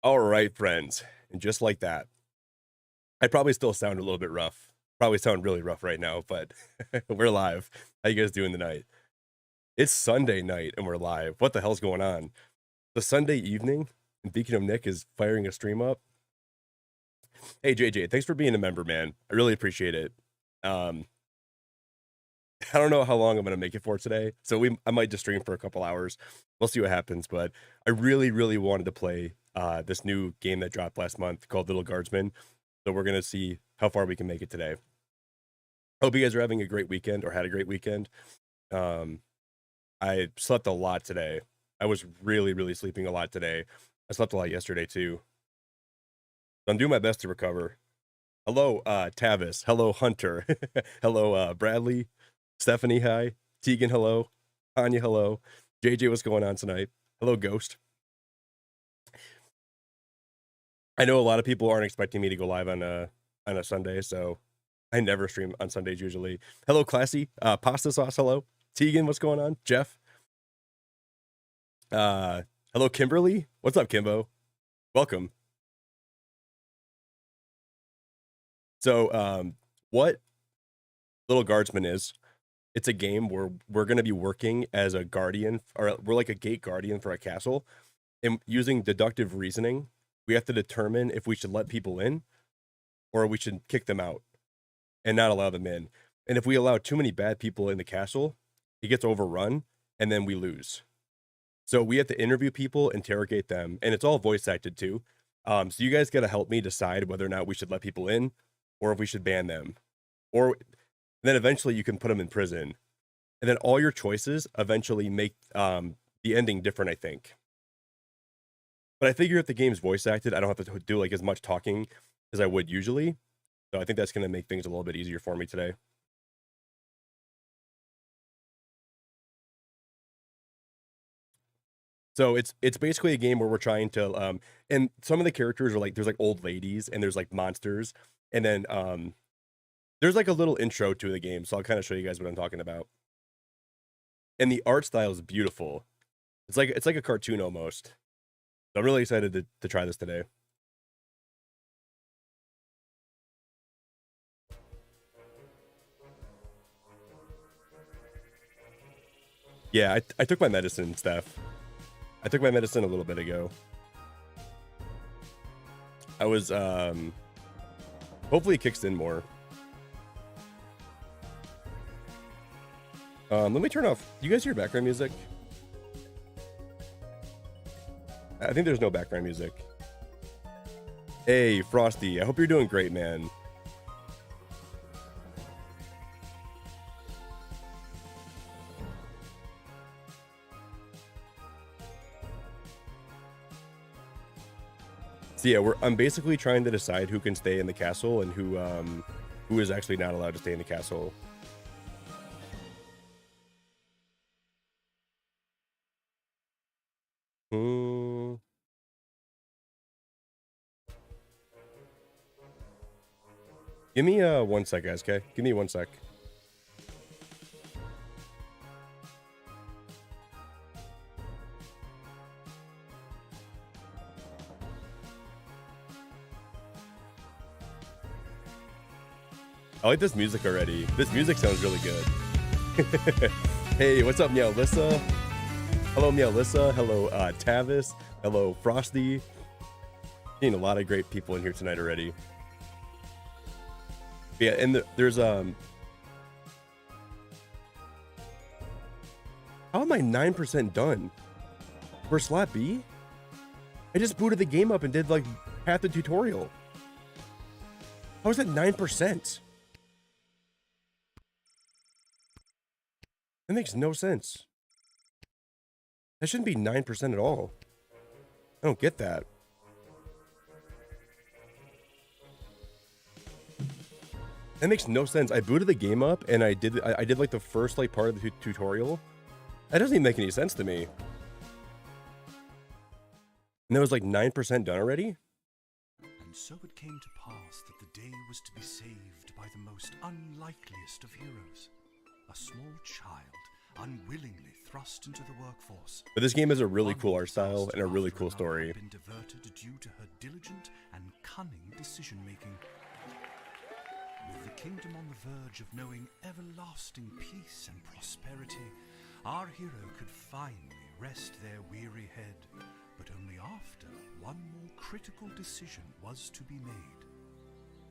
All right, friends. And just like that, I probably still sound a little bit rough. Probably sound really rough right now, but we're live. How you guys doing tonight? It's Sunday night and we're live. What the hell's going on? The Sunday evening and Beacon of Nick is firing a stream up. Hey JJ, thanks for being a member, man. I really appreciate it. I don't know how long I'm gonna make it for today, so I might just stream for a couple hours. We'll see what happens, but I really wanted to play this new game that dropped last month called Lil Guardsman. So we're gonna see how far we can make it today. Hope you guys are having a great weekend or had a great weekend. I slept a lot today. I was really sleeping a lot today. I slept a lot yesterday too. So I'm doing my best to recover. Hello, Tavis. Hello, Hunter. Hello, Bradley. Stephanie, hi. Tegan, hello. Tanya, hello. JJ, what's going on tonight? Hello, Ghost. I know a lot of people aren't expecting me to go live on a Sunday, so I never stream on Sundays usually. Hello, Classy. Pasta Sauce, hello. Tegan, what's going on? Jeff. Hello, Kimberly. What's up, Kimbo? Welcome. So, what Lil Guardsman is, it's a game where we're going to be working as a guardian, or we're like a gate guardian for a castle, and using deductive reasoning, we have to determine if we should let people in or we should kick them out and not allow them in. And if we allow too many bad people in the castle, it gets overrun and then we lose. So we have to interview people, interrogate them, and it's all voice acted too. So you guys got to help me decide whether or not we should let people in or if we should ban them. Or then eventually you can put them in prison. And then all your choices eventually make the ending different, I think. But I figure if the game's voice acted, I don't have to do like as much talking as I would usually. So I think that's going to make things a little bit easier for me today. So it's basically a game where we're trying to and some of the characters are like there's like old ladies and there's like monsters, and then there's like a little intro to the game, so I'll kind of show you guys what I'm talking about. And the art style is beautiful. It's like a cartoon almost. So I'm really excited to try this today. Yeah, I took my medicine, Steph. I took my medicine a little bit ago. I was hopefully it kicks in more. Let me turn off. Do you guys hear background music? I think there's no background music. Hey, Frosty, I hope you're doing great, man. So yeah, I'm basically trying to decide who can stay in the castle and who is actually not allowed to stay in the castle. Give me 1 sec, guys, okay? Give me 1 sec. I like this music already. This music sounds really good. Hey, what's up, Meowlissa? Hello, Meowlissa. Hello, Tavis. Hello, Frosty. Seeing a lot of great people in here tonight already. Yeah, and there's how am I 9% done for slot B? I just booted the game up and did like half the tutorial. How is that 9%? That makes no sense. That shouldn't be 9% at all. I don't get that. That makes no sense. I booted the game up and I did like the first like part of the tutorial. That doesn't even make any sense to me. And that was like 9% done already? And so it came to pass that the day was to be saved by the most unlikeliest of heroes, a small child unwillingly thrust into the workforce. But this game has a really One cool art style disaster and a really after cool another story. had been diverted due to her diligent and cunning decision-making. With the kingdom on the verge of knowing everlasting peace and prosperity, our hero could finally rest their weary head, but only after one more critical decision was to be made.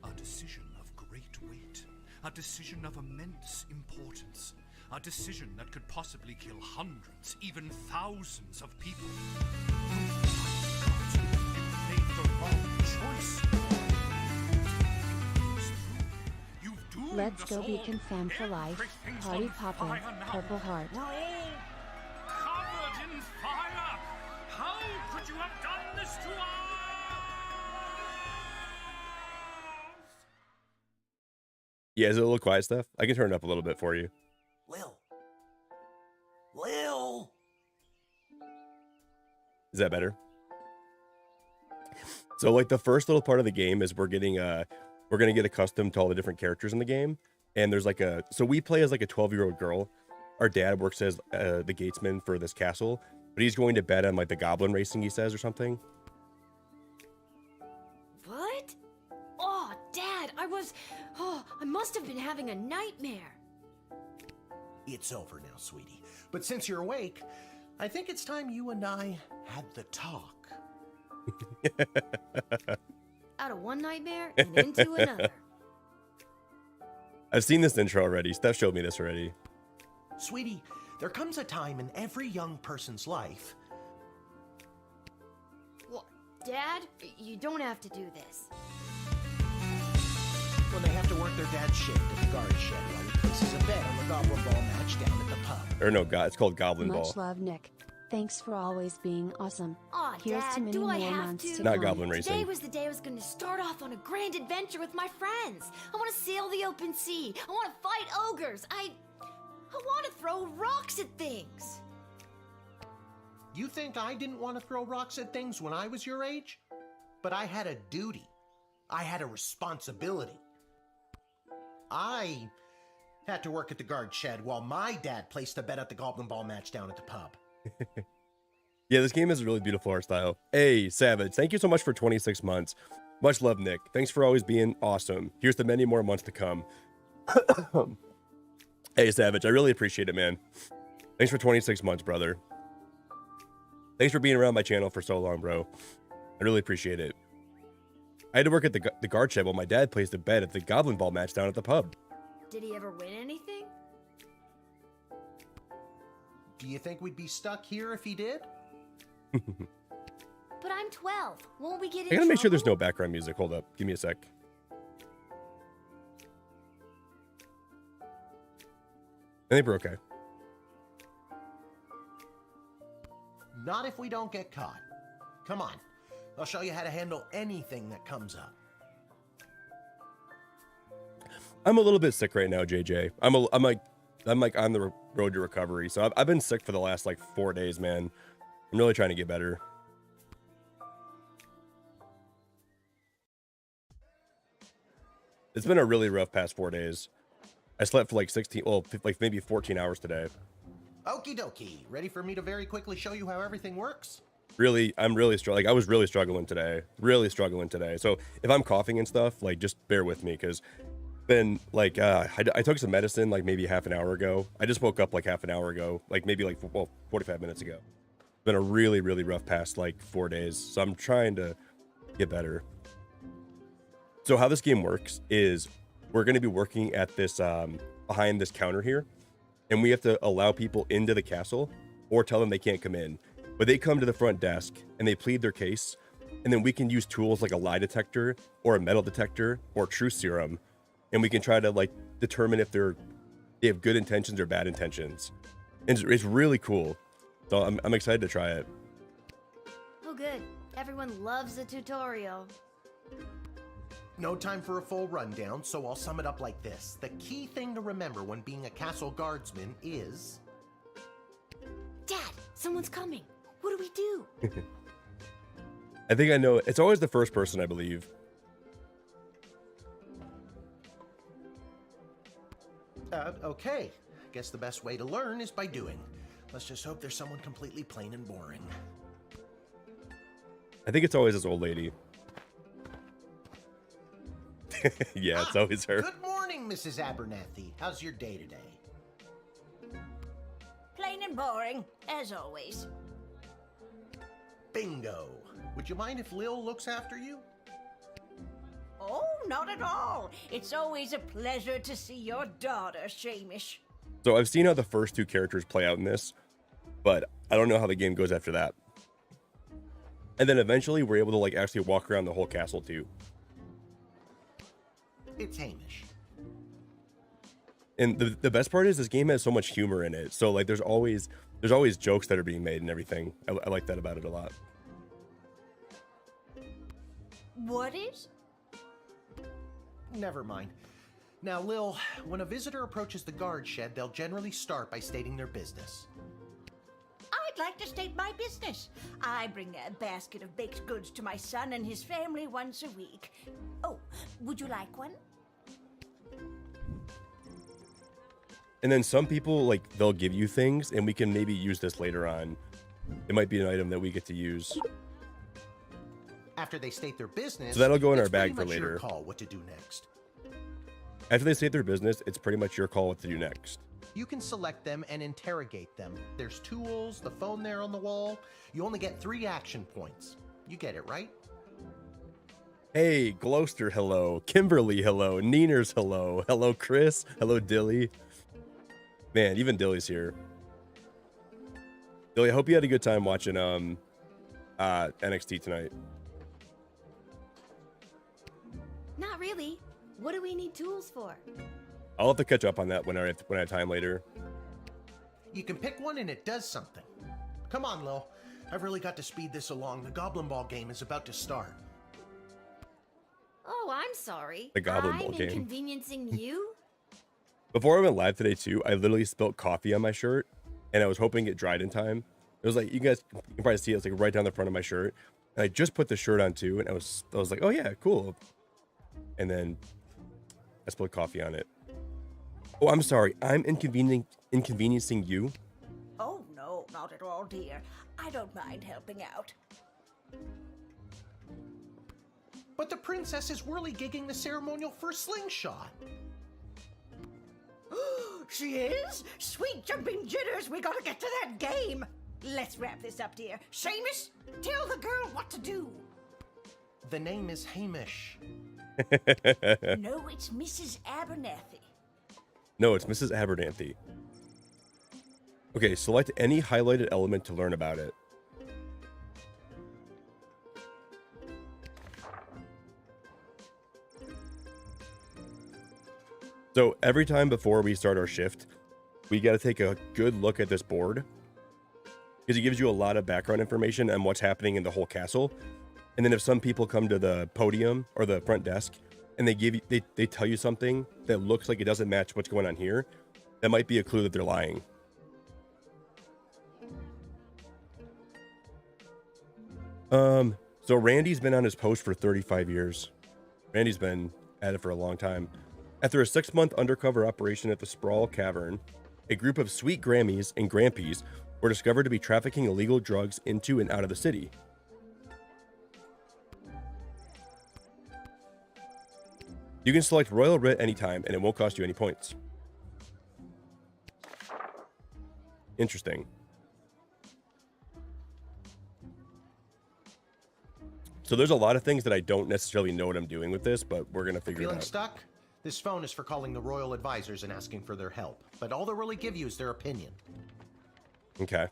A decision of great weight, a decision of immense importance, a decision that could possibly kill hundreds, even thousands of people. You made the wrong choice. You've doomed Let's us go all. Beacon fam for life. Everything's Party on poppin'. fire now. Purple heart. We're all covered in fire. How could you have done this to us? Yeah, is it a little quiet stuff? I can turn it up a little bit for you. Lil! Is that better? So like the first little part of the game is we're gonna get accustomed to all the different characters in the game. And there's like so we play as like a 12-year-old girl. Our dad works as the gatesman for this castle, but he's going to bet on like the goblin racing, he says, or something. What? Oh, Dad, I must have been having a nightmare. It's over now, sweetie. But since you're awake, I think it's time you and I had the talk. Out of one nightmare and into another. I've seen this intro already. Steph showed me this already. Sweetie, there comes a time in every young person's life. Well, Dad, you don't have to do this. When they have to work their dad's shift at the guard shed while he places a bet on the goblin ball match down at the pub. Or no, God, it's called Goblin Much Ball. love, Nick. Thanks for always being awesome. Aw, Here's to Dad, many do I more have months to? to Not come. Goblin Today Racing. was the day I was going to start off on a grand adventure with my friends. I want to sail the open sea. I want to fight ogres. I want to throw rocks at things. You think I didn't want to throw rocks at things when I was your age? But I had a duty. I had a responsibility. I had to work at the guard shed while my dad placed a bet at the goblin ball match down at the pub. Yeah, this game has a really beautiful art style. Hey, Savage, thank you so much for 26 months. Much love, Nick. Thanks for always being awesome. Here's to many more months to come. Hey, Savage, I really appreciate it, man. Thanks for 26 months, brother. Thanks for being around my channel for so long, bro. I really appreciate it. I had to work at the guard shed while my dad placed a bet at the goblin ball match down at the pub. Did he ever win anything? Do you think we'd be stuck here if he did? But I'm 12. Won't we get in I gotta make sure there's no trouble? background music. Hold up. Give me a sec. I think we're okay. Not if we don't get caught. Come on. I'll show you how to handle anything that comes up. I'm a little bit sick right now, JJ. I'm like on the road to recovery. So I've been sick for the last like 4 days, man. I'm really trying to get better. It's been a really rough past 4 days. I slept for like 16, well, like maybe 14 hours today. Okie dokie. Ready for me to very quickly show you how everything works? Really, I'm really struggling. Like, I was really struggling today. Really struggling today. So if I'm coughing and stuff, like, just bear with me, because then, like, I took some medicine, like, maybe half an hour ago. I just woke up, like, half an hour ago. Like, maybe, like, well, 45 minutes ago. It's been a really, really rough past, like, 4 days. So I'm trying to get better. So how this game works is we're going to be working at this, behind this counter here. And we have to allow people into the castle or tell them they can't come in. But they come to the front desk and they plead their case. And then we can use tools like a lie detector or a metal detector or truth serum. And we can try to like determine if they have good intentions or bad intentions. And it's really cool. So I'm excited to try it. Oh, good. Everyone loves the tutorial. No time for a full rundown, so I'll sum it up like this. The key thing to remember when being a castle guardsman is... Dad, someone's coming. What do we do? I think I know. It's always the first person, I believe. Okay. Guess the best way to learn is by doing. Let's just hope there's someone completely plain and boring. I think it's always this old lady. Yeah, it's always her. Good morning, Mrs. Abernathy. How's your day today? Plain and boring, as always. Bingo. Would you mind if Lil looks after you? Oh, not at all. It's always a pleasure to see your daughter, Shamish. So I've seen how the first two characters play out in this, but I don't know how the game goes after that. And then eventually we're able to like actually walk around the whole castle too. It's Hamish. And the best part is this game has so much humor in it. So like there's always jokes that are being made and everything. I like that about it a lot. What is? Never mind. Now, Lil, when a visitor approaches the guard shed, they'll generally start by stating their business. I'd like to state my business. I bring a basket of baked goods to my son and his family once a week. Oh, would you like one? And then some people like they'll give you things and we can maybe use this later on. It might be an item that we get to use. After they state their business, So that'll go in our it's bag pretty for much your later. call what to do next. After they state their business, it's pretty much your call what to do next. You can select them and interrogate them. There's tools, the phone there on the wall. You only get 3 action points. You get it, right? Hey, Gloucester, hello. Kimberly, hello. Neeners, hello. Hello, Chris. Hello, Dilly. Man, even Dilly's here. Dilly, I hope you had a good time watching NXT tonight. Not really. What do we need tools for? I'll have to catch up on that when I have time later. You can pick one and it does something. Come on, Lil. I've really got to speed this along. The Goblin Ball game is about to start. Oh, I'm sorry. The Goblin Ball I'm game. inconveniencing you? Before I went live today too, I literally spilled coffee on my shirt, and I was hoping it dried in time. It was like you guys can probably see it, it's like right down the front of my shirt. And I just put the shirt on too, and I was like, oh yeah, cool. And then I spilled coffee on it. Oh, I'm sorry. I'm inconveniencing you. Oh, no, not at all, dear. I don't mind helping out. But the princess is whirly-gigging the ceremonial for a slingshot. She is? Sweet jumping jitters, we gotta get to that game. Let's wrap this up, dear. Seamus, tell the girl what to do. The name is Hamish. No, it's Mrs. Abernathy. No, it's Mrs. Abernathy. Okay, select any highlighted element to learn about it. So every time before we start our shift, we got to take a good look at this board because it gives you a lot of background information on what's happening in the whole castle. And then if some people come to the podium or the front desk and they tell you something that looks like it doesn't match what's going on here, that might be a clue that they're lying. So Randy's been on his post for 35 years. Randy's been at it for a long time. After a 6-month undercover operation at the Sprawl Cavern, a group of sweet Grammies and Grampies were discovered to be trafficking illegal drugs into and out of the city. You can select Royal Writ anytime, and it won't cost you any points. Interesting. So there's a lot of things that I don't necessarily know what I'm doing with this, but we're going to figure it Feeling out. stuck? This phone is for calling the royal advisors and asking for their help. But all they'll really give you is their opinion. Okay.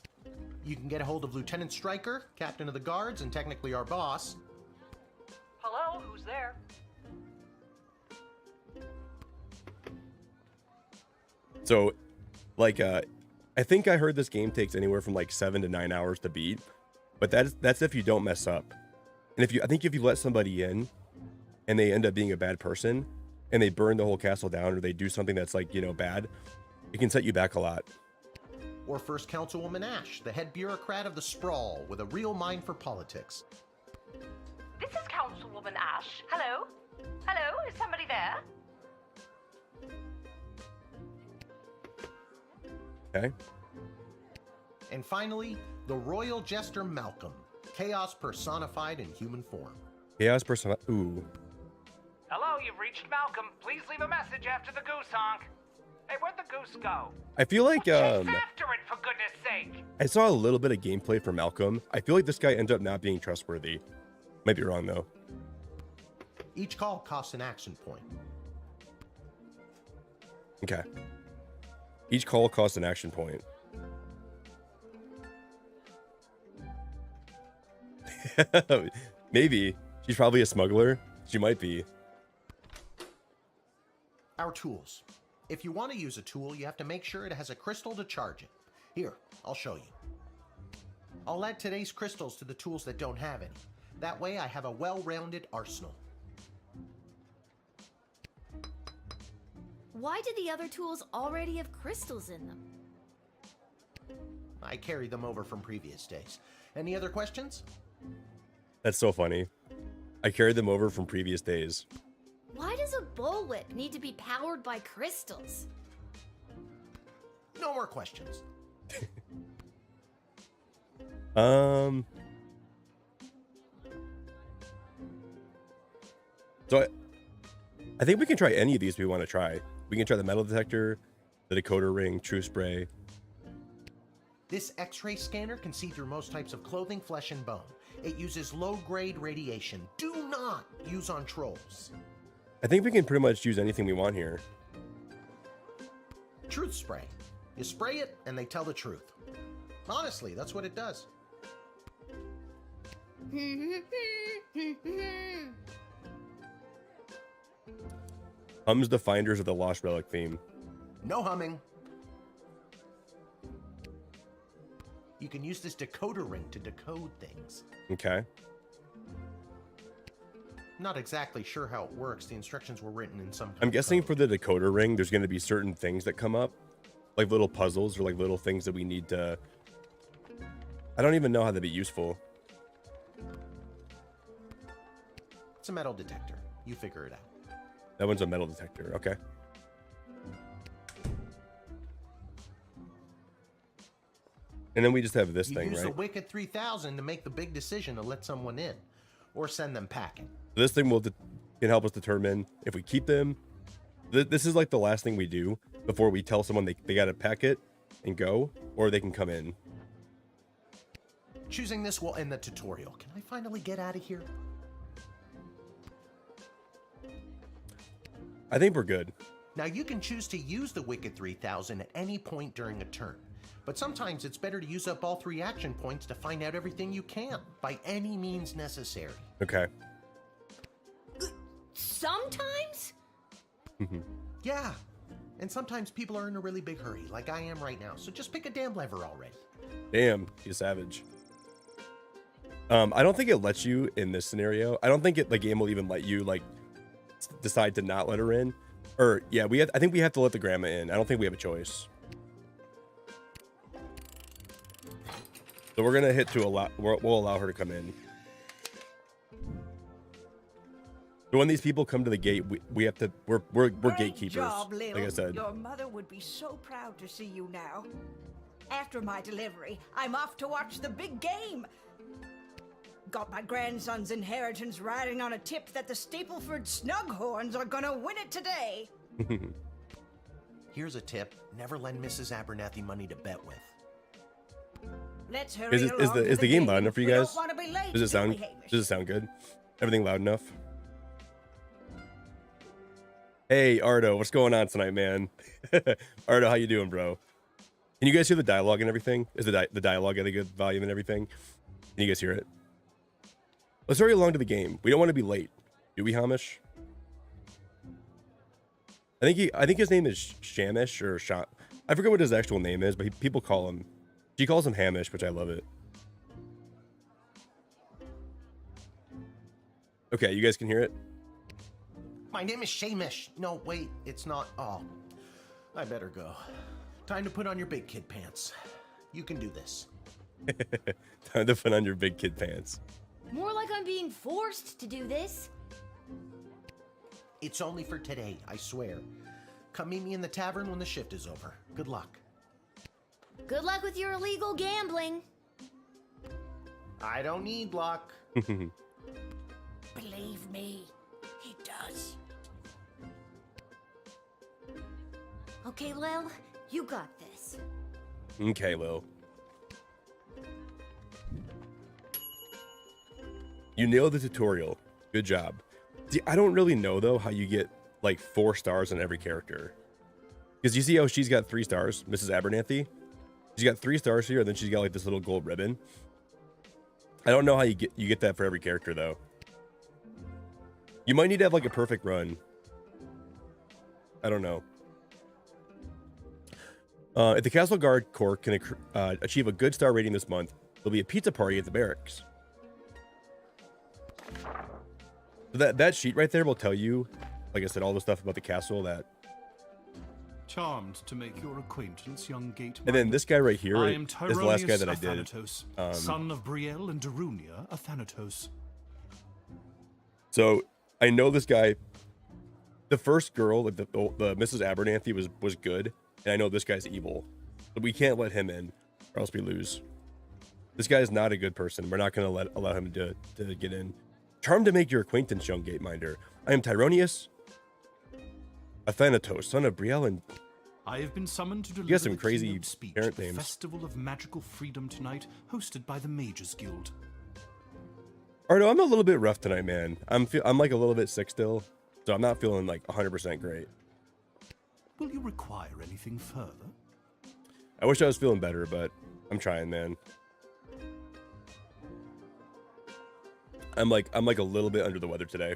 You can get a hold of Lieutenant Stryker, captain of the guards, and technically our boss. Hello, who's there? So, like, I think I heard this game takes anywhere from like 7 to 9 hours to beat, but that's if you don't mess up. And I think if you let somebody in and they end up being a bad person and they burn the whole castle down or they do something that's like, bad, it can set you back a lot. Or First Councilwoman Ash, the head bureaucrat of the Sprawl, with a real mind for politics. This is Councilwoman Ash. Hello? Hello? Is somebody there? Okay. And finally, the Royal Jester Malcolm, chaos personified in human form. Chaos person. Ooh. Hello, you've reached Malcolm. Please leave a message after the goose honk. Hey, where'd the goose go? I feel like Chase after it, for goodness sake. I saw a little bit of gameplay for Malcolm. I feel like this guy ends up not being trustworthy. Might be wrong though. Each call costs an action point. Okay. Each call costs an action point. Maybe. She's probably a smuggler. She might be. Our tools. If you want to use a tool, you have to make sure it has a crystal to charge it. Here, I'll show you. I'll add today's crystals to the tools that don't have any. That way I have a well-rounded arsenal. Why did the other tools already have crystals in them? I carried them over from previous days. Any other questions? That's so funny. I carried them over from previous days. Why does a bullwhip need to be powered by crystals? No more questions. So I think we can try any of these we want to try. We can try the metal detector, the decoder ring, true spray. This X-ray scanner can see through most types of clothing, flesh, and bone. It uses low-grade radiation. Do not use on trolls. I think we can pretty much use anything we want here. Truth spray. You spray it, and they tell the truth. Honestly, that's what it does. Hums the Finders of the Lost Relic theme. No humming. You can use this decoder ring to decode things. Okay. Not exactly sure how it works. The instructions were written in some kind I'm of guessing code. for the decoder ring, there's going to be certain things that come up, like little puzzles or like little things that we need to. I don't even know how that'd be useful. It's a metal detector. You figure it out. That one's a metal detector. Okay. And then we just have this You thing, use right? the Wicked 3000 to make the big decision to let someone in, or send them packing. This thing can help us determine if we keep them. This is like the last thing we do before we tell someone they got to pack it and go, or they can come in. Choosing this will end the tutorial. Can I finally get out of here? I think we're good. Now you can choose to use the Wicked 3000 at any point during a turn. But sometimes it's better to use up all 3 action points to find out everything you can, by any means necessary. Okay. Sometimes? Yeah. And sometimes people are in a really big hurry, like I am right now. So just pick a damn lever already. Damn, you savage. I don't think it lets you in this scenario. I don't think the game will even let you like decide to not let her in. Or yeah, I think we have to let the grandma in. I don't think we have a choice. So we're gonna hit to allow. We'll allow her to come in. So when these people come to the gate, we have to. We're Great gatekeepers. job, Lil. Like I said. Your mother would be so proud to see you now. After my delivery, I'm off to watch the big game. Got my grandson's inheritance riding on a tip that the Stapleford Snughorns are gonna win it today. Here's a tip. Never lend Mrs. Abernathy money to bet with. Let's hurry Is along to the game loud game. enough for you We guys? don't wanna be late, Does it do sound? we, Hamish? Does it sound good? Everything loud enough? Hey Ardo, what's going on tonight, man? Ardo, how you doing, bro? Can you guys hear the dialogue and everything? Is the dialogue at a good volume and everything? Can you guys hear it? Let's hurry along to the game. We don't want to be late, do we, Hamish? I think his name is Shamish or Shot. I forget what his actual name is, but people call him. She calls him Hamish, which I love it. Okay, you guys can hear it. My name is Shamish. No, wait, it's not. Oh, I better go. Time to put on your big kid pants. You can do this. Time to put on your big kid pants. More like I'm being forced to do this. It's only for today, I swear. Come meet me in the tavern when the shift is over. Good luck. Good luck with your illegal gambling. I don't need luck. Believe me, he does. Okay, Lil, you got this. Okay, Lil. You nailed the tutorial. Good job. See, I don't really know though how you get like 4 stars on every character. Because you see how she's got 3 stars, Mrs. Abernathy? She's got 3 stars here, and then she's got like this little gold ribbon. I don't know how you get that for every character though. You might need to have like a perfect run. I don't know. If the Castle Guard Corps can achieve a good star rating this month, there'll be a pizza party at the barracks. So that sheet right there will tell you, like I said, all the stuff about the castle that. Charmed to make your acquaintance, young gate. And then this guy right here I is am the last guy that I Tyronius did. Athanatos, son of Brielle and Darunia Athanatos. So I know this guy. The first girl, like the Mrs. Abernathy, was good, and I know this guy's evil, but we can't let him in, or else we lose. This guy is not a good person. We're not going to allow him to get in. Charmed to make your acquaintance, young gateminder. I am Tyronius Athanatos, son of Brielle and. I have been summoned to deliver You got some the crazy keynote speech parent at the names. Festival of Magical Freedom tonight, hosted by the Mages Guild. Ardo, I'm a little bit rough tonight, man. I'm like a little bit sick still, so I'm not feeling like 100% great. Will you require anything further? I wish I was feeling better, but I'm trying, man. I'm like a little bit under the weather today.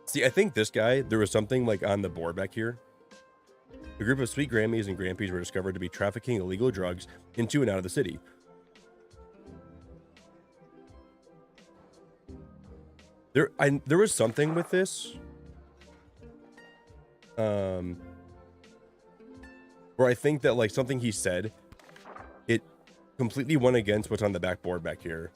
See, I think this guy, there was something like on the board back here. A group of sweet Grammies and Grampies were discovered to be trafficking illegal drugs into and out of the city. There was something with this. Where I think that like something he said, it completely went against what's on the backboard back here.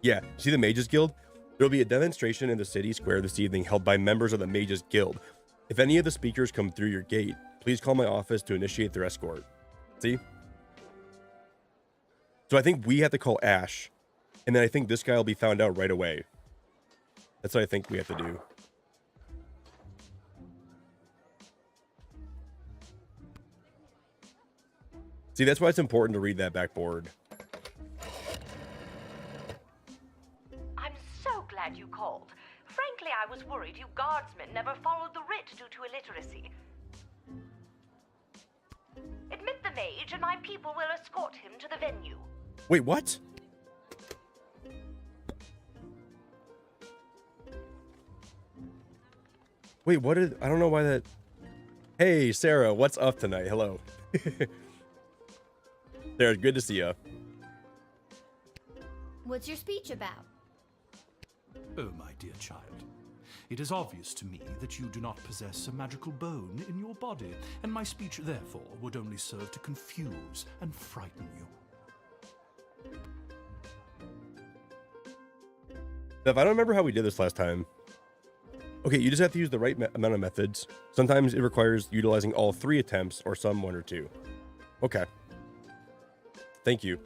Yeah, see the Mages Guild? There'll be a demonstration in the city square this evening held by members of the Mages Guild. If any of the speakers come through your gate, please call my office to initiate their escort. See? So I think we have to call Ash, and then I think this guy will be found out right away. That's what I think we have to do. See, that's why it's important to read that backboard. I'm so glad you called. Frankly, I was worried you guardsmen never followed the writ due to illiteracy. Admit the mage, and my people will escort him to the venue. Wait, what? Wait, what did... I don't know why that... Hey, Sarah, what's up tonight? Hello. Sarah, good to see you. What's your speech about? Oh, my dear child. It is obvious to me that you do not possess a magical bone in your body, and my speech, therefore, would only serve to confuse and frighten you. Steph, I don't remember how we did this last time. Okay, you just have to use the right amount of methods. Sometimes it requires utilizing all 3 attempts, or some 1 or 2. Okay. Thank you.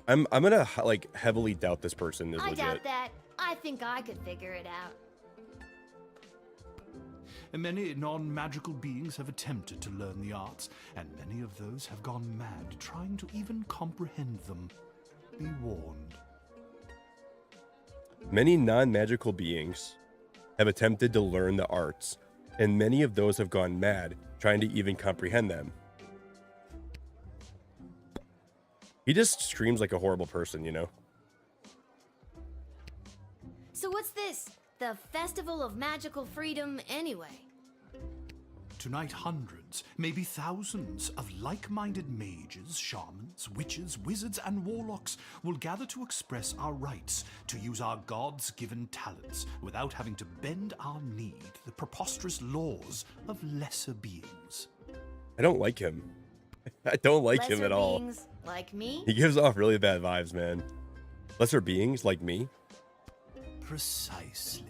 I'm gonna like heavily doubt this person is I legit. doubt that. I think I could figure it out. Many non-magical beings have attempted to learn the arts, and many of those have gone mad trying to even comprehend them. Be warned. Many non-magical beings have attempted to learn the arts, and many of those have gone mad trying to even comprehend them. He just screams like a horrible person, you know? So what's this? The Festival of Magical Freedom anyway? Tonight, hundreds, maybe thousands of like-minded mages, shamans, witches, wizards, and warlocks will gather to express our rights to use our gods-given talents without having to bend our knee to the preposterous laws of lesser beings. I don't like him. I don't like him Lesser at all. beings like me? He gives off really bad vibes, man. Lesser beings like me? Precisely.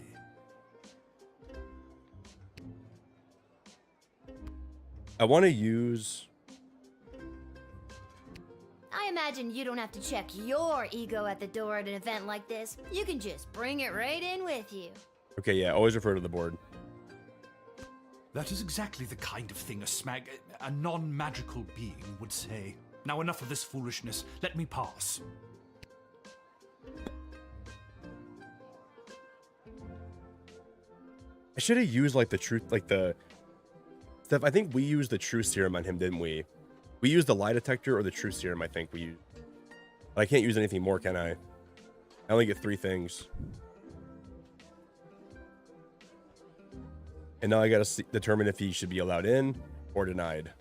I want to use... I imagine you don't have to check your ego at the door at an event like this. You can just bring it right in with you. Okay, yeah, always refer to the board. That is exactly the kind of thing a non-magical being would say. Now enough of this foolishness. Let me pass. I should have used like the truth, like the stuff. I think we used the truth serum on him, didn't we? We used the lie detector or the truth serum, I think we used. But I can't use anything more, can I? I only get 3 things. And now I gotta determine if he should be allowed in or denied.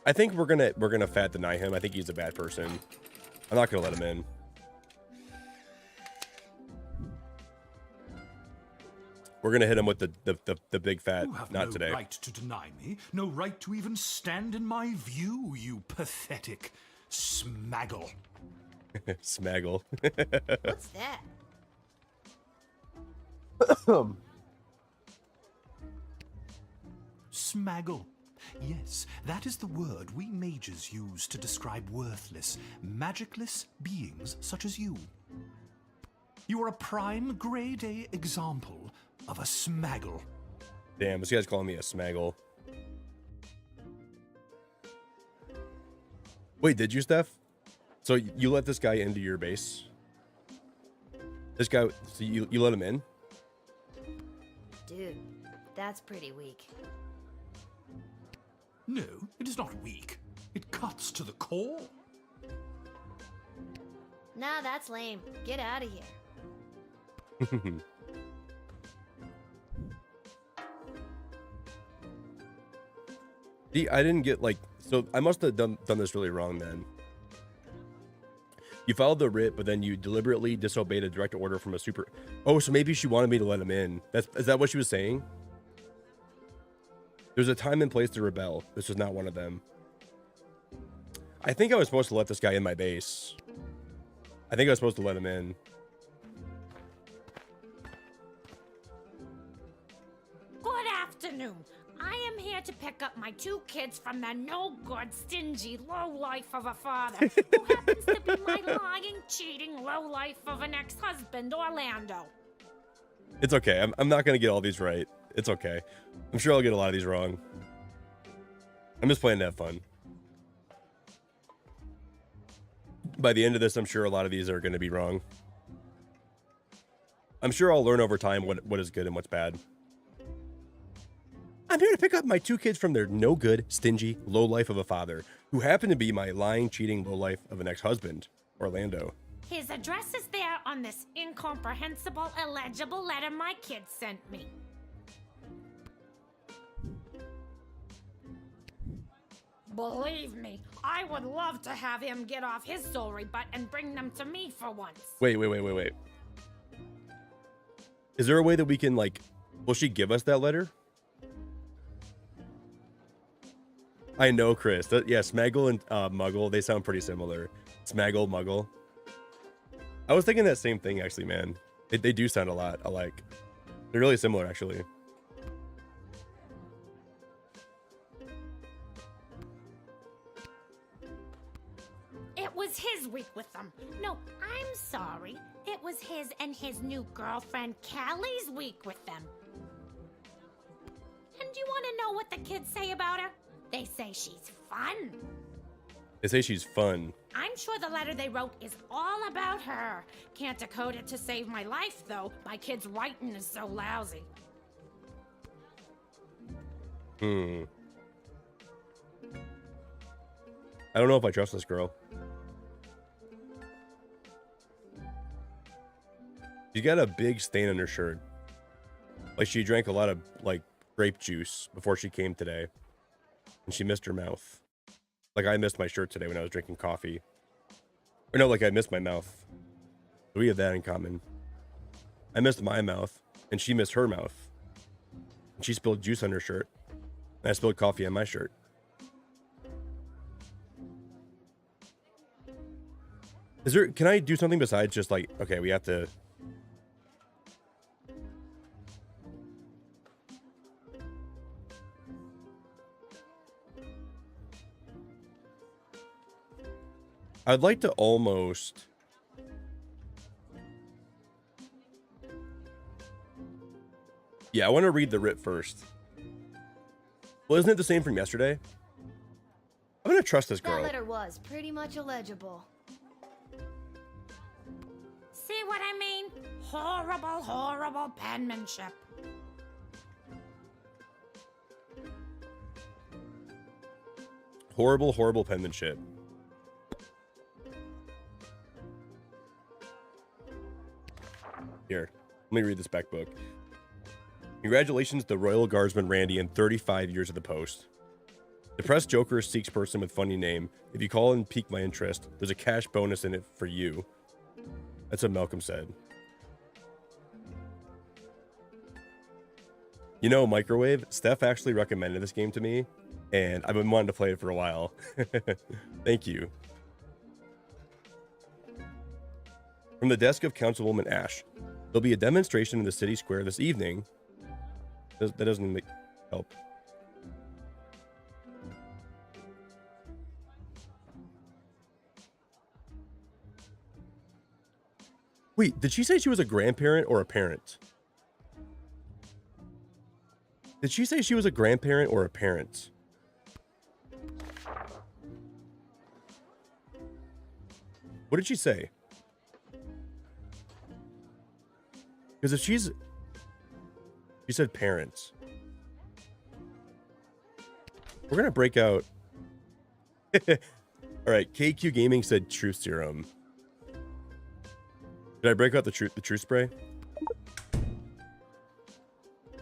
I think we're gonna fat deny him. I think he's a bad person. I'm not gonna let him in. We're gonna hit him with the big fat. You have Not no today. right to deny me. No right to even stand in my view, you pathetic smaggle. Smaggle. What's that? Smaggle. Yes, that is the word we mages use to describe worthless, magicless beings such as you. You are a prime grade A example of a smaggle. Damn, this guy's calling me a smaggle. Wait, did you, Steph? So you let this guy into your base? This guy, so you let him in? Dude, that's pretty weak. No, it is not weak. It cuts to the core. Nah, that's lame. Get out of here. See, I didn't get like, so I must have done this really wrong then. You followed the writ, but then you deliberately disobeyed a direct order from a super. Oh, so maybe she wanted me to let him in. Is that what she was saying? There's a time and place to rebel. This was not one of them. I think I was supposed to let this guy in my base. I think I was supposed to let him in. Good afternoon. I am here to pick up my 2 kids from the no-good, stingy lowlife of a father who happens to be my lying, cheating lowlife of an ex-husband, Orlando. It's okay. I'm not going to get all these right. It's okay. I'm sure I'll get a lot of these wrong. I'm just playing to have fun. By the end of this, I'm sure a lot of these are going to be wrong. I'm sure I'll learn over time what is good and what's bad. I'm here to pick up my 2 kids from their no good, stingy, low life of a father, who happen to be my lying, cheating low life of an ex-husband, Orlando. His address is there on this incomprehensible, illegible letter my kids sent me. Believe me, I would love to have him get off his sorry butt and bring them to me for once. Wait. Is there a way that we can, like, will she give us that letter? I know, Chris. Yeah, Smaggle and Muggle, they sound pretty similar. Smaggle, Muggle. I was thinking that same thing, actually, man. They do sound a lot alike. They're really similar, actually. It was his week with them. No, I'm sorry. It was his and his new girlfriend Callie's week with them. And you want to know what the kids say about her? They say she's fun. They say she's fun. I'm sure the letter they wrote is all about her. Can't decode it to save my life, though. My kid's writing is so lousy. I don't know if I trust this girl. She's got a big stain on her shirt. Like she drank a lot of, like, grape juice before she came today. And she missed her mouth. Like I missed my shirt today when I was drinking coffee. Or no, like I missed my mouth. We have that in common. I missed my mouth, and she missed her mouth. She spilled juice on her shirt. And I spilled coffee on my shirt. Can I do something besides just like, okay, we have to. I'd like to almost. Yeah, I want to read the writ first. Well, isn't it the same from yesterday? I'm gonna trust this girl. That letter was pretty much illegible. See what I mean? Horrible, horrible penmanship. Horrible, horrible penmanship. Here, let me read this back book. Congratulations to Royal Guardsman Randy and 35 years of the post. Depressed Joker seeks person with funny name. If you call and pique my interest, there's a cash bonus in it for you. That's what Malcolm said. You know, Microwave, Steph actually recommended this game to me, and I've been wanting to play it for a while. Thank you. From the desk of Councilwoman Ash, there'll be a demonstration in the city square this evening. That doesn't help. Wait, did she say she was a grandparent or a parent? Did she say she was a grandparent or a parent? What did she say? Because if she said parents. We're going to break out. All right, KQ Gaming said truth serum. Did I break out the truth spray?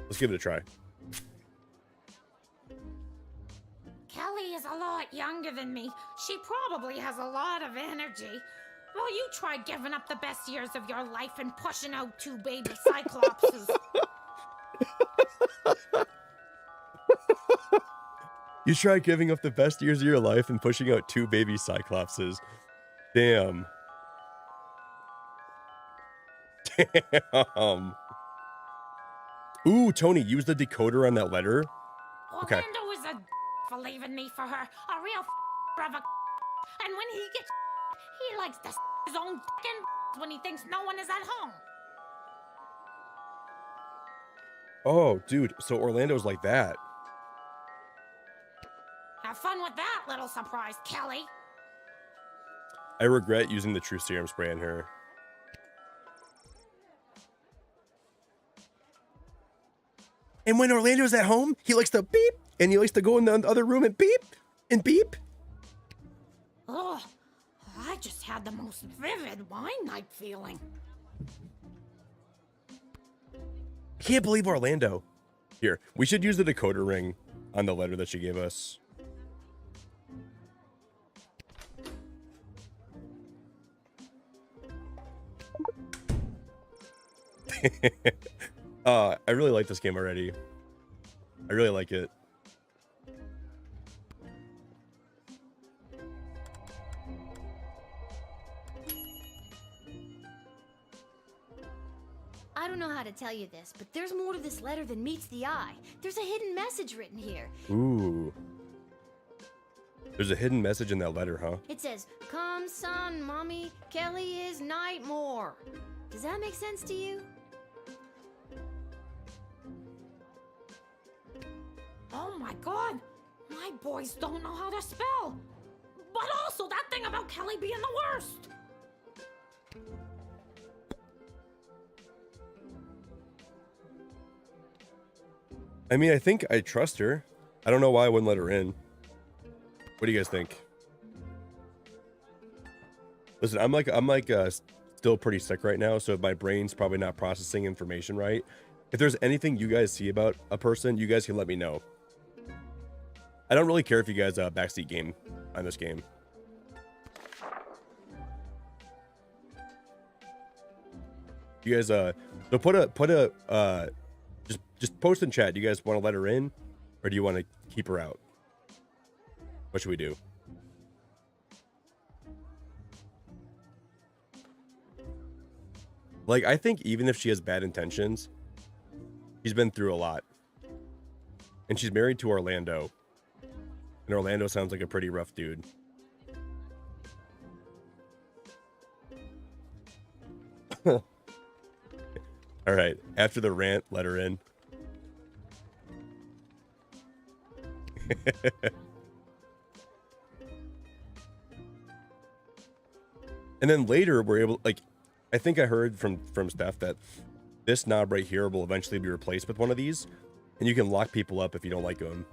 Let's give it a try. Kelly is a lot younger than me. She probably has a lot of energy. Well, you tried giving up the best years of your life and pushing out 2 baby cyclopses. You tried giving up the best years of your life and pushing out 2 baby cyclopses. Damn. Damn. Ooh, Tony, use the decoder on that letter. Okay. Orlando is a for leaving me for her. A real of a. And when he gets he likes to his own when he thinks no one is at home. Oh, dude. So Orlando's like that. Have fun with that little surprise, Kelly. I regret using the truth serum spray on her. And when Orlando's at home, he likes to beep, and he likes to go in the other room and beep, and beep. Oh, I just had the most vivid wine night feeling. I can't believe Orlando. Here, we should use the decoder ring on the letter that she gave us. I really like this game already. I really like it. I don't know how to tell you this, but there's more to this letter than meets the eye. There's a hidden message written here. Ooh. There's a hidden message in that letter, huh? It says, "Come, son, mommy, Kelly is Nightmare." Does that make sense to you? Oh my god, my boys don't know how to spell. But also that thing about Kelly being the worst. I mean, I think I trust her. I don't know why I wouldn't let her in. What do you guys think? Listen, I'm still pretty sick right now, so my brain's probably not processing information right. If there's anything you guys see about a person, you guys can let me know. I don't really care if you guys backseat game on this game. You guys so put a Just post in chat. Do you guys want to let her in, or do you want to keep her out? What should we do? Like, I think even if she has bad intentions, she's been through a lot. And she's married to Orlando. And Orlando sounds like a pretty rough dude. All right. After the rant, let her in. And then later, we're able, like, I think I heard from Steph that this knob right here will eventually be replaced with one of these. And you can lock people up if you don't like them.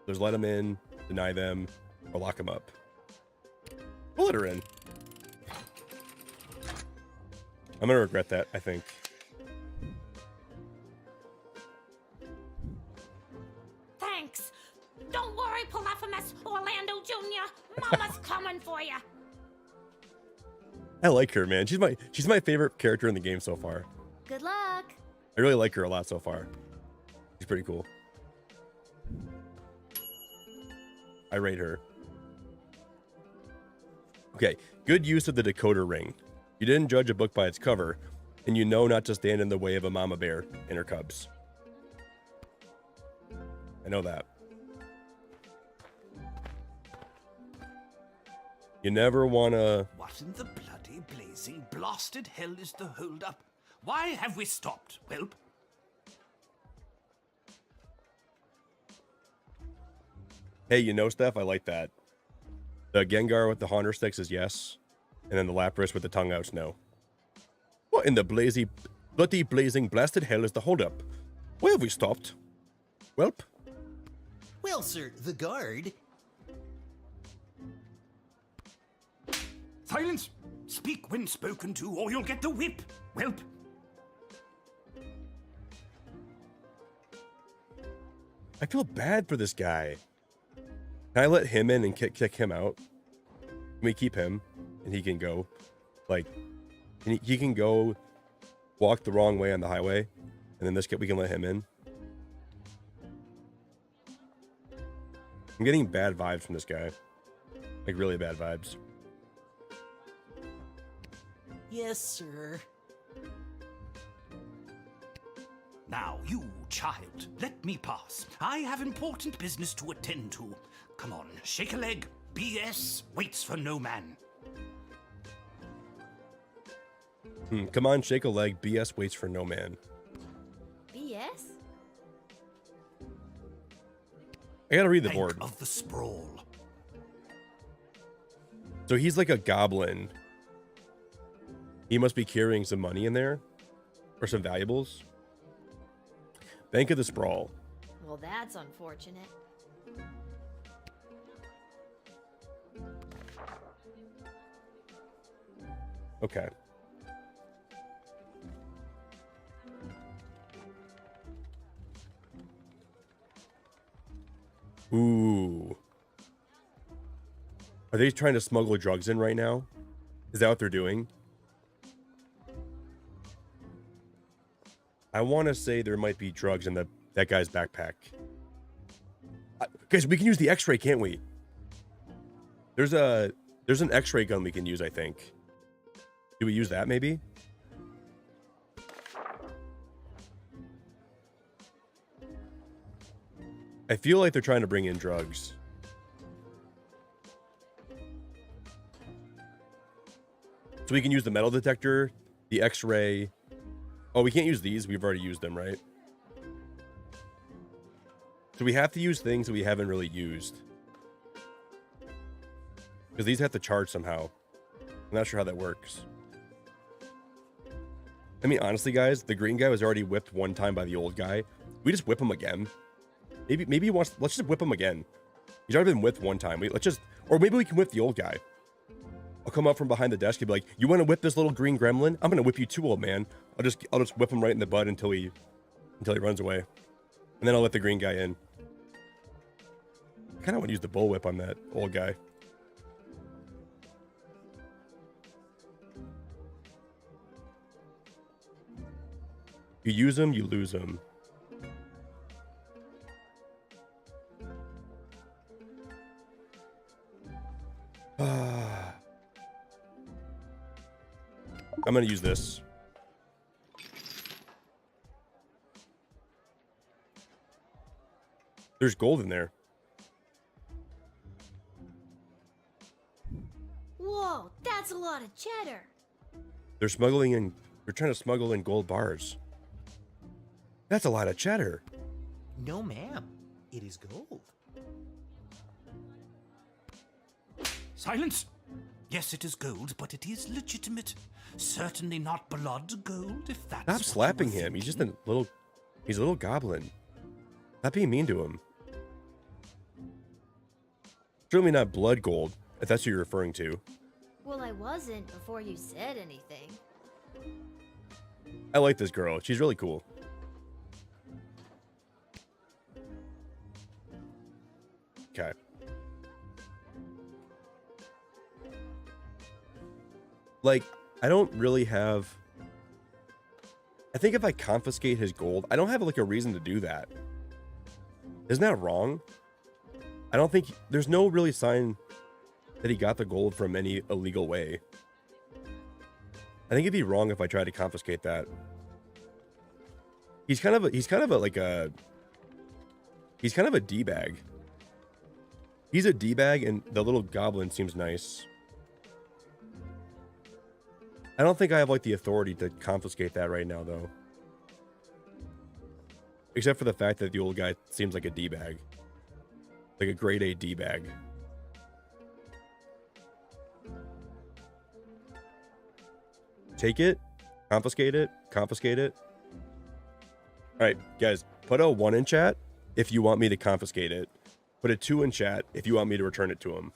There's let them in, deny them, or lock them up. We'll let her in. I'm going to regret that, I think. Thanks. Don't worry, Polyphemus, Orlando Jr. Mama's coming for you. I like her, man. She's my favorite character in the game so far. Good luck. I really like her a lot so far. She's pretty cool. I rate her. Okay, good use of the decoder ring. You didn't judge a book by its cover, and you know not to stand in the way of a mama bear and her cubs. I know that. You never want to... What in the bloody blazing blasted hell is the hold-up? Why have we stopped, whelp? Hey, you know, Steph, I like that. The Gengar with the Haunter sticks is yes, and then the Lapras with the tongue out's no. What in the bloody blazing blasted hell is the holdup? Why have we stopped? Welp? Well, sir, the guard. Silence! Speak when spoken to, or you'll get the whip, whelp. I feel bad for this guy. Can I let him in and kick him out? Can we keep him? And he can go, like, he can go walk the wrong way on the highway. And then we can let him in. I'm getting bad vibes from this guy. Like, really bad vibes. Yes, sir. Now, you child, let me pass. I have important business to attend to. Come on, shake a leg. BS waits for no man. Come on, shake a leg. BS waits for no man. BS? I gotta read the Think board. of the sprawl. So he's like a goblin. He must be carrying some money in there. Or some valuables. Bank of the Sprawl. Well, that's unfortunate. Okay. Ooh. Are they trying to smuggle drugs in right now? Is that what they're doing? I want to say there might be drugs in that guy's backpack. Guys, we can use the X-ray, can't we? There's an X-ray gun we can use, I think. Do we use that, maybe? I feel like they're trying to bring in drugs. So we can use the metal detector, the X-ray. Oh, we can't use these. We've already used them, right? So we have to use things that we haven't really used. Because these have to charge somehow. I'm not sure how that works. I mean, honestly, guys, the green guy was already whipped one time by the old guy. We just whip him again. Maybe he wants... Let's just whip him again. He's already been whipped one time. Or maybe we can whip the old guy. I'll come up from behind the desk and be like, "You want to whip this little green gremlin? I'm gonna whip you too, old man." I'll just whip him right in the butt until he runs away, and then I'll let the green guy in. I kind of want to use the bullwhip on that old guy. You use them, you lose them. I'm gonna use this. There's gold in there. Whoa, that's a lot of cheddar. They're smuggling in. They're trying to smuggle in gold bars. That's a lot of cheddar. No, ma'am. It is gold. Silence! Yes, it is gold, but it is legitimate. Certainly not blood gold, if that's Stop what you slapping were him. He's just thinking. a little. He's a little goblin. Stop being mean to him. Certainly not blood gold, if that's what you're referring to. Well, I wasn't before you said anything. I like this girl. She's really cool. Okay. Like, I don't really have... I think if I confiscate his gold, I don't have, like, a reason to do that. Isn't that wrong? I don't think... There's no really sign that he got the gold from any illegal way. I think it'd be wrong if I tried to confiscate that. He's kind of a D-bag. He's a D-bag, and the little goblin seems nice. I don't think I have, like, the authority to confiscate that right now, though. Except for the fact that the old guy seems like a D-bag. Like a grade A D-bag. Take it. Confiscate it. Confiscate it. Alright, guys. Put a 1 in chat if you want me to confiscate it. Put a 2 in chat if you want me to return it to him.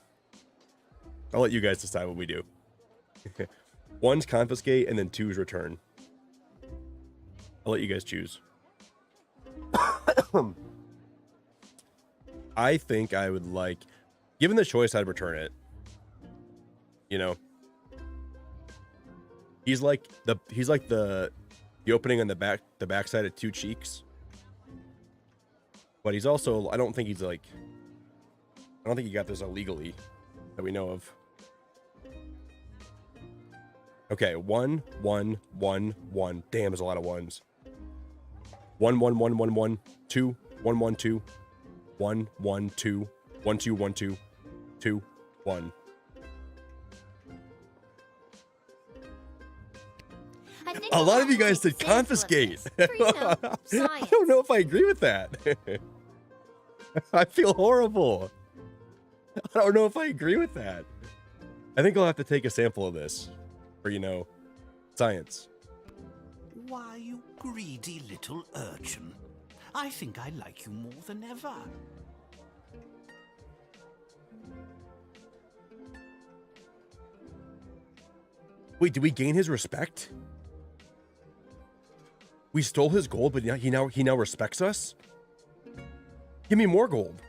I'll let you guys decide what we do. 1's confiscate, and then 2's return. I'll let you guys choose. I think I would like... Given the choice, I'd return it. You know? He's like the opening on the backside of 2 cheeks. But he's also... I don't think he got this illegally that we know of. Okay, 1, 1, 1, 1. Damn, there's a lot of ones. 1, 1, 1, 1, 1, 2, 1, 1, 2, 1, 1, 2, 1, 2, 1, 2, 2, 1. I think A lot of you I'll guys said say for confiscate. this. For, you know, I science. don't know if I agree with that. I feel horrible. I don't know if I agree with that. I think I'll have to take a sample of this. For, you know, science. Why, you greedy little urchin. I think I like you more than ever. Wait, did we gain his respect? We stole his gold, but he now respects us? Give me more gold.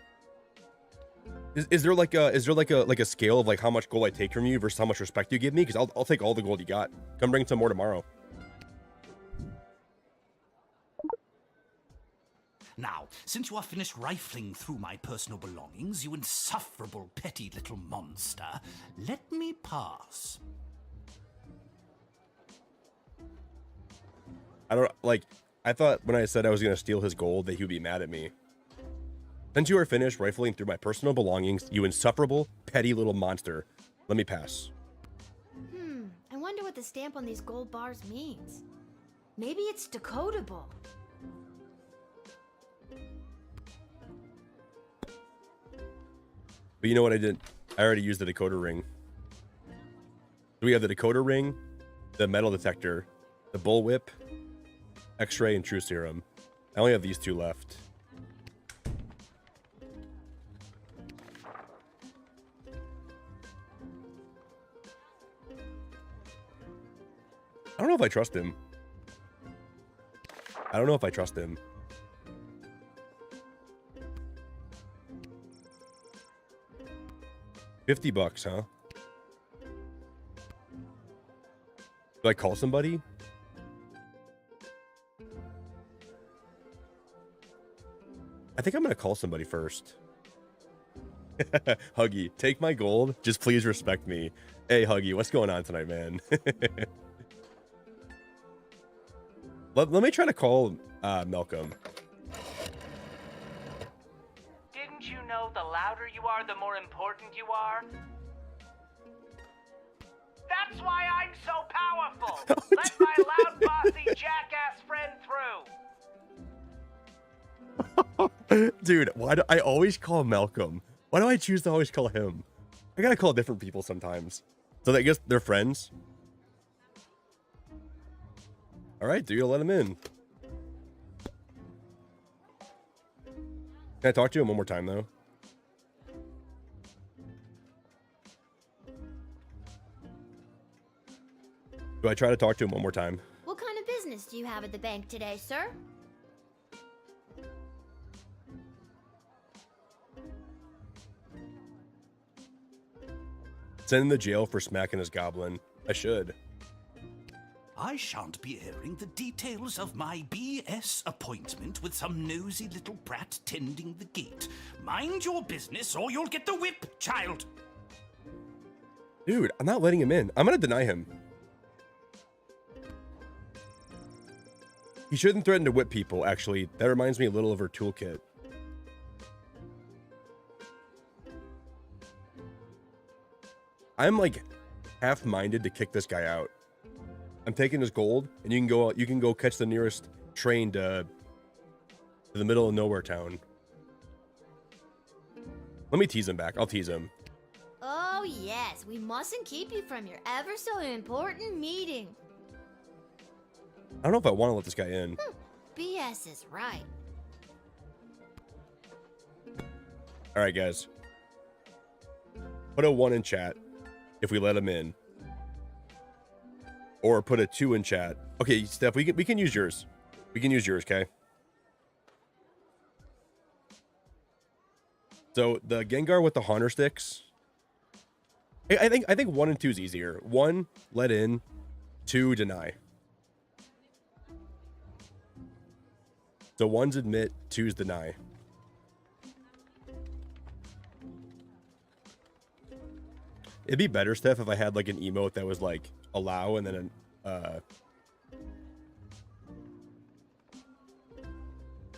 Is there like a scale of like how much gold I take from you versus how much respect you give me? Because I'll take all the gold you got. Come bring some more tomorrow. Now, since you are finished rifling through my personal belongings, you insufferable petty little monster, let me pass. I thought when I said I was gonna steal his gold that he would be mad at me. Since you are finished rifling through my personal belongings, you insufferable, petty little monster, let me pass. I wonder what the stamp on these gold bars means. Maybe it's decodable. But you know what I did? I already used the decoder ring. So we have the decoder ring, the metal detector, the bullwhip, X-ray, and true serum. I only have these 2 left. I don't know if I trust him. I don't know if I trust him. $50, huh? Do I call somebody? think I'm gonna call somebody first. Huggy, take my gold. Just please respect me. Hey, Huggy, what's going on tonight, man? let me try to call Malcolm. Didn't you know the louder you are, the more important you are? That's why I'm so powerful! Let my loud, bossy, jackass friend through! Dude, why do I always call Malcolm? Why do I choose to always call him? I gotta call different people sometimes. So I guess they're friends. Alright, dude, I'll let him in. Can I talk to him one more time, though? Do I try to talk to him one more time? What kind of business do you have at the bank today, sir? Send him to jail for smacking his goblin. I should. I shan't be airing the details of my BS appointment with some nosy little brat tending the gate. Mind your business or you'll get the whip, child. Dude, I'm not letting him in. I'm gonna deny him. He shouldn't threaten to whip people, actually. That reminds me a little of her toolkit. I'm like half-minded to kick this guy out. I'm taking his gold, and you can go catch the nearest train to the middle of nowhere town. Let me tease him back. I'll tease him. Oh, yes. We mustn't keep you from your ever so important meeting. I don't know if I want to let this guy in. BS is right. All right, guys. Put a 1 in chat if we let him in. Or put a 2 in chat. Okay, Steph, we can use yours. We can use yours, okay? So the Gengar with the Haunter sticks. I think 1 and 2 is easier. 1, let in. 2, deny. So 1's admit, 2's deny. It'd be better, Steph, if I had like an emote that was like allow and then an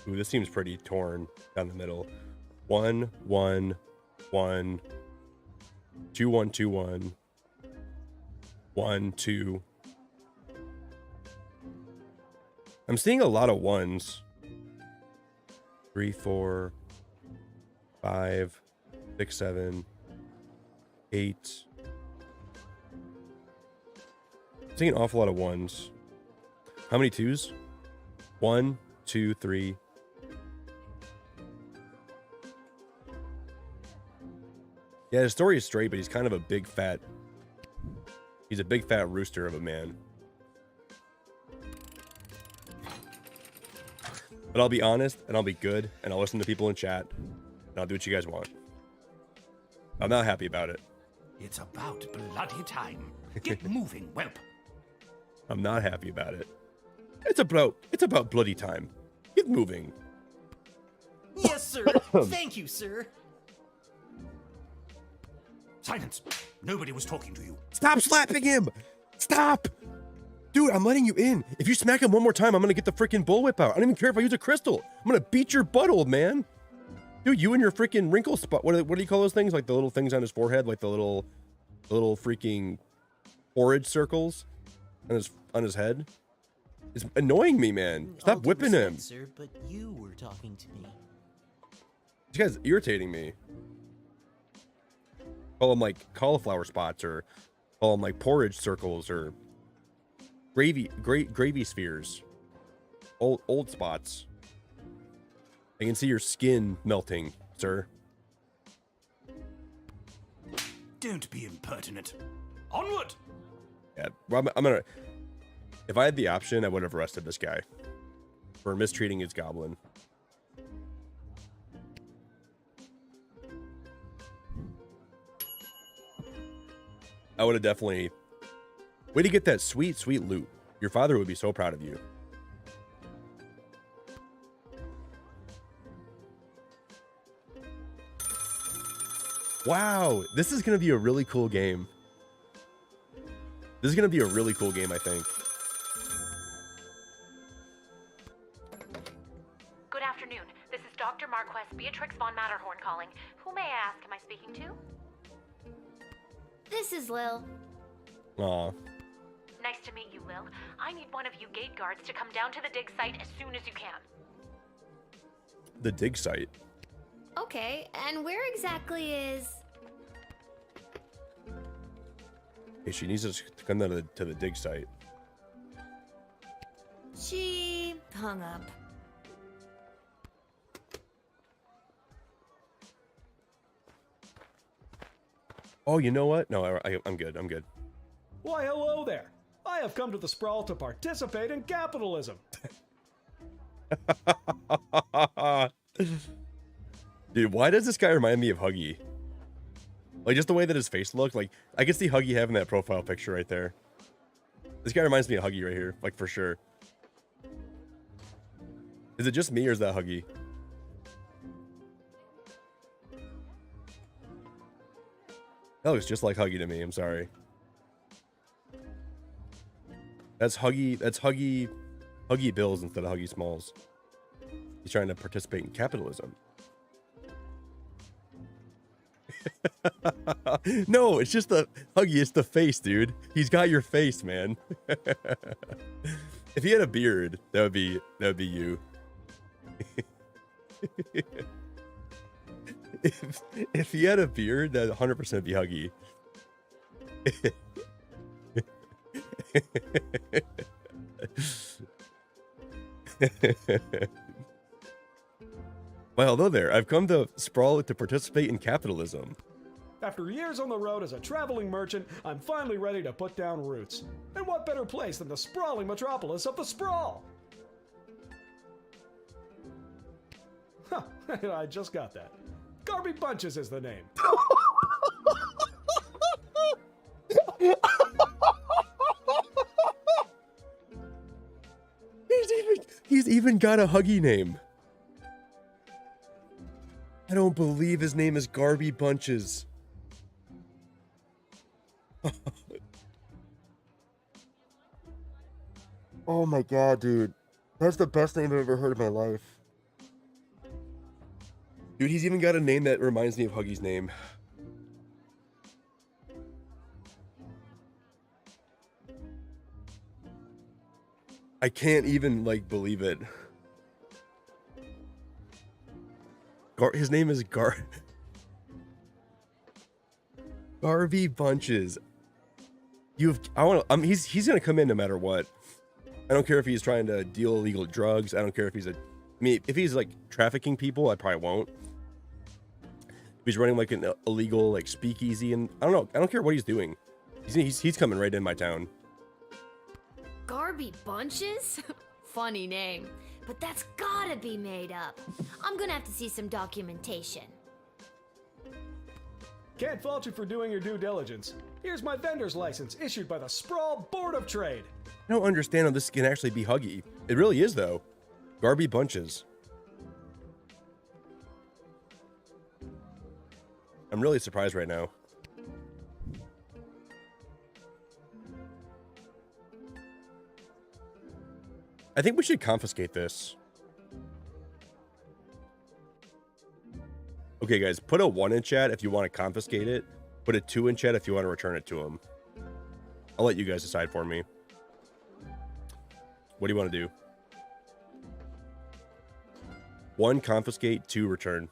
ooh, this seems pretty torn down the middle. 1 1 1 2 1 2 1 1 2. I'm seeing a lot of 1s. 3 4 5 6 7 8. I'm seeing an awful lot of 1s. How many 2s? 1 2 3. Yeah, his story is straight, but he's kind of a big fat. He's a big fat rooster of a man. But I'll be honest, and I'll be good, and I'll listen to people in chat, and I'll do what you guys want. I'm not happy about it. It's about bloody time. Get moving, whelp. I'm not happy about it. It's about bloody time. Get moving. Yes, sir. Thank you, sir. Silence. Nobody was talking to you. Stop slapping him! Stop! Dude, I'm letting you in. If you smack him one more time, I'm gonna get the freaking bullwhip out. I don't even care if I use a crystal. I'm gonna beat your butt, old man. Dude, you and your freaking wrinkle spot. What do you call those things? Like the little things on his forehead, like the little freaking orange circles on his head. It's annoying me, man. Stop whipping him. Sir, but you were talking to me. This guy's irritating me. Call them like cauliflower spots, or call them like porridge circles, or gravy spheres. Old spots. I can see your skin melting, sir. Don't be impertinent. Onward! Yeah, well, I'm gonna. If I had the option, I would have arrested this guy for mistreating his goblin. I would have definitely. Way to get that sweet, sweet loot. Your father would be so proud of you. Wow, this is gonna be a really cool game. This is gonna be a really cool game, I think. Good afternoon. This is Dr. Marquess Beatrix von Matterhorn calling. Who may I ask am I speaking to? This is Lil. Aw. Nice to meet you, Lil. I need one of you gate guards to come down to the dig site as soon as you can. The dig site. Okay, and where exactly is... Okay, she needs us to come down to the dig site. She hung up. Oh, you know what? No, I'm good. I'm good. Why, hello there. I have come to the Sprawl to participate in capitalism. Dude, why does this guy remind me of Huggy? Like, just the way that his face looked. Like, I can see Huggy having that profile picture right there. This guy reminds me of Huggy right here. Like, for sure. Is it just me or is that Huggy? That looks just like Huggy to me. I'm sorry. That's Huggy. That's Huggy Bills instead of Huggy Smalls. He's trying to participate in capitalism. No, it's just the Huggy. It's the face, dude. He's got your face, man. If he had a beard, that would be you. If he had a beard, that 100% be Huggy. Well, hello there. I've come to Sprawl to participate in capitalism. After years on the road as a traveling merchant, I'm finally ready to put down roots. And what better place than the sprawling metropolis of the Sprawl? Huh, I just got that. Garby Bunches is the name. He's even got a Huggy name. I don't believe his name is Garby Bunches. Oh my god, dude. That's the best name I've ever heard in my life. Dude, he's even got a name that reminds me of Huggy's name. I can't even, like, believe it. His name is Garby Bunches. He's gonna come in no matter what. I don't care if he's trying to deal illegal drugs. I don't care if he's if he's like trafficking people, I probably won't. If he's running like an illegal like speakeasy, and I don't know. I don't care what he's doing. He's coming right in my town. Garby Bunches? Funny name. But that's gotta be made up. I'm gonna have to see some documentation. Can't fault you for doing your due diligence. Here's my vendor's license issued by the Sprawl Board of Trade. I don't understand how this can actually be Huggy. It really is, though. Garby Bunches. I'm really surprised right now. I think we should confiscate this. Okay, guys, put a 1 in chat if you want to confiscate it. Put a 2 in chat if you want to return it to him. I'll let you guys decide for me. What do you want to do? 1, confiscate. 2, return.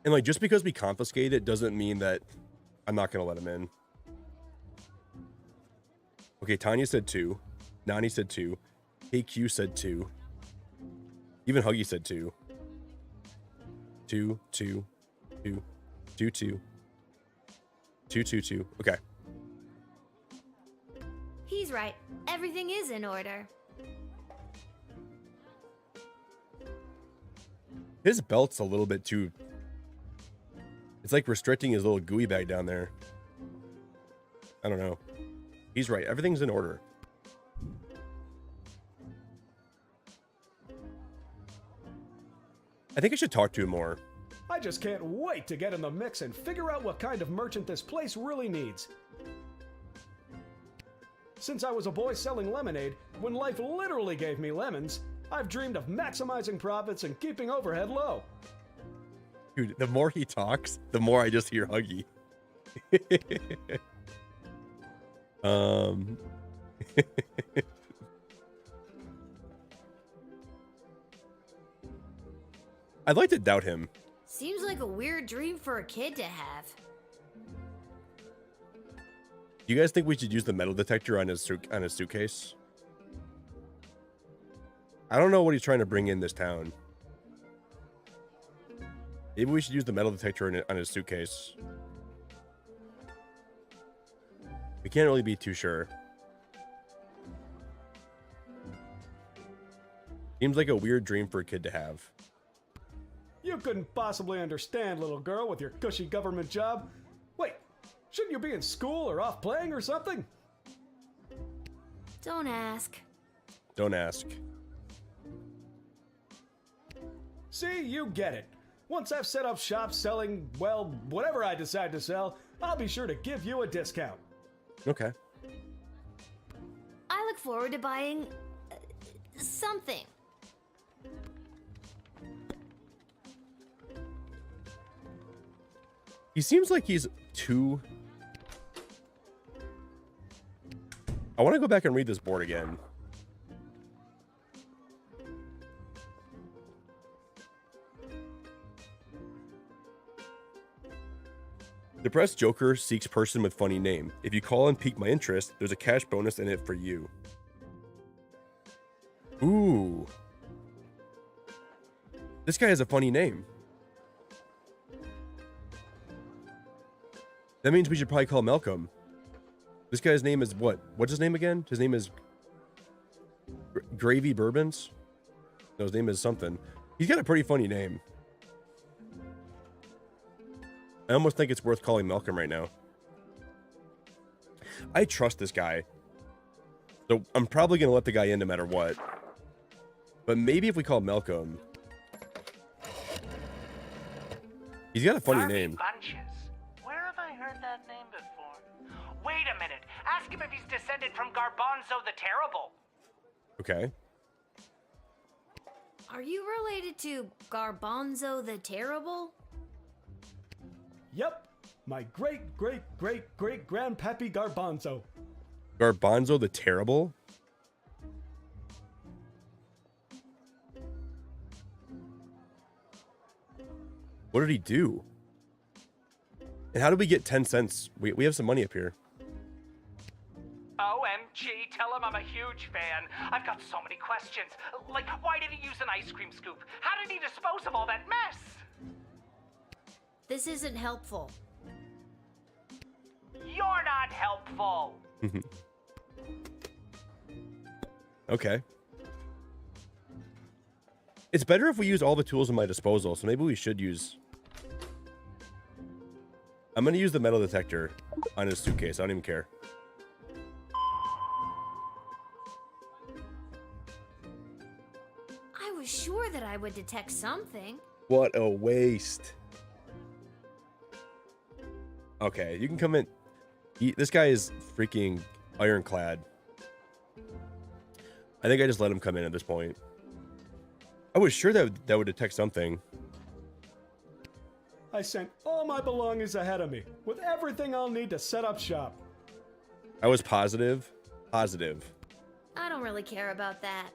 And like, just because we confiscate it doesn't mean that I'm not going to let him in. Okay, Tanya said 2. Nani said 2. KQ said 2. Even Huggy said 2. 2, 2, 2, 2, 2. 2, 2, 2. Okay. He's right. Everything is in order. His belt's a little bit too... It's like restricting his little gooey bag down there. I don't know. He's right. Everything's in order. I think I should talk to him more. I just can't wait to get in the mix and figure out what kind of merchant this place really needs. Since I was a boy selling lemonade, when life literally gave me lemons, I've dreamed of maximizing profits and keeping overhead low. Dude, the more he talks, the more I just hear Huggy. I'd like to doubt him. Seems like a weird dream for a kid to have. Do you guys think we should use the metal detector on his suitcase? I don't know what he's trying to bring in this town. Maybe we should use the metal detector on his suitcase. We can't really be too sure. Seems like a weird dream for a kid to have. You couldn't possibly understand, little girl, with your cushy government job. Wait, shouldn't you be in school or off playing or something? Don't ask. Don't ask. See, you get it. Once I've set up shop selling, well, whatever I decide to sell, I'll be sure to give you a discount. Okay. I look forward to buying something. He seems like he's too... I want to go back and read this board again. Depressed Joker seeks person with funny name. If you call and pique my interest, there's a cash bonus in it for you. Ooh. This guy has a funny name. That means we should probably call Malcolm. This guy's name is what? What's his name again? His name is Gravy Bourbons? No, his name is something. He's got a pretty funny name. I almost think it's worth calling Malcolm right now. I trust this guy. So I'm probably going to let the guy in no matter what. But maybe if we call Malcolm... He's got a funny name. Bunches. Where have I heard that name before? Wait a minute. Ask him if he's descended from Garbanzo the Terrible. Okay. Are you related to Garbanzo the Terrible? Yep, my great-great-great-great-grandpappy Garbanzo. Garbanzo the Terrible? What did he do? And how did we get 10 cents? We have some money up here. OMG, tell him I'm a huge fan. I've got so many questions. Like, why did he use an ice cream scoop? How did he dispose of all that mess? This isn't helpful. You're not helpful. Okay. It's better if we use all the tools at my disposal, so maybe we should use... I'm going to use the metal detector on his suitcase. I don't even care. I was sure that I would detect something. What a waste. Okay, you can come in. This guy is freaking ironclad. I think I just let him come in at this point. I was sure that would detect something. I sent all my belongings ahead of me, with everything I'll need to set up shop. I was positive. Positive. I don't really care about that.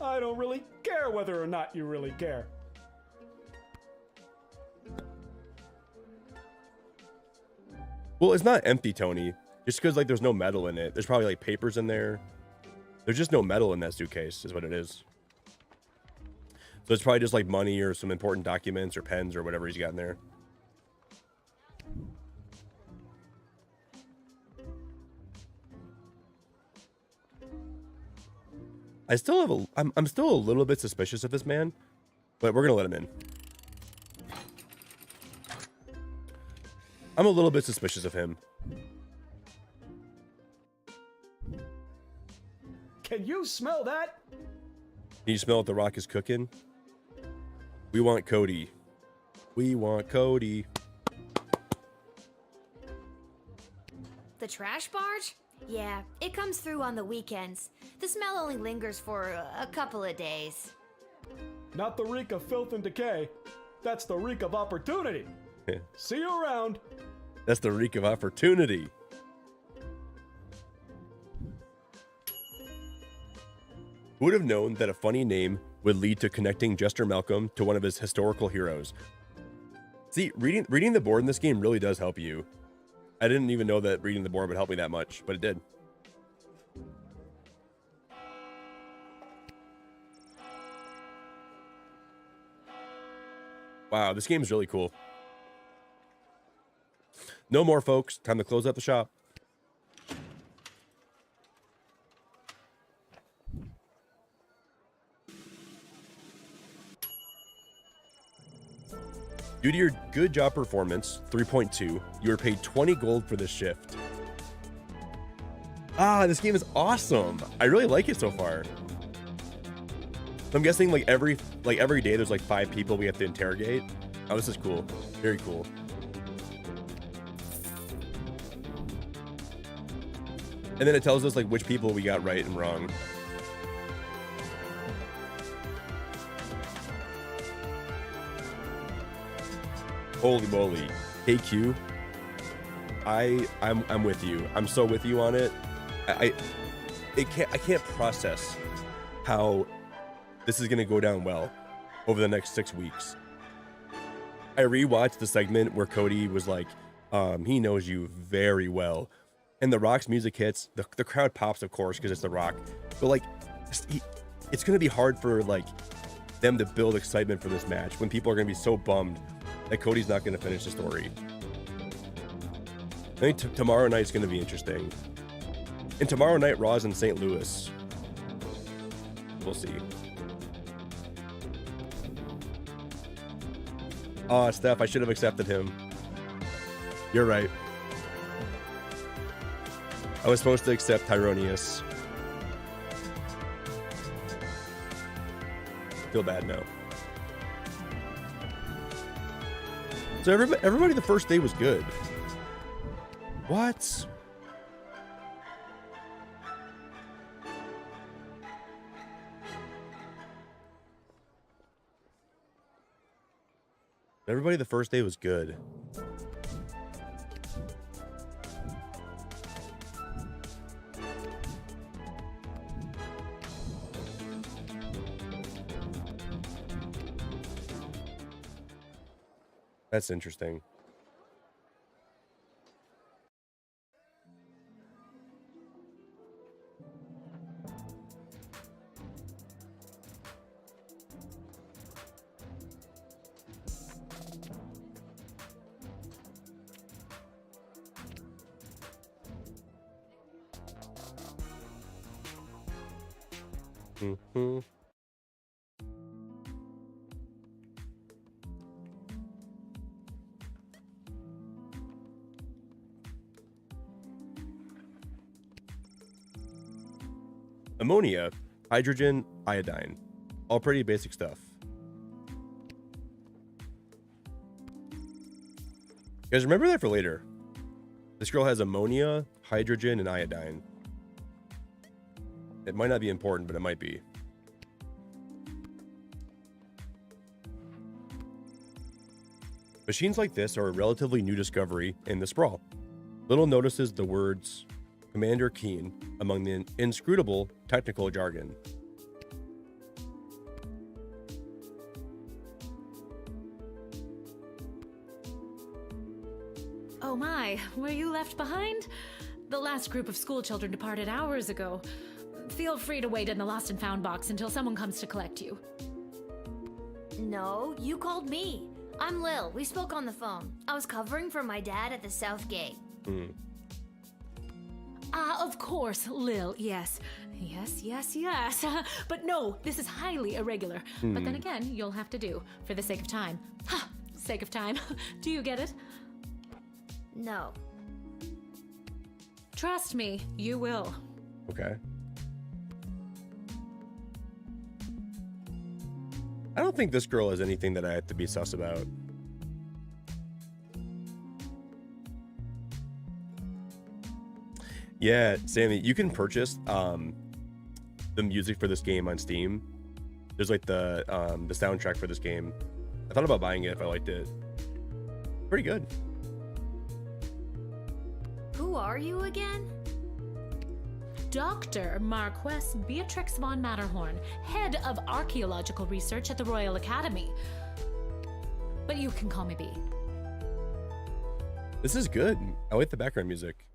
I don't really care whether or not you really care. Well, it's not empty, Tony. Just because, like, there's no metal in it. There's probably, like, papers in there. There's just no metal in that suitcase, is what it is. So it's probably just, like, money or some important documents or pens or whatever he's got in there. I still have a... I'm still a little bit suspicious of this man, but we're going to let him in. I'm a little bit suspicious of him. Can you smell that? Can you smell what the rock is cooking? We want Cody. We want Cody. The trash barge? Yeah, it comes through on the weekends. The smell only lingers for a couple of days. Not the reek of filth and decay. That's the reek of opportunity. See you around. That's the reek of opportunity. Who would have known that a funny name would lead to connecting Jester Malcolm to one of his historical heroes? See, reading the board in this game really does help you. I didn't even know that reading the board would help me that much, but it did. Wow, this game is really cool. No more, folks. Time to close up the shop. Due to your good job performance, 3.2, you were paid 20 gold for this shift. Ah, this game is awesome. I really like it so far. I'm guessing like every day there's like 5 people we have to interrogate. Oh, this is cool. Very cool. And then it tells us like which people we got right and wrong. Holy moly. KQ. I'm with you. I'm so with you on it. I can't process how this is gonna go down well over the next 6 weeks. I rewatched the segment where Cody was like, he knows you very well. And The Rock's music hits, the crowd pops, of course, because it's The Rock. But like, it's gonna be hard for like them to build excitement for this match when people are gonna be so bummed that Cody's not gonna finish the story. I think tomorrow night's gonna be interesting. And tomorrow night, Raw's in St. Louis. We'll see. Aw, Steph, I should have accepted him. You're right. I was supposed to accept Tyronius. Feel bad now. So everybody the first day was good. What? Everybody the first day was good. That's interesting. Mm-hmm. Ammonia, hydrogen, iodine. All pretty basic stuff. You guys remember that for later. This girl has ammonia, hydrogen, and iodine. It might not be important, but it might be. Machines like this are a relatively new discovery in the Sprawl. Little notices the words Commander Keen among the inscrutable technical jargon. Oh my, were you left behind? The last group of school children departed hours ago. Feel free to wait in the lost and found box until someone comes to collect you. No, you called me. I'm Lil. We spoke on the phone. I was covering for my dad at the South Gate. Of course, Lil, yes. Yes. But no, this is highly irregular. But then again, you'll have to do, for the sake of time. Ha! Sake of time. Do you get it? No. Trust me, you will. Okay. I don't think this girl has anything that I have to be sus about. Yeah, Sammy, you can purchase the music for this game on Steam. There's like the soundtrack for this game. I thought about buying it if I liked it. Pretty good. Who are you again? Dr. Marquess Beatrix von Matterhorn, head of archaeological research at the Royal Academy. But you can call me B. This is good. I like the background music.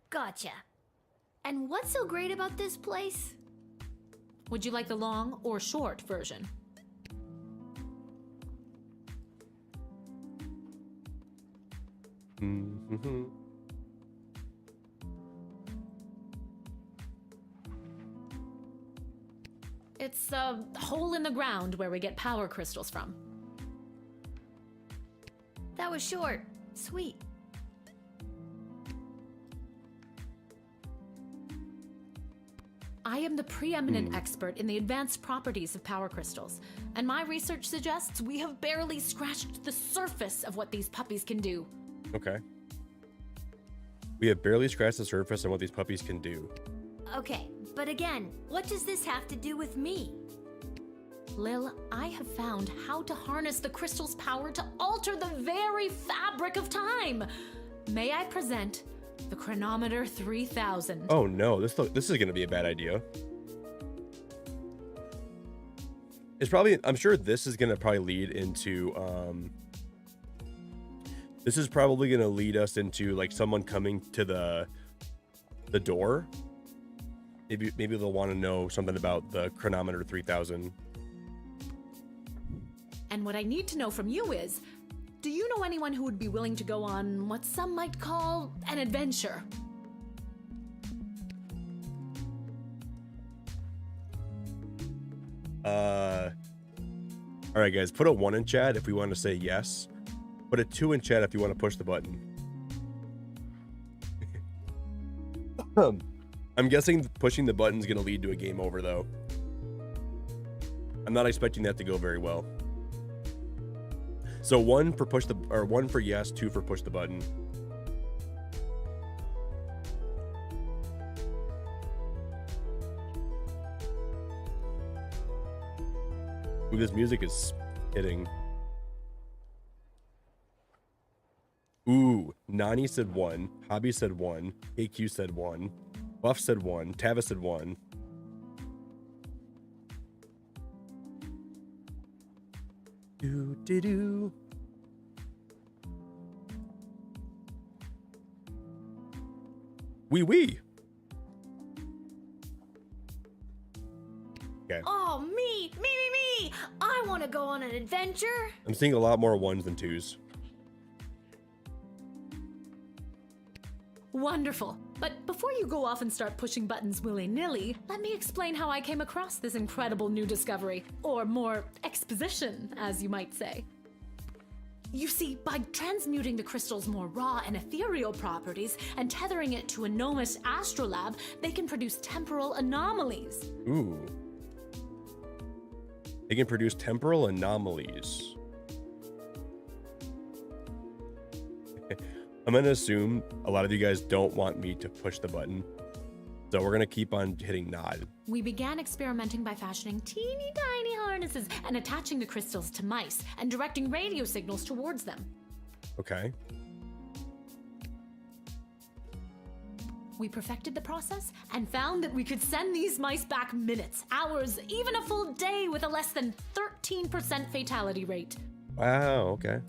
Gotcha. And what's so great about this place? Would you like the long or short version? Mm-hmm. It's a hole in the ground where we get power crystals from. That was short. Sweet. I am the preeminent expert in the advanced properties of power crystals, and my research suggests we have barely scratched the surface of what these puppies can do. Okay. We have barely scratched the surface on what these puppies can do. Okay, but again, what does this have to do with me? Lil, I have found how to harness the crystal's power to alter the very fabric of time. May I present the Chronometer 3000? Oh no, this is going to be a bad idea. It's probably, I'm sure this is going to probably lead into, this is probably going to lead us into like someone coming to the door. Maybe they'll want to know something about the Chronometer 3000. And what I need to know from you is, do you know anyone who would be willing to go on what some might call an adventure? All right, guys, put a 1 in chat if we want to say yes. Put a 2 in chat if you want to push the button. I'm guessing pushing the button is going to lead to a game over, though. I'm not expecting that to go very well. So 1 for yes, 2 for push the button. Ooh, this music is hitting. Ooh, Nani said 1, Hobby said 1, AQ said 1, Buff said 1, Tava said 1. Do. Wee. Okay. Oh, me! I want to go on an adventure. I'm seeing a lot more 1s than 2s. Wonderful. But before you go off and start pushing buttons willy-nilly, let me explain how I came across this incredible new discovery, or more exposition, as you might say. You see, by transmuting the crystal's more raw and ethereal properties and tethering it to a gnomish astrolab, they can produce temporal anomalies. Ooh. They can produce temporal anomalies. I'm going to assume a lot of you guys don't want me to push the button. So we're going to keep on hitting nod. We began experimenting by fashioning teeny tiny harnesses and attaching the crystals to mice and directing radio signals towards them. Okay. We perfected the process and found that we could send these mice back minutes, hours, even a full day with a less than 13% fatality rate. Wow, okay.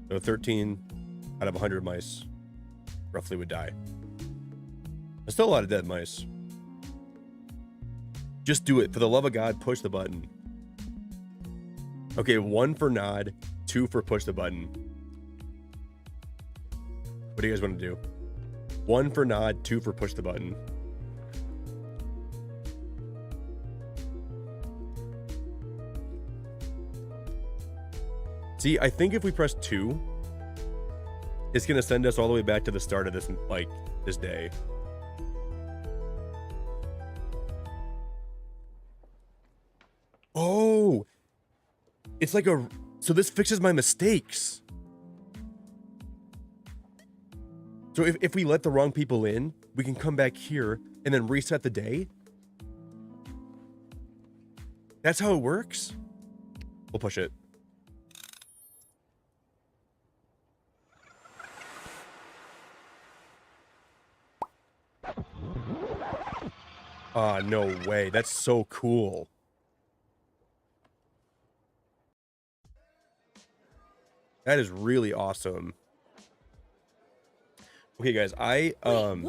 So 13 out of 100 mice roughly would die. There's still a lot of dead mice. Just do it. For the love of God, push the button. Okay, 1 for nod, 2 for push the button. What do you guys want to do? 1 for nod, 2 for push the button. See, I think if we press 2, it's going to send us all the way back to the start of this, like, this day. Oh, it's like a, so this fixes my mistakes. So if we let the wrong people in, we can come back here and then reset the day. That's how it works. We'll push it. Ah, no way. That's so cool. That is really awesome. Okay, guys, Wait, what?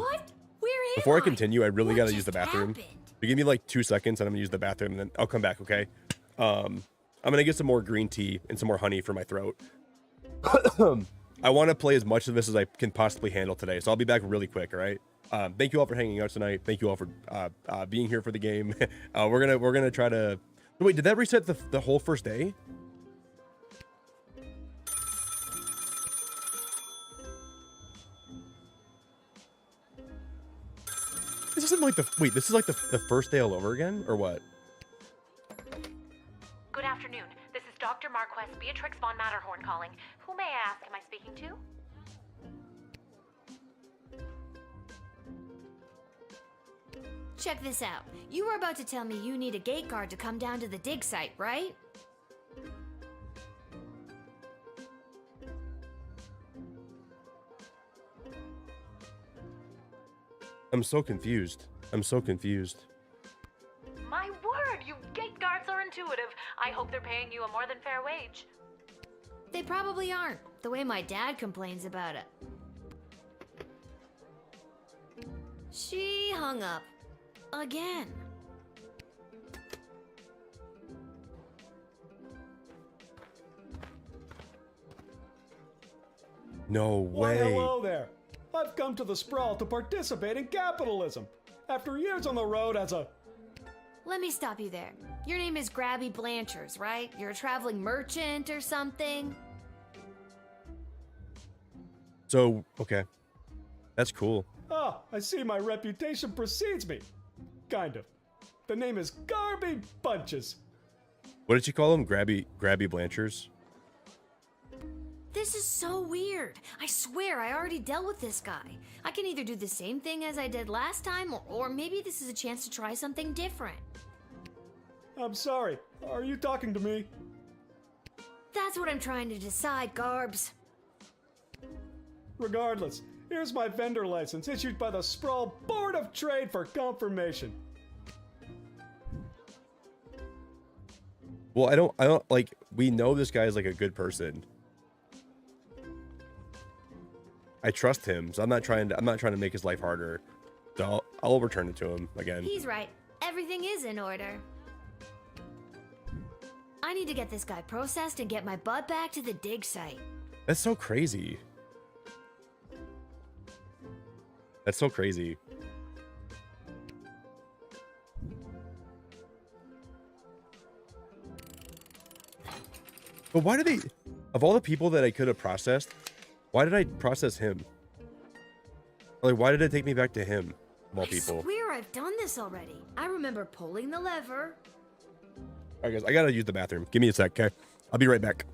Where am before I continue, I really gotta use the just bathroom. happened? You give me like 2 seconds, and I'm gonna use the bathroom, and then I'll come back. Okay. I'm gonna get some more green tea and some more honey for my throat. I want to play as much of this as I can possibly handle today, so I'll be back really quick. All right. Thank you all for hanging out tonight. Thank you all for being here for the game. We're gonna try to. Wait, did that reset the whole first day? This isn't like the wait. This is like the first day all over again, or what? Good afternoon. This is Dr. Marquess Beatrix von Matterhorn calling. Who may I ask am I speaking to? Check this out. You were about to tell me you need a gate guard to come down to the dig site, right? I'm so confused. I'm so confused. My word, you gate guards are intuitive. I hope they're paying you a more than fair wage. They probably aren't, the way my dad complains about it. She hung up. Again. No Why, way. hello there. I've come to the Sprawl to participate in capitalism. After years on the road as a... Let me stop you there. Your name is Grabby Blanchers, right? You're a traveling merchant or something? So, okay. That's cool. Ah, I see my reputation precedes me. Kind of. The name is Garby Bunches. What did you call them? Grabby Blanchers? This is so weird. I swear I already dealt with this guy. I can either do the same thing as I did last time, or maybe this is a chance to try something different. I'm sorry. Are you talking to me? That's what I'm trying to decide, Garbs. Regardless, here's my vendor license issued by the Sprawl Board of Trade for confirmation. Well, I don't like, we know this guy is like a good person. I trust him, so I'm not trying to make his life harder. So I'll return it to him again. He's right. Everything is in order. I need to get this guy processed and get my butt back to the dig site. That's so crazy. That's so crazy. But why did they, of all the people that I could have processed, why did I process him? Like, why did it take me back to him, of all people? I swear I've done this already. I remember pulling the lever. All right, guys, I gotta use the bathroom. Give me a sec, okay? I'll be right back.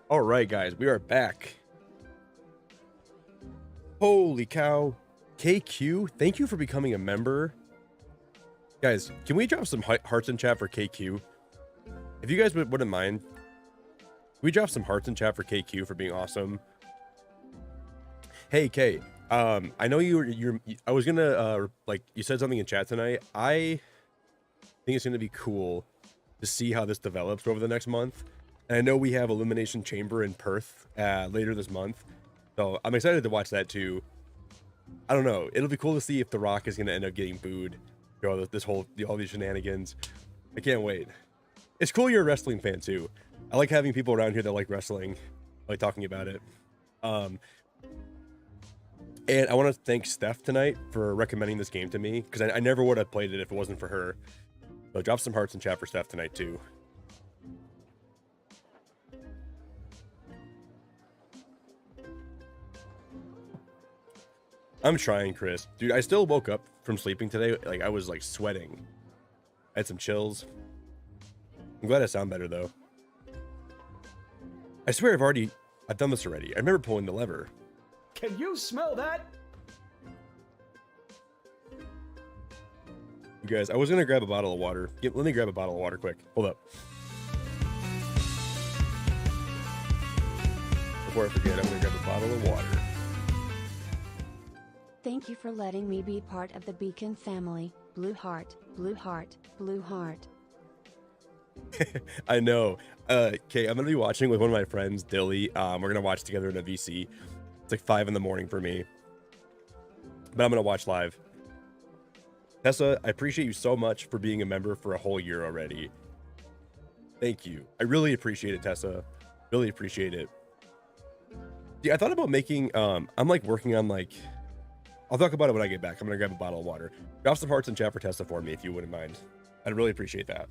All right, guys, we are back. Holy cow. KQ, thank you for becoming a member. Guys, can we drop some hearts in chat for KQ? If you guys wouldn't mind, can we drop some hearts in chat for KQ for being awesome? Hey, K, I know I was gonna, like, you said something in chat tonight. I think it's gonna be cool to see how this develops over the next month. And I know we have Elimination Chamber in Perth later this month. So I'm excited to watch that too. I don't know. It'll be cool to see if The Rock is going to end up getting booed. You know, all these shenanigans. I can't wait. It's cool you're a wrestling fan too. I like having people around here that like wrestling. I like talking about it. And I want to thank Steph tonight for recommending this game to me, because I never would have played it if it wasn't for her. So drop some hearts in chat for Steph tonight too. I'm trying, Chris. Dude, I still woke up from sleeping today. Like, I was, like, sweating. I had some chills. I'm glad I sound better, though. I swear I've done this already. I remember pulling the lever. Can you smell that? You guys, I was going to grab a bottle of water. Let me grab a bottle of water quick. Hold up. Before I forget, I'm going to grab a bottle of water. Thank you for letting me be part of the Beacon family. Blue heart, blue heart, blue heart. I know. Okay, I'm gonna be watching with one of my friends, Dilly. We're gonna watch together in a VC. It's like 5 in the morning for me, but I'm gonna watch live. Tessa, I appreciate you so much for being a member for a whole year already. Thank you. I really appreciate it, Tessa. Really appreciate it. Yeah, I thought about making. I'm like working on like. I'll talk about it when I get back. I'm gonna grab a bottle of water. Drop some hearts in chat for Tessa for me if you wouldn't mind. I'd really appreciate that.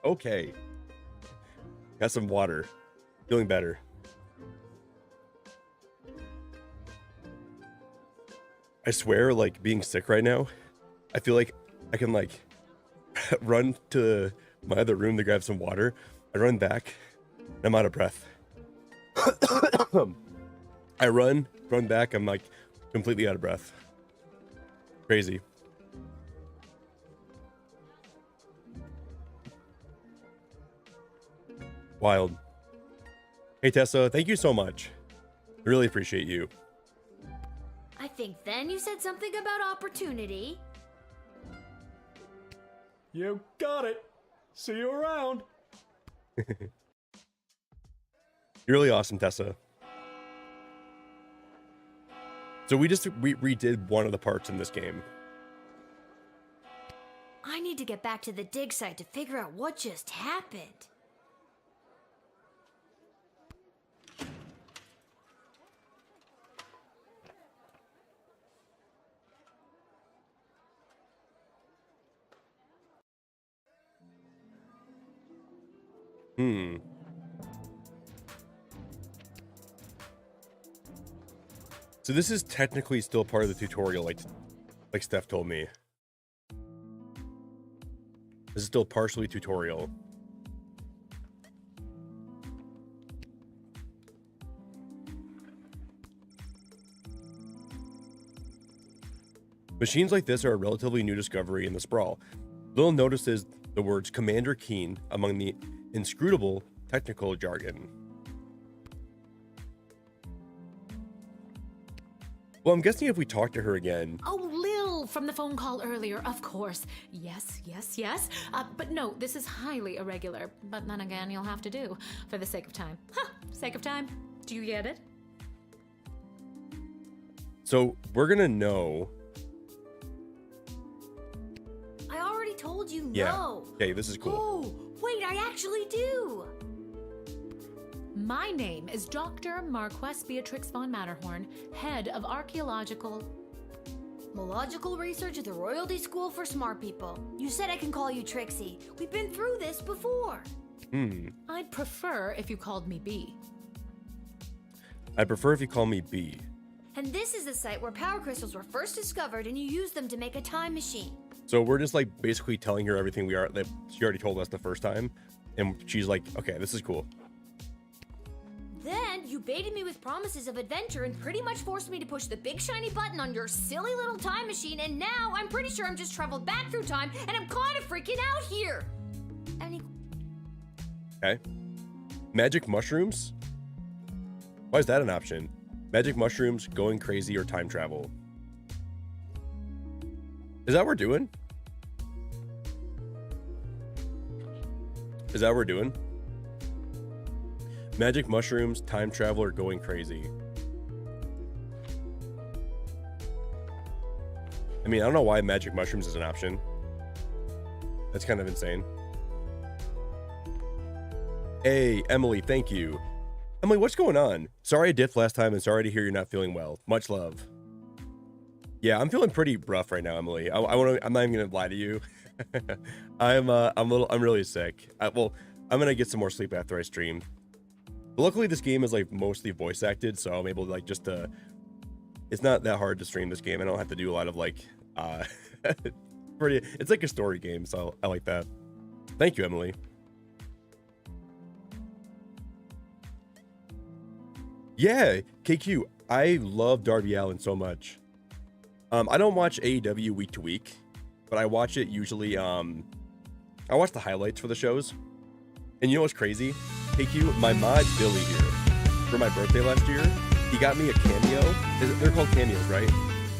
Okay. Got some water. Feeling better. I swear, like, being sick right now, I feel like I can, like, run to my other room to grab some water. I run back, and I'm out of breath. I run back, I'm, like, completely out of breath. Crazy. Wild. Hey, Tessa, thank you so much. I really appreciate you. I think then you said something about opportunity. You got it. See you around. You're really awesome, Tessa. So we redid one of the parts in this game. I need to get back to the dig site to figure out what just happened. So this is technically still part of the tutorial, like Steph told me. This is still partially tutorial. Machines like this are a relatively new discovery in the Sprawl. Lil notices the words Commander Keen among the inscrutable technical jargon. Well, I'm guessing if we talk to her again. Oh, Lil from the phone call earlier, of course. Yes, yes, yes. But no, this is highly irregular. But then again, you'll have to do for the sake of time. Sake of time. Do you get it? So we're gonna know. I already told you Yeah. no. Okay, this is cool. Oh, wait, I actually do. My name is Dr. Marquess Beatrix von Matterhorn, head of archaeological... Mological research at the Royalty School for Smart People. You said I can call you Trixie. We've been through this before. I'd prefer if you called me B. I prefer if you call me B. And this is the site where power crystals were first discovered and you used them to make a time machine. So we're just like basically telling her everything that she already told us the first time. And she's like, okay, this is cool. Then you baited me with promises of adventure and pretty much forced me to push the big shiny button on your silly little time machine, and now I'm pretty sure I'm just traveled back through time and I'm kind of freaking out here. Okay. Magic mushrooms? Why is that an option? Magic mushrooms, going crazy, or time travel? Is that what we're doing? Is that what we're doing? Magic mushrooms, time travel, or going crazy? I mean, I don't know why magic mushrooms is an option. That's kind of insane. Hey, Emily, thank you. Emily, what's going on? Sorry I diffed last time and sorry to hear you're not feeling well. Much love. Yeah, I'm feeling pretty rough right now, Emily. I'm not even gonna lie to you. I'm really sick. Well, I'm gonna get some more sleep after I stream. But luckily this game is like mostly voice acted, so I'm able to like just it's not that hard to stream this game. I don't have to do a lot of like it's like a story game, so I like that. Thank you, Emily. Yeah, KQ, I love Darby Allin so much. I don't watch AEW week to week, but I watch it usually. I watch the highlights for the shows. And you know what's crazy? KQ, my mod Billy here, for my birthday last year, he got me a cameo. They're called cameos, right?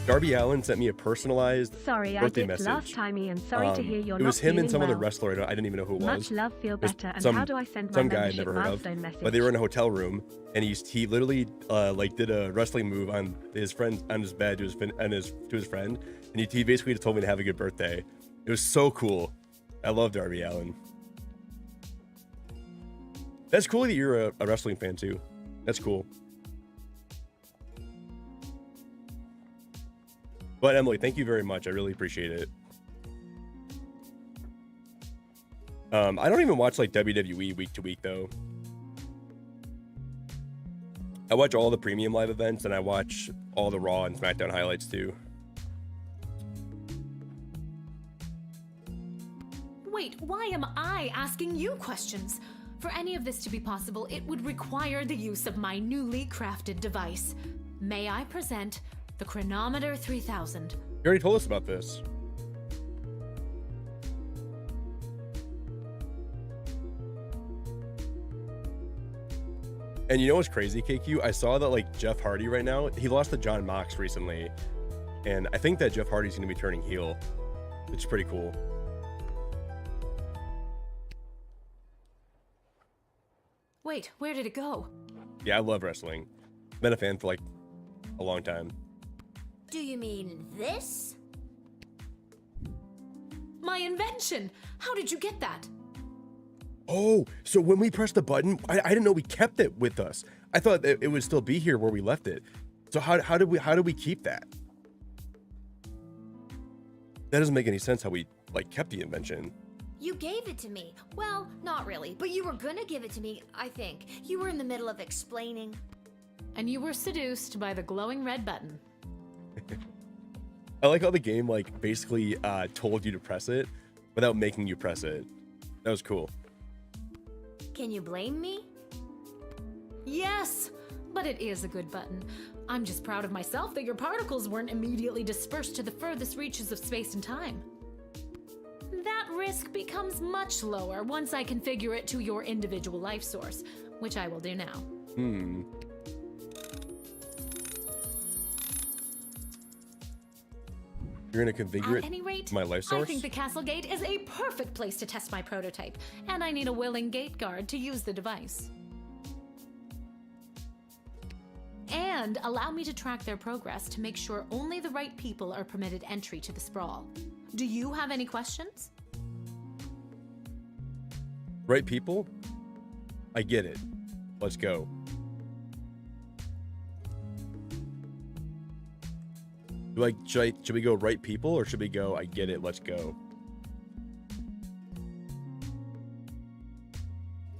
Darby Allin sent me a personalized birthday message. Last time, Ian. Sorry to hear you're it was not him and some feeling other well. wrestler. I didn't even know who it was. Much love, feel better. And some, how do I send my some guy I membership never heard of? milestone message? But they were in a hotel room, and he literally like did a wrestling move on his friend on his bed to his friend, and he basically just told me to have a good birthday. It was so cool. I love Darby Allin. That's cool that you're a wrestling fan too. That's cool. But Emily, thank you very much. I really appreciate it. I don't even watch like WWE week to week though. I watch all the premium live events and I watch all the Raw and SmackDown highlights too. Wait, why am I asking you questions? For any of this to be possible, it would require the use of my newly crafted device. May I present the Chronometer 3000? You already told us about this. And you know what's crazy, KQ? I saw that like Jeff Hardy right now, he lost to John Mox recently. And I think that Jeff Hardy's going to be turning heel, which is pretty cool. Wait, where did it go? Yeah, I love wrestling. Been a fan for like a long time. Do you mean this? My invention! How did you get that? Oh, so when we pressed the button, I didn't know we kept it with us. I thought that it would still be here where we left it. So how did we keep that? That doesn't make any sense how we like kept the invention. You gave it to me. Well, not really, but you were gonna give it to me, I think. You were in the middle of explaining. And you were seduced by the glowing red button. I like how the game like basically told you to press it without making you press it. That was cool. Can you blame me? Yes, but it is a good button. I'm just proud of myself that your particles weren't immediately dispersed to the furthest reaches of space and time. That risk becomes much lower once I configure it to your individual life source, which I will do now. You're gonna configure At any rate, my life source? I think the castle gate is a perfect place to test my prototype, and I need a willing gate guard to use the device. And allow me to track their progress to make sure only the right people are permitted entry to the sprawl. Do you have any questions? Right people? I get it. Let's go. Should we go right people, or should we go I get it, let's go?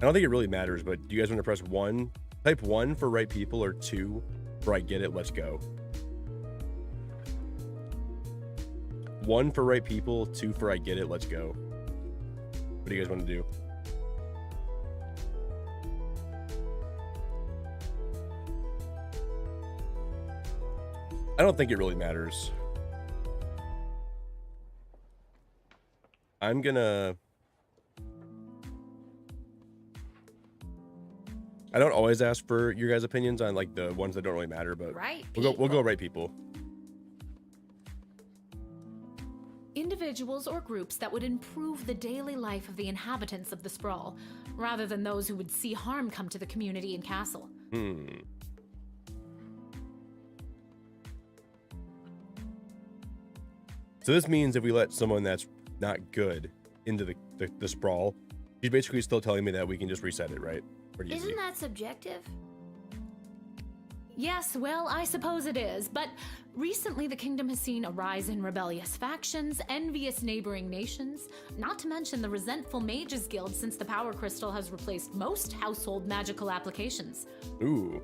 I don't think it really matters, but do you guys want to press 1? Type 1 for right people, or 2 for I get it, let's go. 1 for right people, 2 for I get it, let's go. What do you guys want to do? I don't think it really matters. I'm gonna... I don't always ask for your guys' opinions on like the ones that don't really matter, but Right we'll go right people. Individuals or groups that would improve the daily life of the inhabitants of the sprawl, rather than those who would see harm come to the community and castle. So this means if we let someone that's not good into the sprawl, she's basically still telling me that we can just reset it, right? Pretty easy. Isn't that subjective? Yes, well, I suppose it is, but recently the kingdom has seen a rise in rebellious factions, envious neighboring nations, not to mention the resentful Mages Guild since the Power Crystal has replaced most household magical applications. Ooh.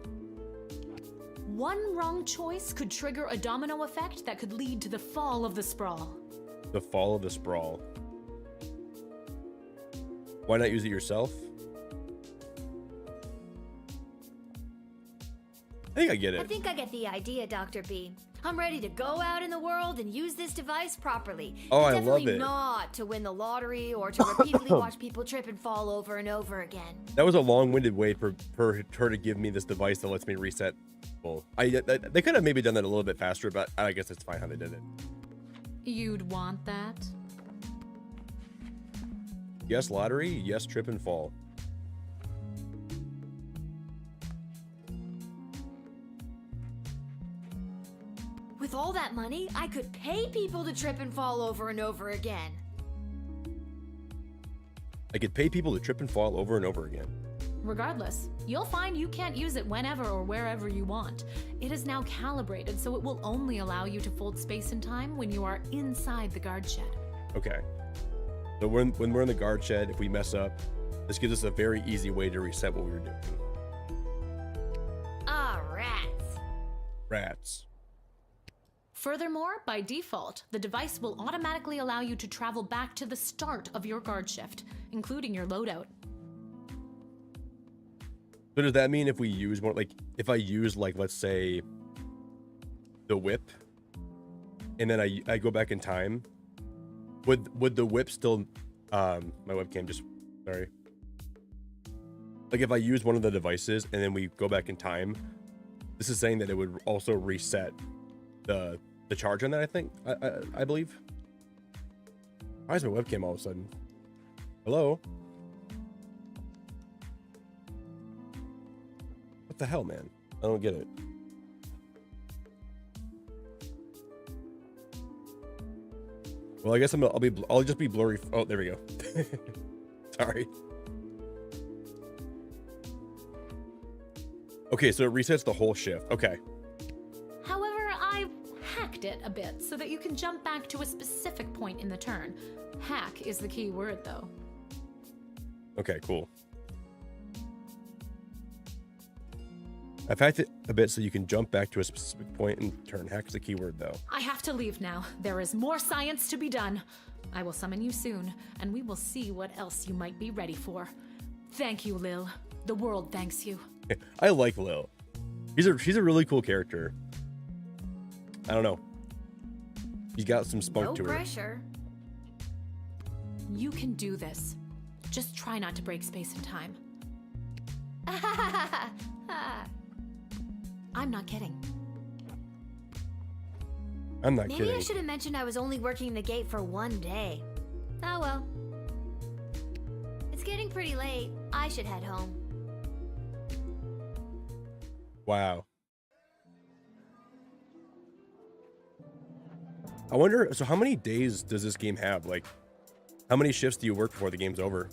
One wrong choice could trigger a domino effect that could lead to the fall of the sprawl. The fall of the sprawl. Why not use it yourself? I think I get it. I think I get the idea, Dr. B. I'm ready to go out in the world and use this device properly. Oh, And I love definitely it. not to win the lottery or to repeatedly watch people trip and fall over and over again. That was a long-winded way for her to give me this device that lets me reset. Well, they could have maybe done that a little bit faster, but I guess it's fine how they did it. You'd want that? Yes, lottery. Yes, trip and fall. With all that money, I could pay people to trip and fall over and over again. I could pay people to trip and fall over and over again. Regardless, you'll find you can't use it whenever or wherever you want. It is now calibrated, so it will only allow you to fold space and time when you are inside the guard shed. Okay. So when we're in the guard shed, if we mess up, this gives us a very easy way to reset what we were doing. Ah, rats. Rats. Furthermore, by default, the device will automatically allow you to travel back to the start of your guard shift, including your loadout. So does that mean if we use more, like, if I use, like, let's say, the whip, and then I go back in time, would the whip still, my webcam just, sorry. Like, if I use one of the devices, and then we go back in time, this is saying that it would also reset the charge on that, I think, I believe. Why is my webcam all of a sudden? Hello? What the hell, man? I don't get it. Well, I guess I'll just be blurry. Oh, there we go. Sorry. Okay, so it resets the whole shift. Okay. However, I hacked it a bit so that you can jump back to a specific point in the turn. Hack is the key word, though. Okay, cool. I've hacked it a bit so you can jump back to a specific point and turn. Hack is the keyword, though. I have to leave now. There is more science to be done. I will summon you soon, and we will see what else you might be ready for. Thank you, Lil. The world thanks you. I like Lil. She's a really cool character. I don't know. She's got some spunk to her. No pressure. You can do this. Just try not to break space and time. I'm not kidding. I'm not Maybe kidding. I should have mentioned I was only working the gate for one day. Oh well. It's getting pretty late. I should head home. Wow. I wonder, so how many days does this game have? Like, how many shifts do you work before the game's over?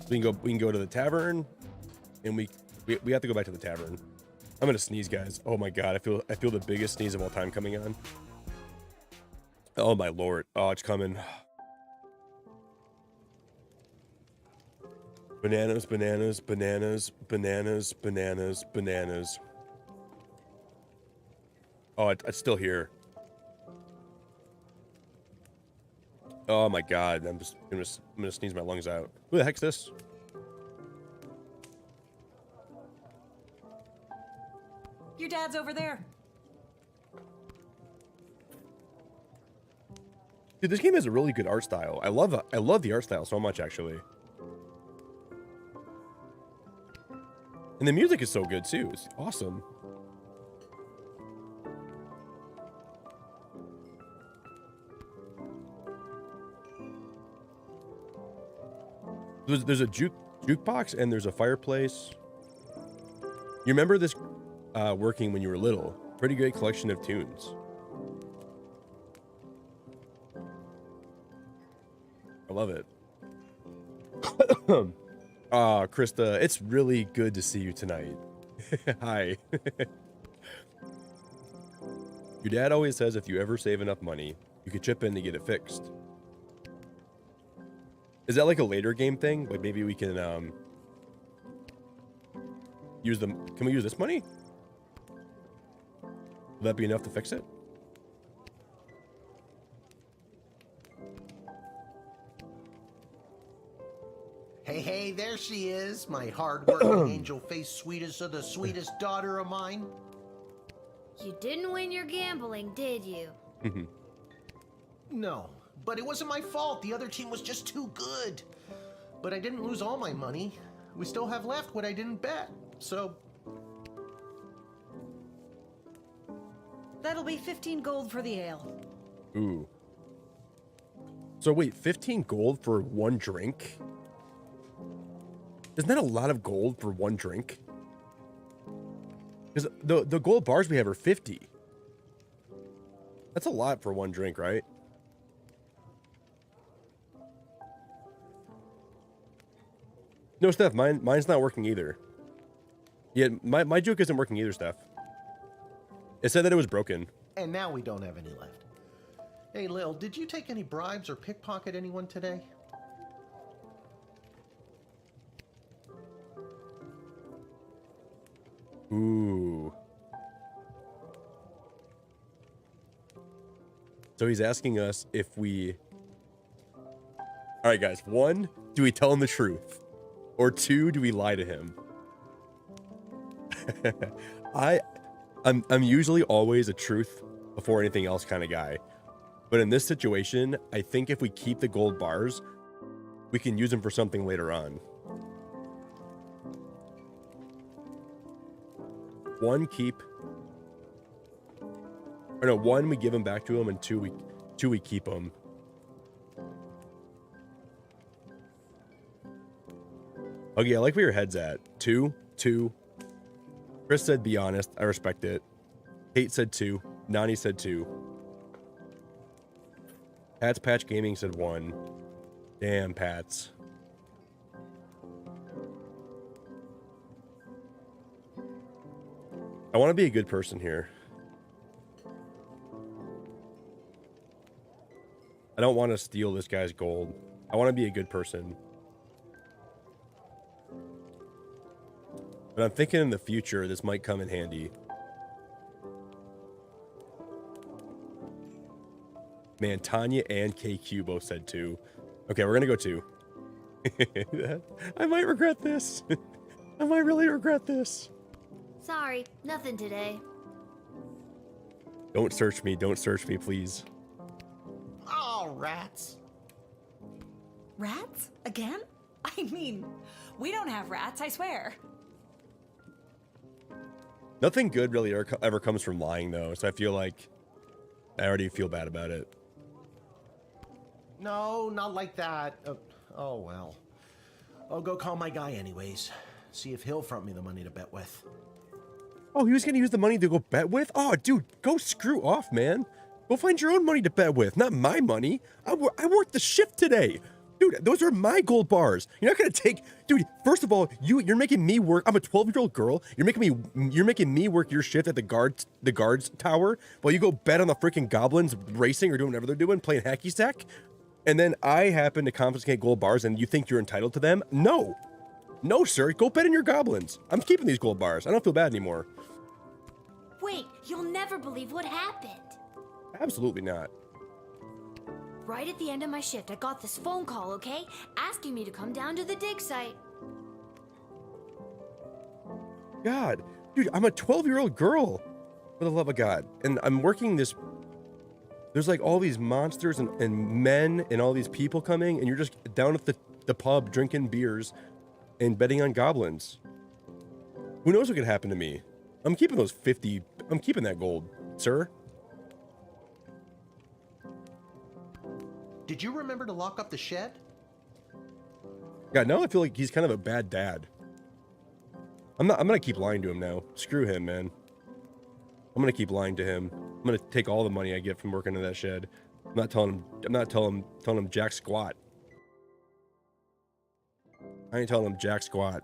We can go to the tavern, and we have to go back to the tavern. I'm gonna sneeze, guys. Oh my god, I feel the biggest sneeze of all time coming on. Oh my lord. Oh, it's coming. Bananas, bananas, bananas, bananas, bananas, bananas. Oh, it's still here. Oh my god, I'm gonna sneeze my lungs out. Who the heck's this? Your dad's over there. Dude, this game has a really good art style. I love the art style so much, actually. And the music is so good too. It's awesome. There's a jukebox and there's a fireplace. You remember this working when you were little? Pretty great collection of tunes. I love it. Krista, it's really good to see you tonight. Hi. Your dad always says if you ever save enough money, you could chip in to get it fixed. Is that like a later game thing? Like maybe we can use them. Can we use this money? Will that be enough to fix it? Hey, there she is, my hard-working angel-faced sweetest of the sweetest daughter of mine. You didn't win your gambling, did you? No, but it wasn't my fault. The other team was just too good. But I didn't lose all my money. We still have left what I didn't bet, so... That'll be 15 gold for the ale. Ooh. So wait, 15 gold for one drink? Isn't that a lot of gold for one drink? Because the gold bars we have are 50. That's a lot for one drink, right? No, Steph, mine's not working either. Yeah, my juke isn't working either, Steph. It said that it was broken. And now we don't have any left. Hey, Lil, did you take any bribes or pickpocket anyone today? Ooh. So he's asking us if we... Alright guys, 1, do we tell him the truth? Or 2, do we lie to him? I'm usually always a truth before anything else kind of guy. But in this situation, I think if we keep the gold bars, we can use them for something later on. 1, keep. Or no, 1, we give them back to him, and 2, we keep them. Okay, I like where your head's at. 2. Chris said be honest. I respect it. Kate said 2. Nani said 2. Pat's Patch Gaming said 1. Damn, Pats. I want to be a good person here. I don't want to steal this guy's gold. I want to be a good person. But I'm thinking in the future, this might come in handy. Man, Tanya and KQ both said 2. Okay, we're going to go 2. I might regret this. I might really regret this. Sorry, nothing today. Don't search me, please. Oh, rats. Rats? Again? I mean, we don't have rats, I swear. Nothing good really ever comes from lying, though, so I feel like I already feel bad about it. No, not like that. Oh, well. I'll go call my guy anyways. See if he'll front me the money to bet with. Oh, he was gonna use the money to go bet with? Oh, dude, go screw off, man. Go find your own money to bet with, not my money. I worked the shift today. Dude, those are my gold bars. You're not gonna take, dude. First of all, you're making me work. I'm a 12-year-old girl. You're making me work your shift at the guards tower while you go bet on the freaking goblins racing or doing whatever they're doing, playing hacky sack. And then I happen to confiscate gold bars, and you think you're entitled to them? No, no, sir. Go bet on your goblins. I'm keeping these gold bars. I don't feel bad anymore. Wait, you'll never believe what happened. Absolutely not. Right at the end of my shift, I got this phone call, okay? Asking me to come down to the dig site. God, dude, I'm a 12-year-old girl, for the love of God. And I'm working this, there's like all these monsters and men and all these people coming, and you're just down at the pub drinking beers and betting on goblins. Who knows what could happen to me? I'm keeping those 50, I'm keeping that gold, sir. Did you remember to lock up the shed? God, now I feel like he's kind of a bad dad. I'm gonna keep lying to him now. Screw him, man. I'm gonna keep lying to him. I'm gonna take all the money I get from working in that shed. I'm not telling him jack squat. I ain't telling him jack squat.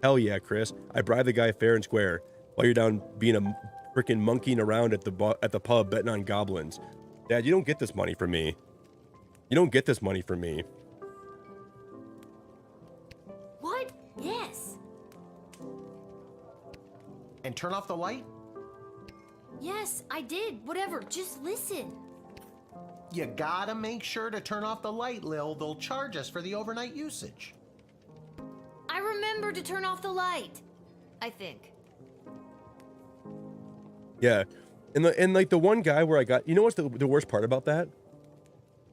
Hell yeah, Chris. I bribed the guy fair and square while you're down being a freaking monkeying around at the pub betting on goblins. Dad, you don't get this money from me. You don't get this money from me. What? Yes. And turn off the light? Yes, I did. Whatever. Just listen. You gotta make sure to turn off the light, Lil. They'll charge us for the overnight usage. I remember to turn off the light. I think. Yeah. And like the one guy where I got, you know what's the worst part about that?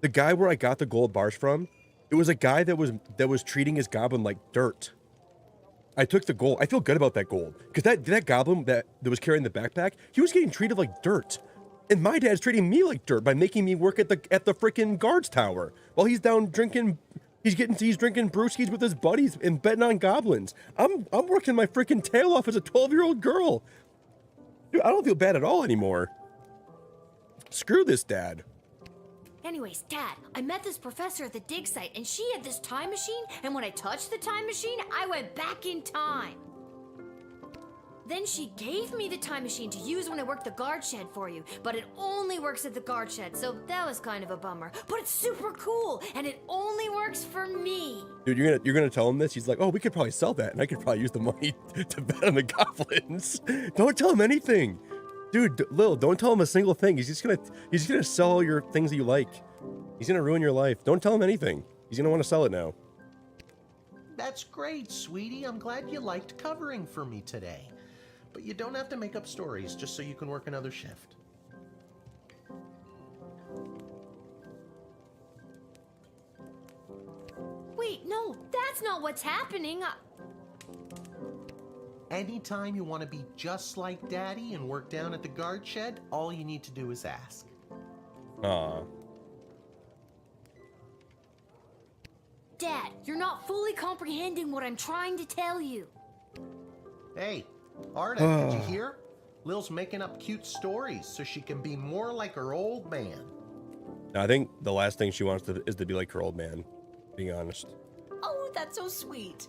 The guy where I got the gold bars from, it was a guy that was treating his goblin like dirt. I took the gold. I feel good about that gold. Because that goblin that was carrying the backpack, he was getting treated like dirt. And my dad's treating me like dirt by making me work at the freaking guards tower while he's down drinking. He's drinking brewskis with his buddies and betting on goblins. I'm working my freaking tail off as a 12-year-old girl. Dude, I don't feel bad at all anymore. Screw this, Dad. Anyways, Dad, I met this professor at the dig site, and she had this time machine, and when I touched the time machine, I went back in time. Then she gave me the time machine to use when I worked the guard shed for you, but it only works at the guard shed, so that was kind of a bummer. But it's super cool, and it only works for me. Dude, you're gonna tell him this? He's like, oh, we could probably sell that, and I could probably use the money to bet on the goblins. Don't tell him anything. Dude, Lil, don't tell him a single thing. He's gonna sell all your things that you like. He's gonna ruin your life. Don't tell him anything. He's gonna want to sell it now. That's great, sweetie. I'm glad you liked covering for me today. But you don't have to make up stories just so you can work another shift. Wait, no, that's not what's happening. Anytime you want to be just like Daddy and work down at the guard shed, all you need to do is ask. Aw. Dad, you're not fully comprehending what I'm trying to tell you. Hey, Arda, did you hear? Lil's making up cute stories so she can be more like her old man. I think the last thing she wants is to be like her old man, being honest. Oh, that's so sweet.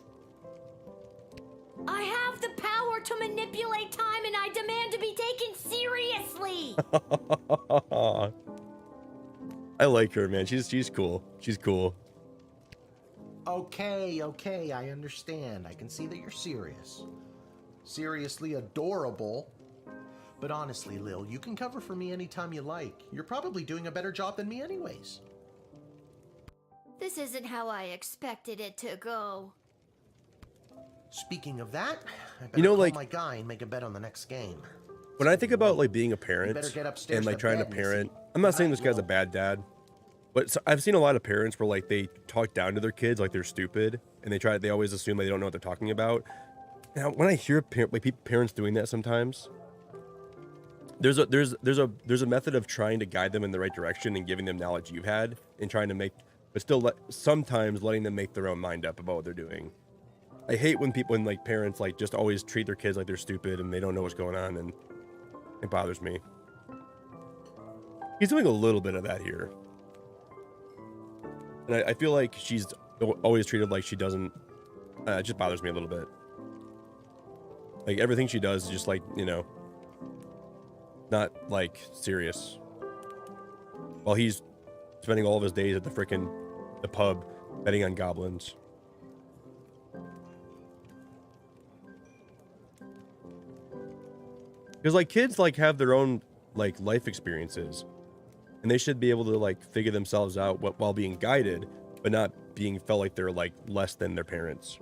I have the power to manipulate time, and I demand to be taken seriously. I like her, man. She's cool. She's cool. Okay, I understand. I can see that you're serious. Seriously adorable. But honestly, Lil, you can cover for me anytime you like. You're probably doing a better job than me anyways. This isn't how I expected it to go. Speaking of that, I better call my guy and make a bet on the next game. When I think about like being a parent better get upstairs and like to trying to bed, parent, Missy. I'm not saying this guy's a bad dad, but I've seen a lot of parents where like they talk down to their kids like they're stupid, and they always assume they don't know what they're talking about. Now, when I hear parents doing that sometimes, there's a method of trying to guide them in the right direction and giving them knowledge you've had and trying to make, but still sometimes letting them make their own mind up about what they're doing. I hate when like parents like just always treat their kids like they're stupid and they don't know what's going on, and it bothers me. He's doing a little bit of that here. And I feel like she's always treated like she doesn't, it just bothers me a little bit. Like everything she does is just like, you know, not like serious. While he's spending all of his days at the pub betting on goblins. Because like kids like have their own like life experiences, and they should be able to like figure themselves out while being guided, but not being felt like they're like less than their parents.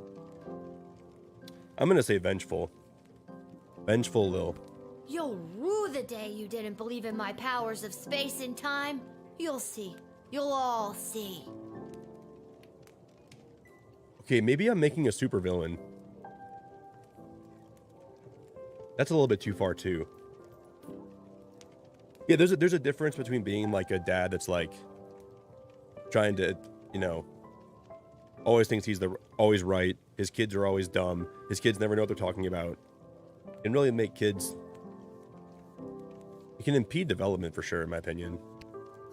I'm gonna say vengeful. Vengeful Lil. You'll rue the day you didn't believe in my powers of space and time. You'll see. You'll all see. Okay, maybe I'm making a supervillain. That's a little bit too far too. Yeah, there's a difference between being like a dad that's like trying to, you know, always thinks he's always right. His kids are always dumb. His kids never know what they're talking about. And really make kids, it can impede development for sure, in my opinion.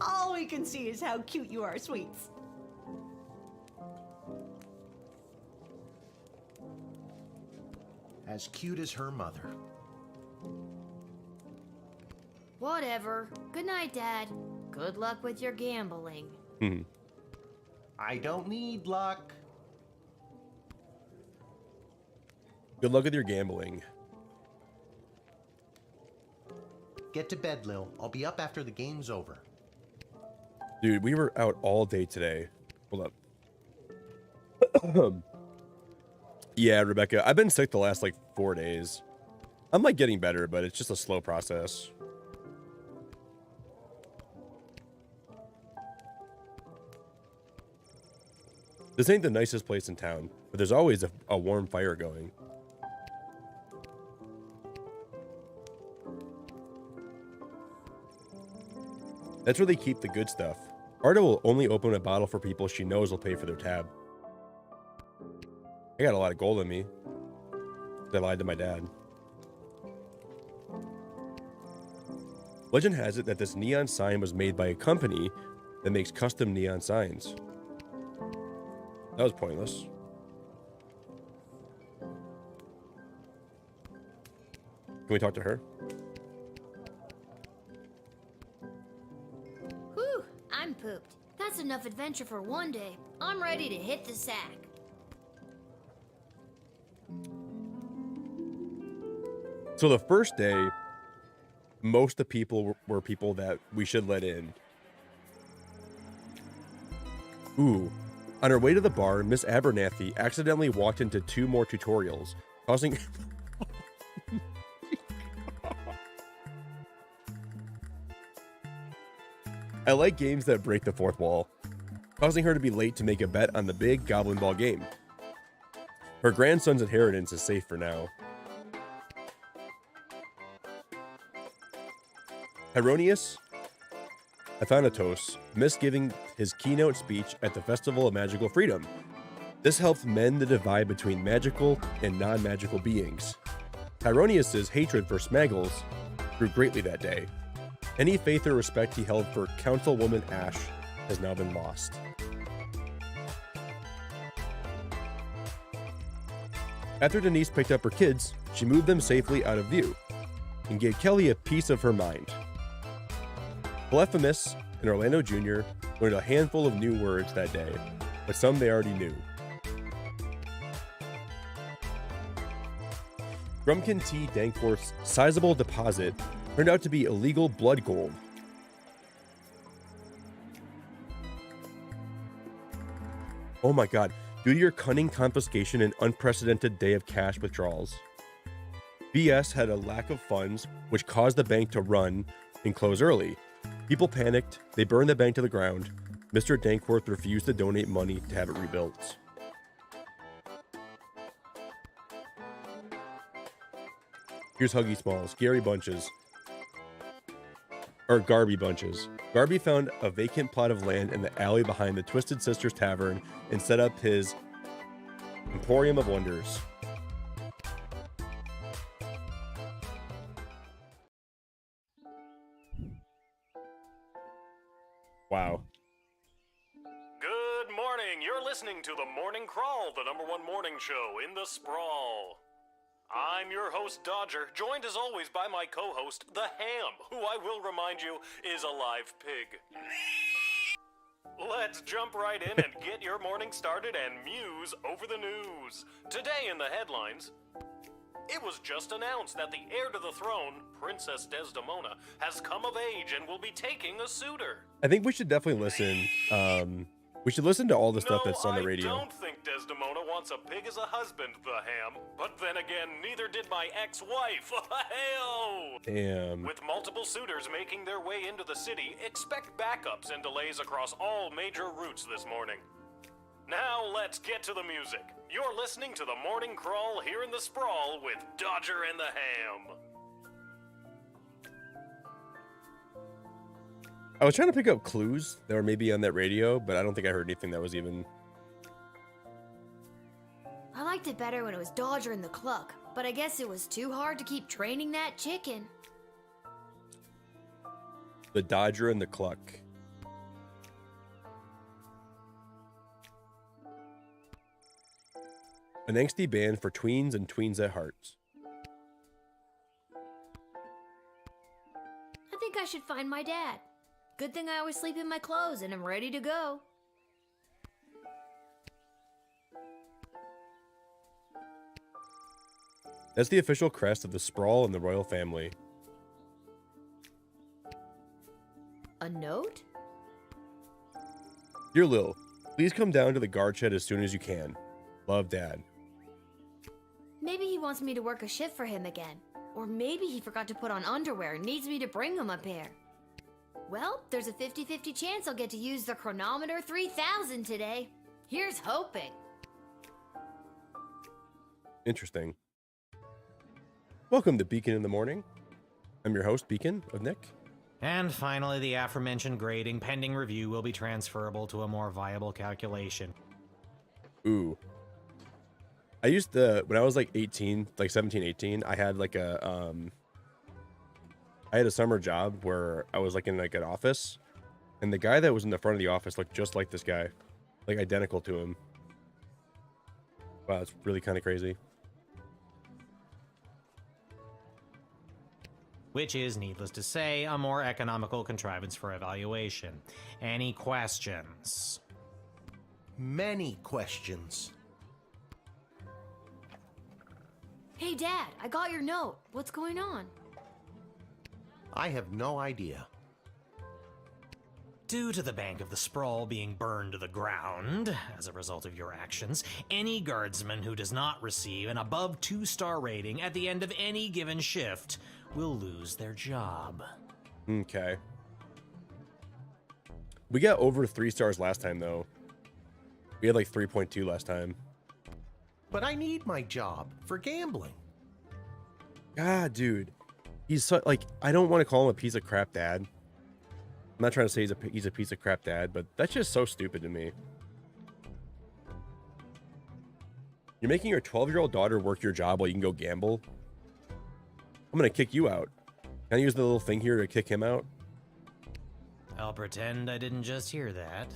All we can see is how cute you are, sweets. As cute as her mother. Whatever. Good night, Dad. Good luck with your gambling. I don't need luck. Good luck with your gambling. Get to bed, Lil. I'll be up after the game's over. Dude, we were out all day today. Hold up. Yeah, Rebecca, I've been sick the last like 4 days. I'm like getting better, but it's just a slow process. This ain't the nicest place in town, but there's always a warm fire going. That's where they keep the good stuff. Arda will only open a bottle for people she knows will pay for their tab. I got a lot of gold in me. I lied to my dad. Legend has it that this neon sign was made by a company that makes custom neon signs. That was pointless. Can we talk to her? Whew, I'm pooped. That's enough adventure for one day. I'm ready to hit the sack. So the first day, most of the people were people that we should let in. Ooh. On her way to the bar, Miss Abernathy accidentally walked into 2 more tutorials, causing... I like games that break the fourth wall, causing her to be late to make a bet on the big Goblin Ball game. Her grandson's inheritance is safe for now. Hieronius Athanatos missed giving his keynote speech at the Festival of Magical Freedom. This helped mend the divide between magical and non-magical beings. Hieronius' hatred for Smaggles grew greatly that day. Any faith or respect he held for Councilwoman Ash has now been lost. After Denise picked up her kids, she moved them safely out of view and gave Kelly a piece of her mind. Polyphemus and Orlando Jr. learned a handful of new words that day, but some they already knew. Grumpkin T. Dankworth's sizable deposit turned out to be illegal blood gold. Oh my god, due to your cunning confiscation and unprecedented day of cash withdrawals. BS had a lack of funds, which caused the bank to run and close early. People panicked, they burned the bank to the ground. Mr. Dankworth refused to donate money to have it rebuilt. Here's Huggy Smalls, Gary Bunches. or Garby bunches. Garby found a vacant plot of land in the alley behind the Twisted Sisters Tavern and set up his Emporium of Wonders. Wow. Good morning. You're listening to the Morning Crawl, the #1 morning show in the sprawl. I'm your host, Dodger, joined as always by my co-host, the Ham, who I will remind you is a live pig. Let's jump right in and get your morning started and muse over the news. Today in the headlines, it was just announced that the heir to the throne, Princess Desdemona, has come of age and will be taking a suitor. I think we should definitely listen. We should listen to all the stuff that's on the radio. I don't think Desdemona wants a pig as a husband, the Ham. But then again, neither did my ex-wife. Hey-oh! Damn. With multiple suitors making their way into the city, expect backups and delays across all major routes this morning. Now let's get to the music. You're listening to the Morning Crawl here in the Sprawl with Dodger and the Ham. I was trying to pick up clues that were maybe on that radio, but I don't think I heard anything that was even... I liked it better when it was Dodger and the Cluck, but I guess it was too hard to keep training that chicken. The Dodger and the Cluck. An angsty band for tweens and tweens at hearts. I think I should find my dad. Good thing I always sleep in my clothes and I'm ready to go. That's the official crest of the Sprawl and the royal family. A note? Dear Lil, please come down to the guard shed as soon as you can. Love, Dad. Maybe he wants me to work a shift for him again. Or maybe he forgot to put on underwear and needs me to bring him a pair. Well, there's a 50-50 chance I'll get to use the Chronometer 3000 today. Here's hoping. Interesting. Welcome to Beacon in the Morning. I'm your host, Beacon of Nick. And finally, the aforementioned grading pending review will be transferable to a more viable calculation. Ooh. I used to, when I was like 18, like 17, 18, I had like a, I had a summer job where I was like in like an office, and the guy that was in the front of the office looked just like this guy, like identical to him. Wow, it's really kind of crazy. Which is, needless to say, a more economical contrivance for evaluation. Any questions? Many questions. Hey, Dad, I got your note. What's going on? I have no idea. Due to the Bank of the Sprawl being burned to the ground as a result of your actions, any guardsman who does not receive an above 2-star rating at the end of any given shift will lose their job. Okay. We got over 3 stars last time, though. We had like 3.2 last time. But I need my job for gambling. God, dude. He's so, like, I don't want to call him a piece of crap dad. I'm not trying to say he's a piece of crap dad, but that's just so stupid to me. You're making your 12-year-old daughter work your job while you can go gamble? I'm going to kick you out. Can I use the little thing here to kick him out? I'll pretend I didn't just hear that.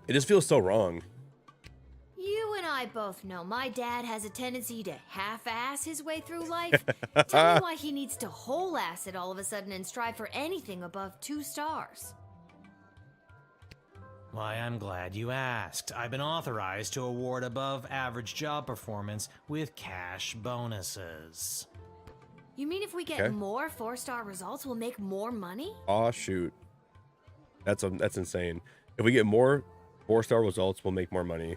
It just feels so wrong. You and I both know my dad has a tendency to half-ass his way through life. Tell me why he needs to whole-ass it all of a sudden and strive for anything above 2 stars. Why, I'm glad you asked. I've been authorized to award above-average job performance with cash bonuses. You mean if we get more 4-star results, we'll make more money? Aw, shoot. That's insane. If we get more 4-star results, we'll make more money.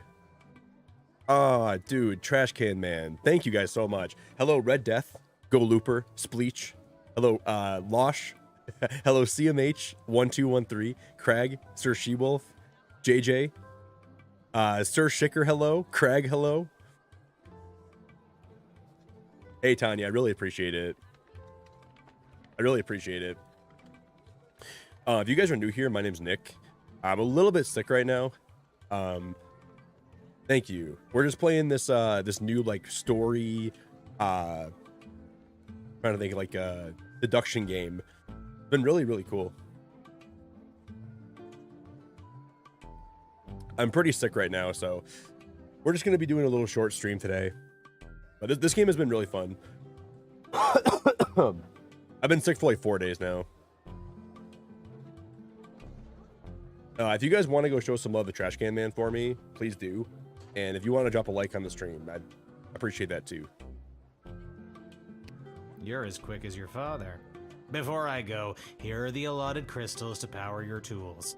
Ah, dude, Trash Can Man. Thank you guys so much. Hello, Red Death, Go Looper, Spleech. Hello, Losh. Hello, CMH1213, Crag, Sir She-Wolf, JJ, Sir Shicker, hello, Crag, hello. Hey, Tanya, I really appreciate it. I really appreciate it. If you guys are new here, my name's Nick. I'm a little bit sick right now. Thank you. We're just playing this this new like story trying to think like a deduction game. It's been really, really cool. I'm pretty sick right now, so we're just going to be doing a little short stream today. But this game has been really fun. I've been sick for like 4 days now. If you guys want to go show some love to Trash Can Man for me, please do. And if you want to drop a like on the stream, I'd appreciate that too. You're as quick as your father. Before I go, here are the allotted crystals to power your tools.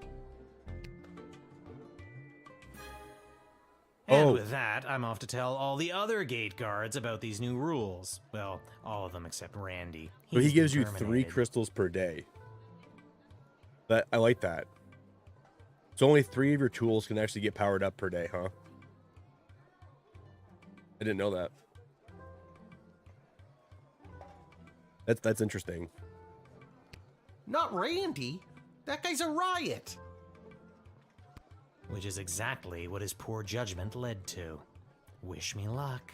And with that, I'm off to tell all the other gate guards about these new rules. Well, all of them except Randy. So he He's gives been you 3 terminated. crystals per day. I like that. So only 3 of your tools can actually get powered up per day, huh? I didn't know that. That's interesting. Not Randy. That guy's a riot. Which is exactly what his poor judgment led to. Wish me luck.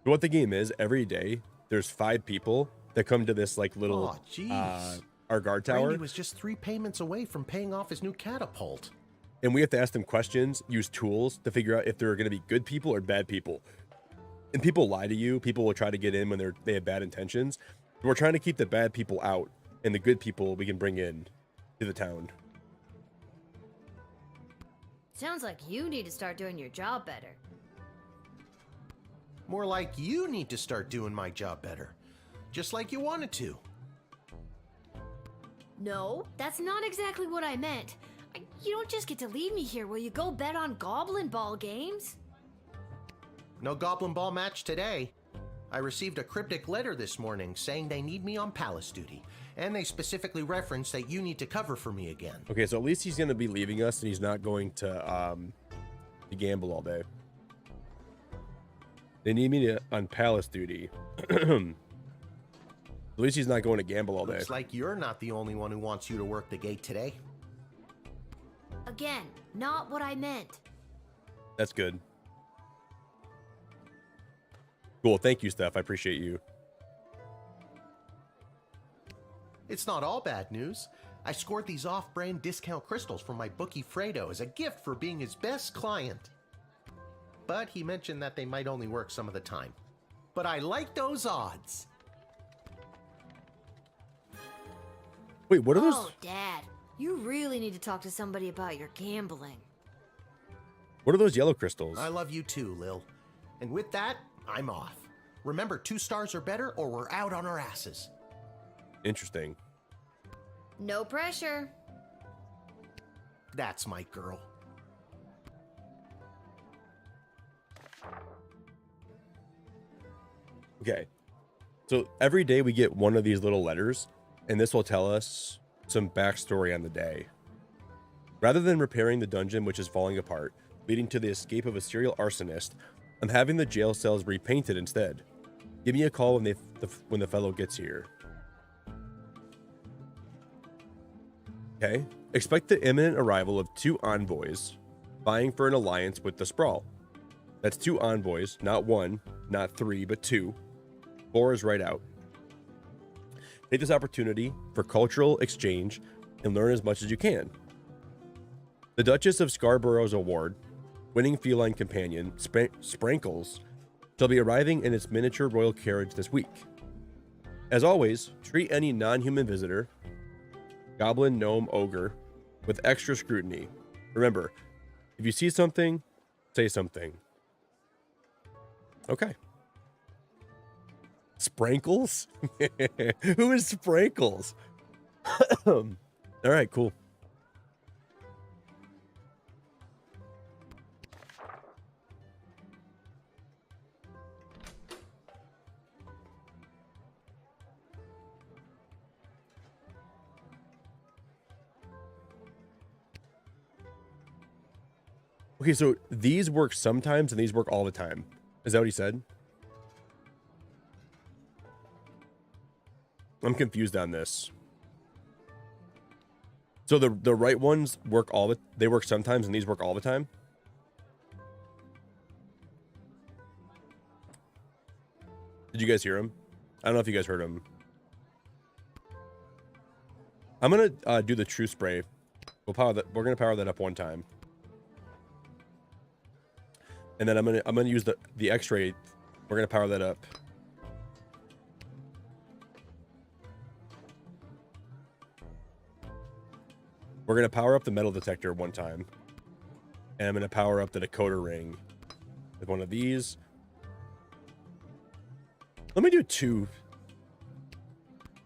What the game is, every day, there's 5 people that come to this like little Oh, jeez. our guard tower. Randy was just 3 payments away from paying off his new catapult. And we have to ask them questions, use tools to figure out if they're going to be good people or bad people. And people lie to you. People will try to get in when they have bad intentions. We're trying to keep the bad people out, and the good people we can bring in to the town. Sounds like you need to start doing your job better. More like you need to start doing my job better. Just like you wanted to. No, that's not exactly what I meant. You don't just get to leave me here. Will you go bet on Goblin Ball games? No Goblin Ball match today. I received a cryptic letter this morning saying they need me on palace duty. And they specifically referenced that you need to cover for me again. Okay, so at least he's going to be leaving us, and he's not going to gamble all day. They need me on palace duty. At least he's not going to gamble all day. Looks like you're not the only one who wants you to work the gate today. Again, not what I meant. That's good. Cool, thank you, Steph. I appreciate you. It's not all bad news. I scored these off-brand discount crystals from my bookie Fredo as a gift for being his best client. But he mentioned that they might only work some of the time. But I like those odds. Wait, what are those? Oh, Dad, you really need to talk to somebody about your gambling. What are those yellow crystals? I love you too, Lil. And with that, I'm off. Remember, 2 stars or better or we're out on our asses. Interesting. No pressure. That's my girl. Okay. So every day we get one of these little letters, and this will tell us some backstory on the day. Rather than repairing the dungeon, which is falling apart, leading to the escape of a serial arsonist, I'm having the jail cells repainted instead. Give me a call when the fellow gets here. Okay. Expect the imminent arrival of 2 envoys vying for an alliance with the Sprawl. That's 2 envoys, not 1, not 3, but 2. 4 is right out. Take this opportunity for cultural exchange and learn as much as you can. The Duchess of Scarborough's award, winning feline companion, Sprankles, shall be arriving in its miniature royal carriage this week. As always, treat any non-human visitor, goblin, gnome, ogre, with extra scrutiny. Remember, if you see something, say something. Okay. Sprankles? Who is Sprankles? All right, cool. Okay, so these work sometimes and these work all the time. Is that what he said? I'm confused on this. So the right ones work they work sometimes, and these work all the time. Did you guys hear him? I don't know if you guys heard him. I'm gonna do the true spray. We're gonna power that up one time, and then I'm gonna use the X-ray. We're gonna power that up. We're gonna power up the metal detector one time, and I'm gonna power up the decoder ring with one of these. Let me do 2.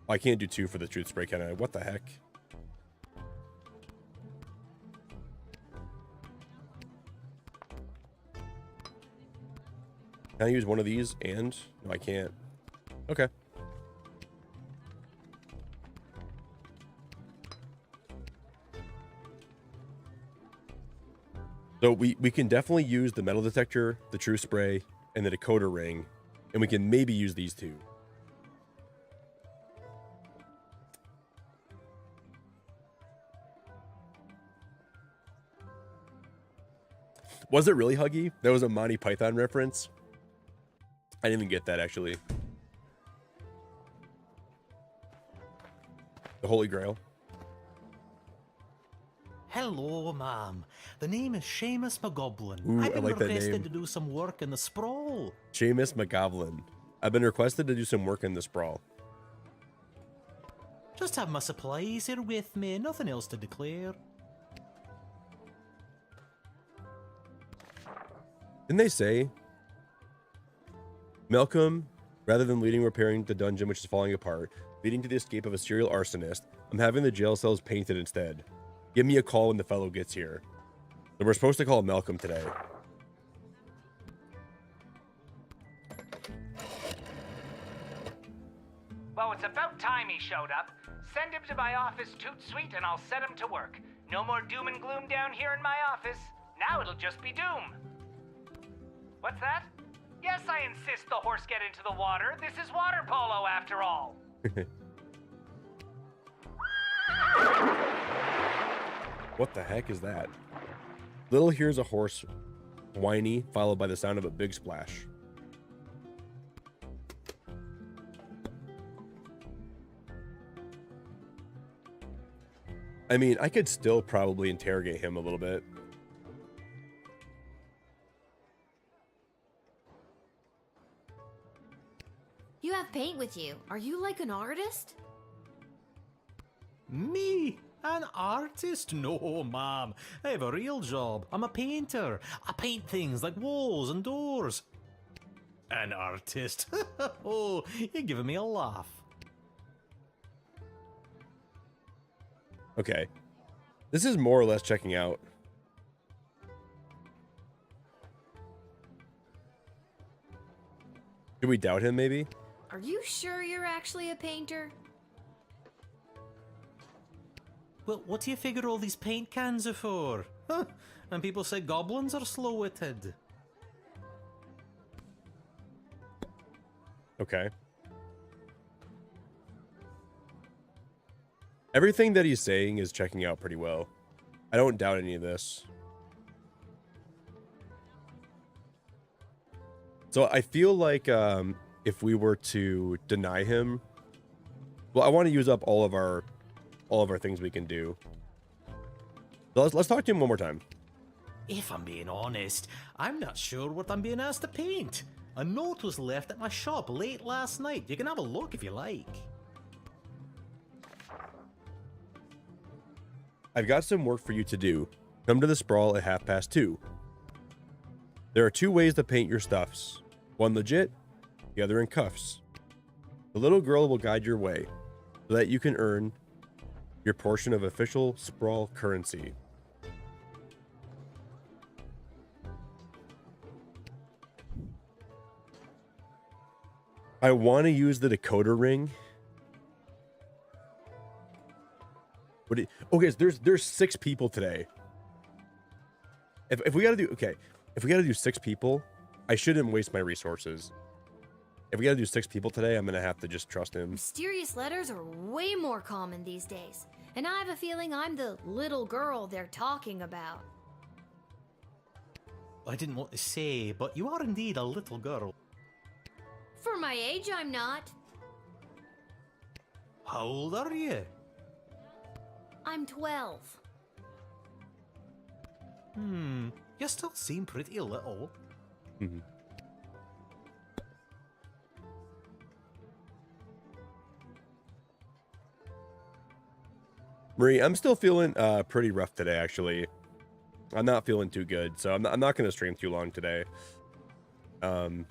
Oh, I can't do 2 for the truth spray, can I? What the heck? Can I use one of these and... No, I can't. Okay. So we can definitely use the metal detector, the true spray, and the decoder ring, and we can maybe use these 2. Was it really Huggy? That was a Monty Python reference. I didn't even get that, actually. The Holy Grail. Hello, ma'am. The name is Seamus McGoblin. Ooh, I've I been like that requested name. to do some work in the sprawl. Seamus McGoblin. I've been requested to do some work in the sprawl. Just have my supplies here with me, nothing else to declare. Didn't they say Malcolm, rather than leading repairing the dungeon which is falling apart, leading to the escape of a serial arsonist, I'm having the jail cells painted instead. Give me a call when the fellow gets here. So we're supposed to call Malcolm today. Well, it's about time he showed up. Send him to my office toot sweet and I'll set him to work. No more doom and gloom down here in my office. Now it'll just be doom. What's that? Yes, I insist the horse get into the water. This is water polo after all. What the heck is that? Little hears a horse whiny, followed by the sound of a big splash. I mean, I could still probably interrogate him a little bit. You have paint with you. Are you like an artist? Me? An artist? No, ma'am. I have a real job. I'm a painter. I paint things like walls and doors. An artist? Oh, you're giving me a laugh. Okay. This is more or less checking out. Do we doubt him, maybe? Are you sure you're actually a painter? Well, what do you figure all these paint cans are for? Huh? And people say goblins are slow-witted. Okay. Everything that he's saying is checking out pretty well. I don't doubt any of this. So I feel like if we were to deny him, well, I want to use up all of our things we can do. So let's talk to him one more time. If I'm being honest, I'm not sure what I'm being asked to paint. A note was left at my shop late last night. You can have a look if you like. I've got some work for you to do. Come to the sprawl at 2:30. There are 2 ways to paint your stuffs. One legit, the other in cuffs. The little girl will guide your way so that you can earn your portion of official sprawl currency. I want to use the decoder ring. Okay, so there's 6 people today. If we gotta do 6 people, I shouldn't waste my resources. If we gotta do 6 people today, I'm gonna have to just trust him. Mysterious letters are way more common these days, and I have a feeling I'm the little girl they're talking about. I didn't want to say, but you are indeed a little girl. For my age, I'm not. How old are you? I'm 12. You still seem pretty little. Mm-hmm. Marie, I'm still feeling pretty rough today, actually. I'm not feeling too good, so I'm not going to stream too long today. But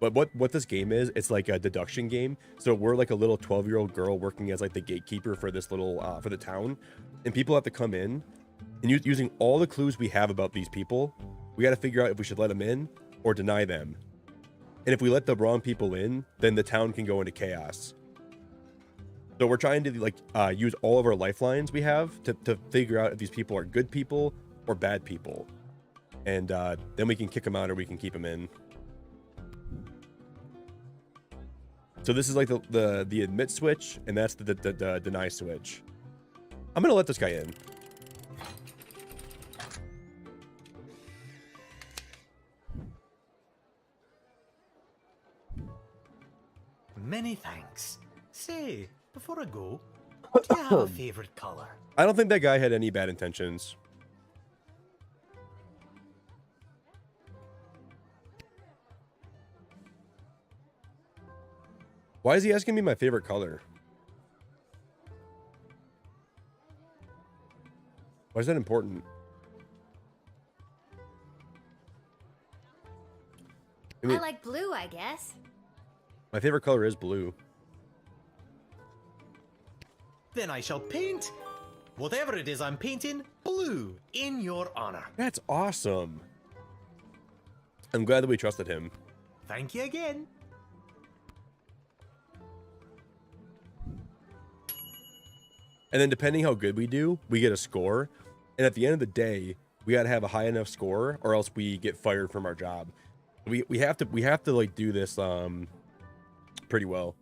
what this game is, it's like a deduction game. So we're like a little 12-year-old girl working as like the gatekeeper for this little for the town, and people have to come in, and using all the clues we have about these people, we got to figure out if we should let them in or deny them. And if we let the wrong people in, then the town can go into chaos. So we're trying to like use all of our lifelines we have to figure out if these people are good people or bad people, and then we can kick them out or we can keep them in. So this is like the admit switch, and that's the deny switch. I'm gonna let this guy in. Many thanks. Say, before I go, do you have a favorite color? I don't think that guy had any bad intentions. Why is he asking me my favorite color? Why is that important? I like blue, I guess. My favorite color is blue. Then I shall paint whatever it is I'm painting blue in your honor. That's awesome. I'm glad that we trusted him. Thank you again. And then depending how good we do, we get a score. And at the end of the day, we got to have a high enough score or else we get fired from our job. We have to like do this pretty well.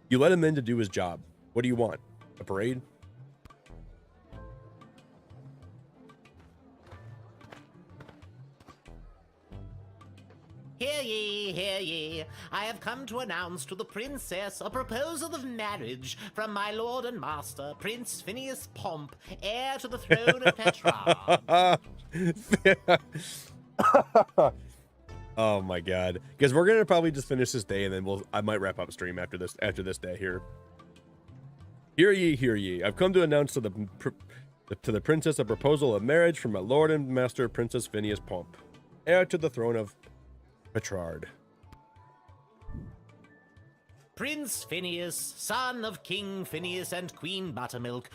You let him in to do his job. What do you want? A parade? Hear ye, hear ye. I have come to announce to the princess a proposal of marriage from my lord and master, Prince Phineas Pomp, heir to the throne of Petrarch. Oh my god. Because we're gonna probably just finish this day and then I might wrap up stream after this day here. Hear ye, hear ye. I've come to announce to the princess a proposal of marriage from my lord and master, Princess Phineas Pomp, heir to the throne of Petrarch. Prince Phineas, son of King Phineas and Queen Buttermilk,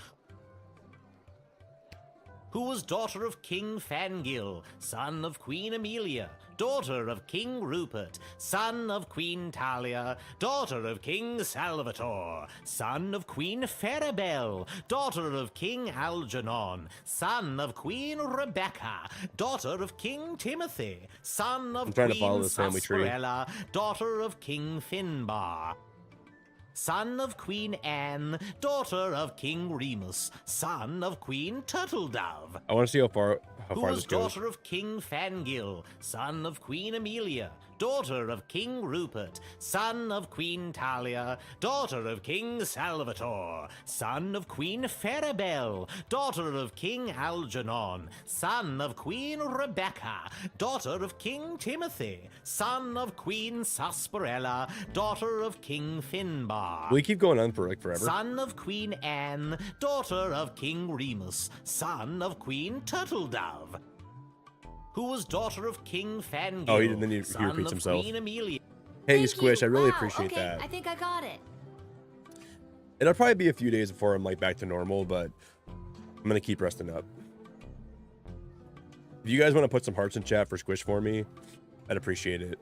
who was daughter of King Fangil, son of Queen Amelia, daughter of King Rupert, son of Queen Talia, daughter of King Salvatore, son of Queen Farabelle, daughter of King Algernon, son of Queen Rebecca, daughter of King Timothy, son of Queen Sarsaparilla, daughter of King Finbar, son of Queen Anne, daughter of King Remus, son of Queen Turtledove. I want to see how far who this was goes. daughter of King Fangil, son of Queen Amelia, daughter of King Rupert, son of Queen Talia, daughter of King Salvatore, son of Queen Farabelle, daughter of King Algernon, son of Queen Rebecca, daughter of King Timothy, son of Queen Sarsaparilla, daughter of King Finbar. We keep going on for like forever. Son of Queen Anne, daughter of King Remus, son of Queen Turtledove, who was daughter of King Fangil. Oh, then he repeats himself. Hey, Squish, I really appreciate okay, that. I think I got it. It'll probably be a few days before I'm like back to normal, but I'm gonna keep resting up. If you guys want to put some hearts in chat for Squish for me, I'd appreciate it.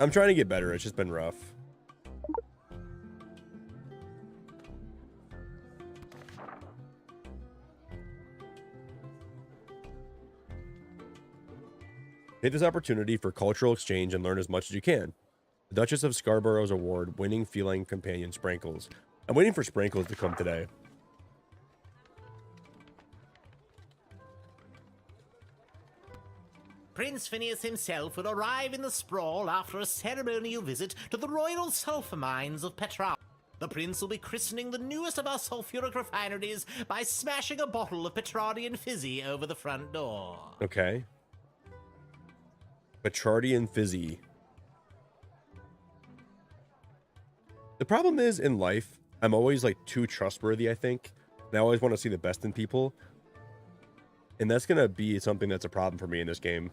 I'm trying to get better. It's just been rough. Take this opportunity for cultural exchange and learn as much as you can. The Duchess of Scarborough's award-winning feline companion, Sprankles. I'm waiting for Sprankles to come today. Prince Phineas himself will arrive in the sprawl after a ceremonial visit to the Royal Sulphur Mines of Petrarch. The prince will be christening the newest of our sulphuric refineries by smashing a bottle of Petrardian Fizzy over the front door. Okay. Petrardian Fizzy. The problem is, in life, I'm always, like, too trustworthy, I think. And I always want to see the best in people. And that's going to be something that's a problem for me in this game.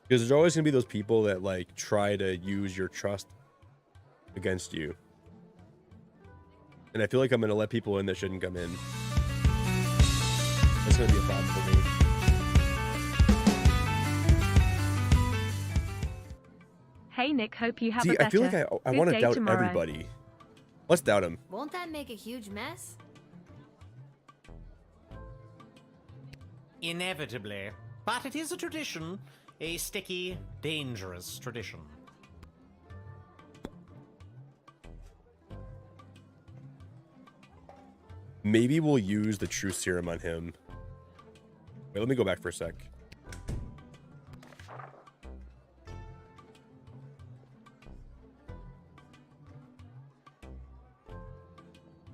Because there's always going to be those people that, like, try to use your trust against you. And I feel like I'm going to let people in that shouldn't come in. That's going to be a problem for me. Hey Nick, hope you have See, a better I feel like I want to doubt tomorrow. everybody. Let's doubt him. Won't that make a huge mess? Inevitably. But it is a tradition. A sticky, dangerous tradition. Maybe we'll use the True Serum on him. Wait, let me go back for a sec.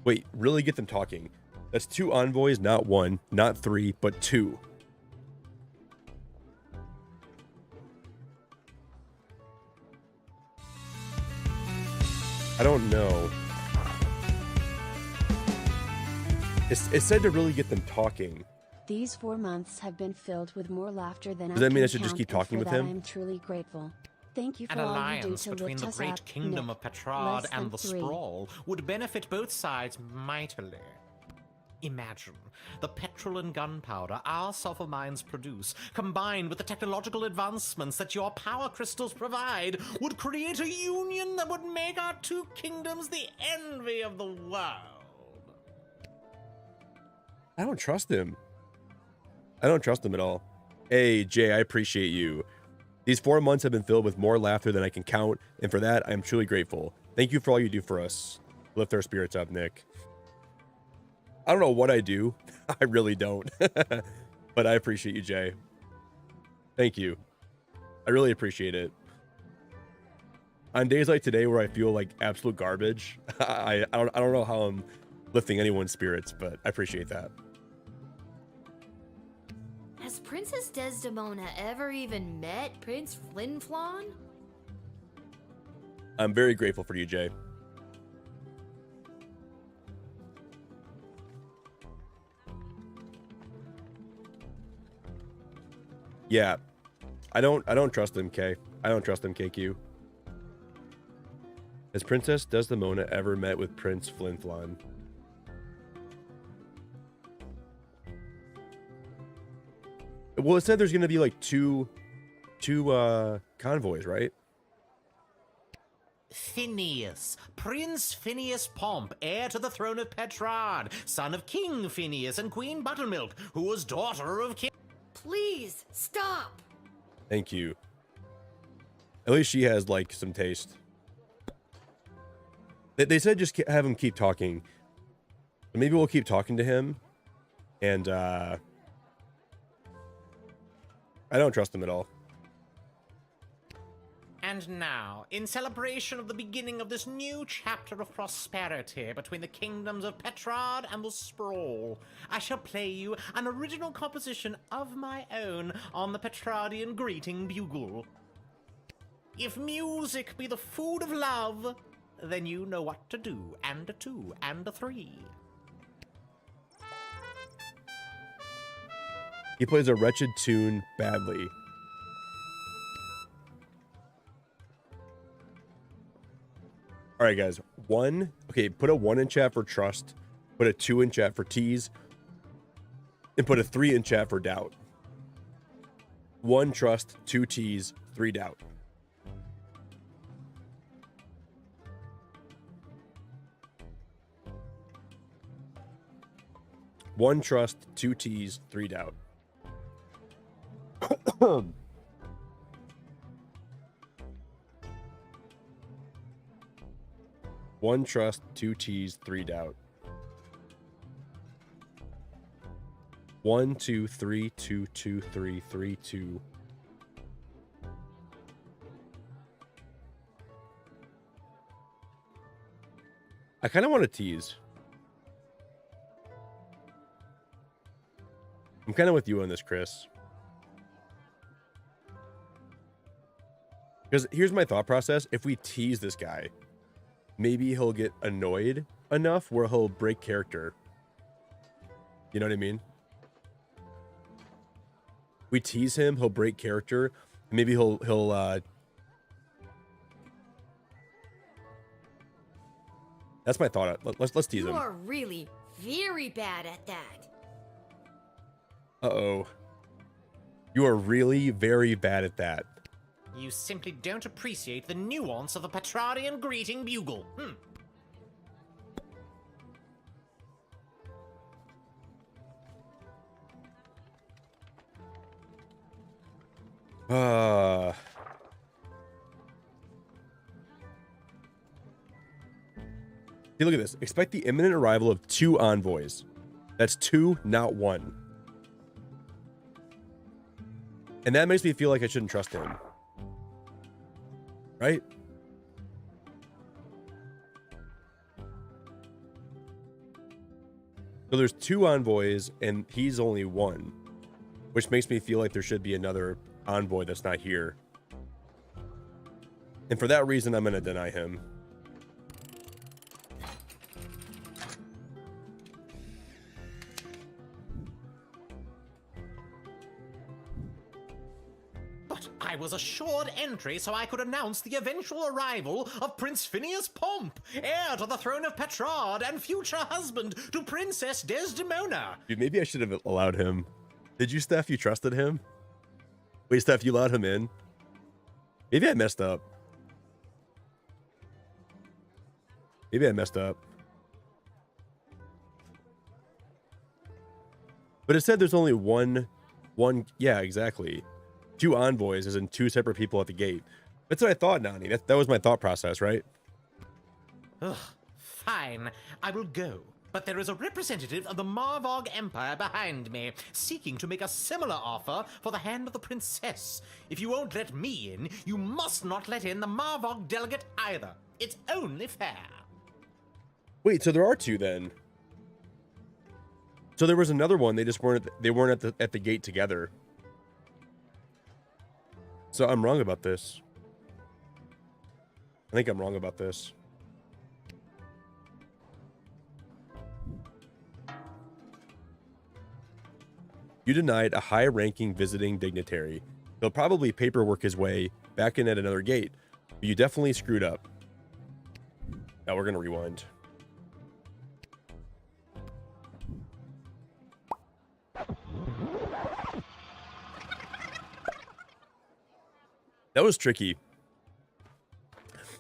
Wait, really get them talking. That's 2 envoys, not 1, not 3, but 2. I don't know. It said to really get them talking. These 4 months have been filled with more laughter than Does that mean I can should just count, keep and talking for with that him? I am truly grateful. Thank you for An all you do alliance to between lift the us great up, kingdom Nick. of Petrard Less and than the 3. Sprawl would benefit both sides mightily. Imagine the petrol and gunpowder our sulfur mines produce, combined with the technological advancements that your power crystals provide, would create a union that would make our 2 kingdoms the envy of the world. I don't trust him. I don't trust him at all. Hey, Jay, I appreciate you. These 4 months have been filled with more laughter than I can count, and for that, I am truly grateful. Thank you for all you do for us. Lift our spirits up, Nick. I don't know what I do. I really don't. But I appreciate you, Jay. Thank you. I really appreciate it. On days like today where I feel like absolute garbage, I don't know how I'm lifting anyone's spirits, but I appreciate that. Has Princess Desdemona ever even met Prince Flinflon? I'm very grateful for you, Jay. Yeah. I don't trust him, K. I don't trust him, KQ. Has Princess Desdemona ever met with Prince Flinflon? Well, it said there's going to be like two convoys, right? Phineas, Prince Phineas Pomp, heir to the throne of Petrard, son of King Phineas and Queen Buttermilk, who was daughter of King... Please, stop! Thank you. At least she has, like, some taste. They said just have him keep talking. Maybe we'll keep talking to him. And, I don't trust him at all. And now, in celebration of the beginning of this new chapter of prosperity between the kingdoms of Petrard and the Sprawl, I shall play you an original composition of my own on the Petrardian greeting bugle. If music be the food of love, then you know what to do, and a 2, and a 3. He plays a wretched tune badly. All right, guys. 1. Okay, put a 1 in chat for trust. Put a 2 in chat for tease. And put a 3 in chat for doubt. 1 trust, 2 tease, 3 doubt. One trust, 2 tease, 3 doubt. One trust, two tease, three doubt. 1, 2, 3, 2, 2, 3, 3, 2. I kind of want to tease. I'm kind of with you on this, Chris. Because here's my thought process. If we tease this guy, maybe he'll get annoyed enough where he'll break character. You know what I mean? We tease him, he'll break character. Maybe he'll that's my thought. Let's tease him. You are really very bad at that. Uh-oh. You are really very bad at that. You simply don't appreciate the nuance of the Petrardian greeting bugle. See, look at this. Expect the imminent arrival of 2 envoys. That's 2, not 1. And that makes me feel like I shouldn't trust him. Right? So there's 2 envoys, and he's only 1. Which makes me feel like there should be another envoy that's not here. And for that reason, I'm going to deny him. I was assured entry so I could announce the eventual arrival of Prince Phineas Pomp, heir to the throne of Petrard and future husband to Princess Desdemona. Dude, maybe I should have allowed him. Did you, Steph? You trusted him? Wait, Steph, you allowed him in? Maybe I messed up. Maybe I messed up. But it said there's only one. Yeah, exactly. 2 envoys, as in 2 separate people at the gate. That's what I thought, Nani. That was my thought process, right? Ugh, fine, I will go. But there is a representative of the Marvog Empire behind me, seeking to make a similar offer for the hand of the princess. If you won't let me in, you must not let in the Marvog delegate either. It's only fair. Wait, so there are 2 then? So there was another one. They just weren't at the gate together. So I'm wrong about this. I think I'm wrong about this. You denied a high-ranking visiting dignitary. He'll probably paperwork his way back in at another gate, but you definitely screwed up. Now we're going to rewind. That was tricky.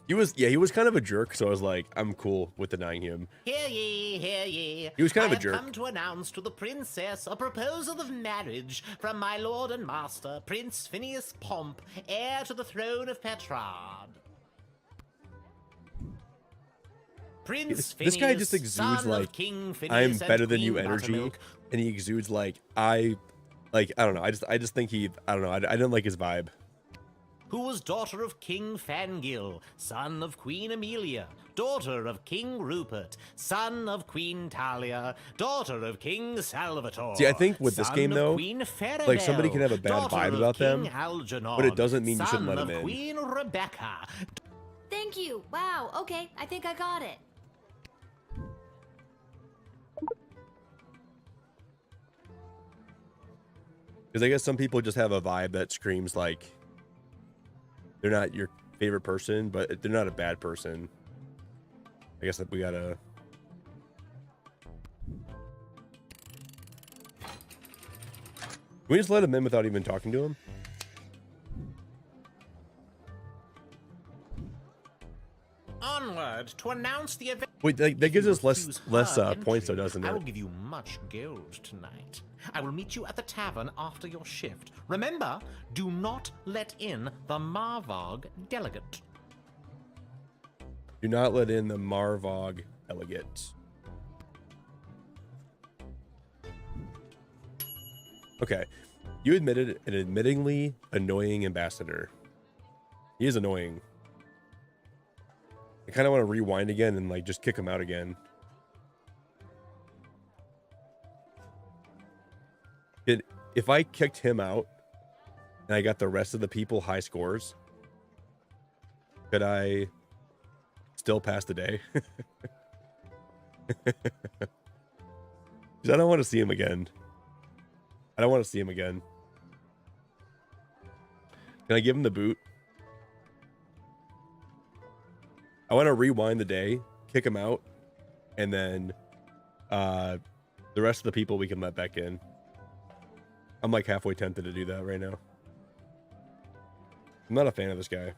He was kind of a jerk, so I was like, I'm cool with denying him. Hear ye, hear ye. He was kind of a jerk. I have come to announce to the princess a proposal of marriage from my lord and master, Prince Phineas Pomp, heir to the throne of Petrard. This guy just exudes like I'm better than you energy, and he exudes like I don't know. I just think I don't know. I didn't like his vibe. Who was daughter of King Fangil, son of Queen Amelia, daughter of King Rupert, son of Queen Talia, daughter of King Salvatore. See, I think with this game though, like somebody can have a bad vibe about them, but it doesn't mean you shouldn't let them in. Queen Rebecca. Thank you. Wow. Okay, I think I got it. Because I guess some people just have a vibe that screams like they're not your favorite person, but they're not a bad person. I guess that we gotta... Can we just let him in without even talking to him? Onward to announce the event. Wait, that gives us less Her points, though, entry, doesn't I will it? give you much gold tonight. I will meet you at the tavern after your shift. Remember, do not let in the Marvog delegate. Do not let in the Marvog delegate. Okay. You admitted an admittingly annoying ambassador. He is annoying. I kind of want to rewind again and like just kick him out again. If I kicked him out and I got the rest of the people high scores, could I still pass the day? Because I don't want to see him again. I don't want to see him again. Can I give him the boot? I want to rewind the day, kick him out, and then the rest of the people we can let back in. I'm like halfway tempted to do that right now. I'm not a fan of this guy.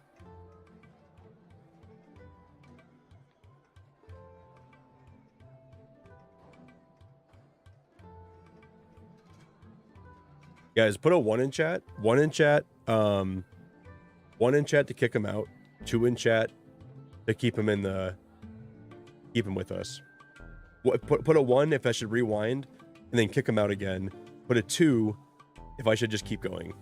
Guys, put a 1 in chat. 1 in chat. 1 in chat to kick him out. 2 in chat to keep him with us. Put a 1 if I should rewind, and then kick him out again. Put a 2 if I should just keep going.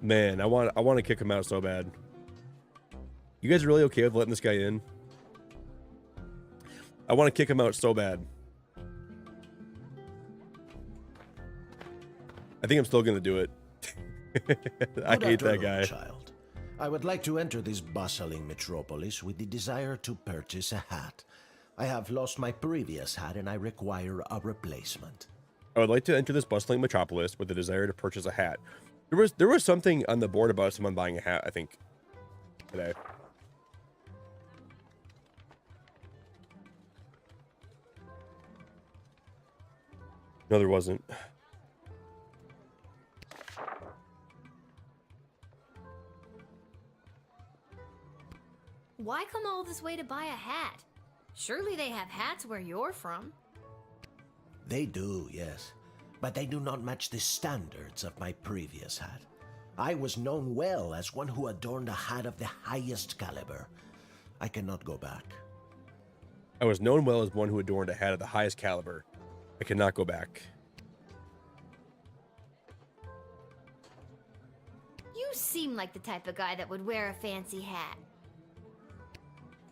Man, I want to kick him out so bad. You guys really okay with letting this guy in? I want to kick him out so bad. I think I'm still going to do it. I hate that guy. Child. I would like to enter this bustling metropolis with the desire to purchase a hat. I have lost my previous hat and I require a replacement. I would like to enter this bustling metropolis with the desire to purchase a hat. There was something on the board about someone buying a hat, I think, today. No, there wasn't. Why come all this way to buy a hat? Surely they have hats where you're from. They do, yes. But they do not match the standards of my previous hat. I was known well as one who adorned a hat of the highest caliber. I cannot go back. I was known well as one who adorned a hat of the highest caliber. I cannot go back. You seem like the type of guy that would wear a fancy hat.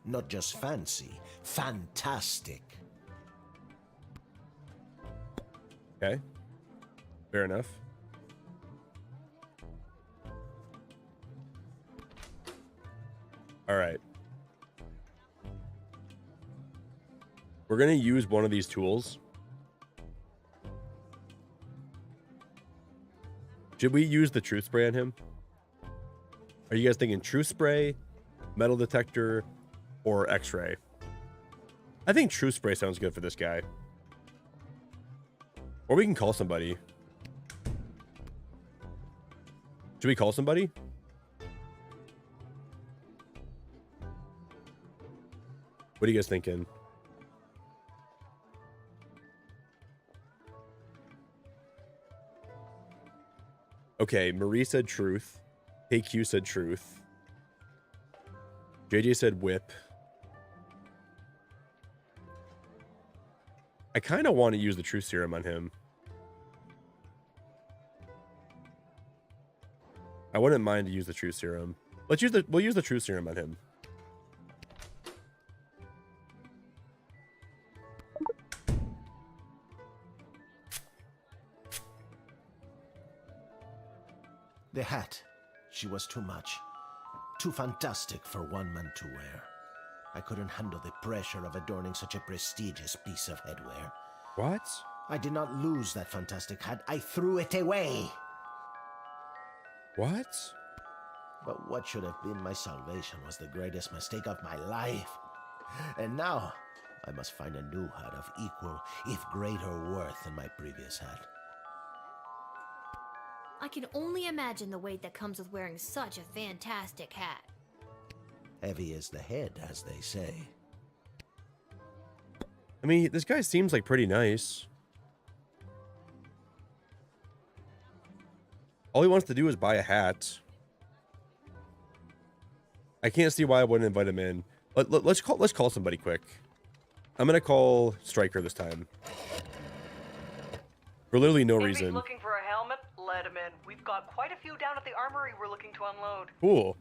Not just fancy, fantastic. Okay. Fair enough. All right. We're going to use one of these tools. Should we use the truth spray on him? Are you guys thinking truth spray, metal detector, or x-ray? I think truth spray sounds good for this guy. Or we can call somebody. Should we call somebody? What are you guys thinking? Okay, Marie said truth. KQ said truth. JJ said whip. I kind of want to use the truth serum on him. I wouldn't mind to use the truth serum. We'll use the truth serum on him. The hat. She was too much. Too fantastic for one man to wear. I couldn't handle the pressure of adorning such a prestigious piece of headwear. What? I did not lose that fantastic hat. I threw it away. What? But what should have been my salvation was the greatest mistake of my life. And now, I must find a new hat of equal, if greater worth than my previous hat. I can only imagine the weight that comes with wearing such a fantastic hat. Heavy is the head, as they say. I mean, this guy seems like pretty nice. All he wants to do is buy a hat. I can't see why I wouldn't invite him in. Let's call somebody quick. I'm gonna call Stryker this time. For literally no If reason. he's looking for a helmet, let him in. We've got quite a few down at the armory we're looking to unload. Cool.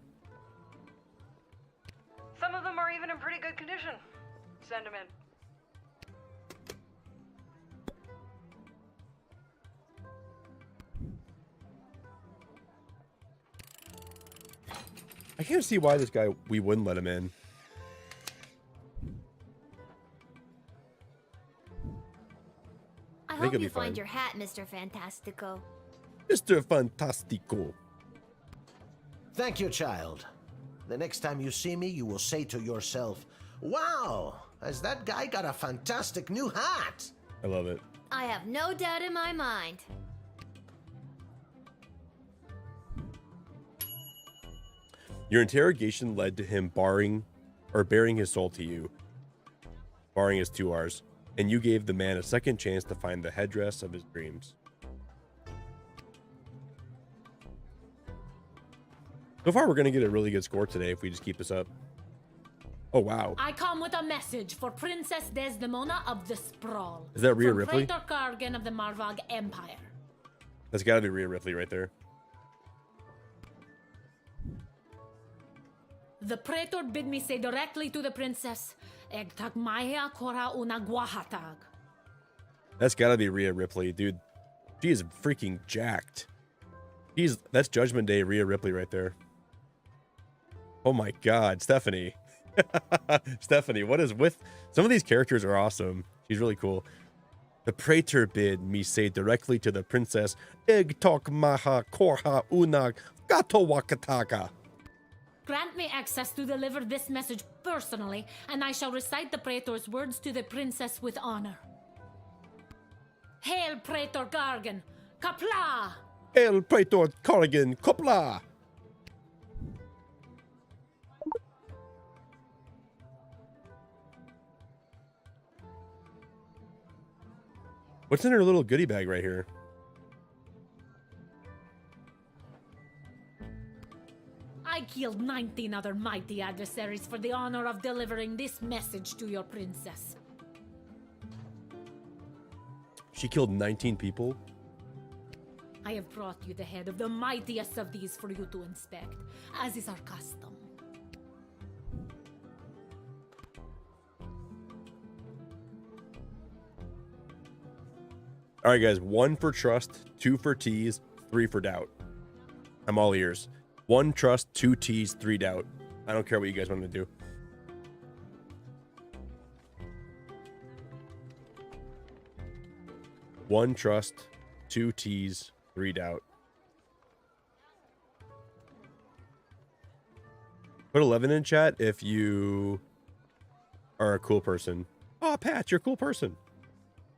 Some of them are even in pretty good condition. Send him in. I can't see why this guy, we wouldn't let him in. I think hope it'll you be fine. find your hat, Mr. Fantastico. Mr. Fantastico. Thank you, child. The next time you see me, you will say to yourself, wow, has that guy got a fantastic new hat? I love it. I have no doubt in my mind. Your interrogation led to him baring his soul to you, barring his 2 R's, and you gave the man a second chance to find the headdress of his dreams. So far, we're going to get a really good score today if we just keep this up. Oh, wow. I come with a message for Princess Desdemona of the Sprawl. Is that Rhea from Ripley? Praetor Kargan of the Marvog Empire. That's got to be Rhea Ripley right there. The Praetor bid me say directly to the princess, Egtag Maya Kora una Guahatag. That's got to be Rhea Ripley, dude. She is freaking jacked. That's Judgment Day Rhea Ripley right there. Oh my God, Stephanie. Stephanie, what is with... Some of these characters are awesome. She's really cool. The Praetor bid me say directly to the princess, Egtok Maha Korha Unag Gato Wakataka. Grant me access to deliver this message personally, and I shall recite the Praetor's words to the princess with honor. Hail, Praetor Gargan! Kapla! El Praetor Corrigan Kopla. What's in her little goodie bag right here? I killed 19 other mighty adversaries for the honor of delivering this message to your princess. She killed 19 people. I have brought you the head of the mightiest of these for you to inspect, as is our custom. All right, guys. 1 for trust, 2 for tease, 3 for doubt. I'm all ears. 1 trust, 2 tease, 3 doubt. I don't care what you guys want to do. One trust, 2 tease, 3 doubt. Put 11 in chat if you are a cool person. Oh, Pat, you're a cool person.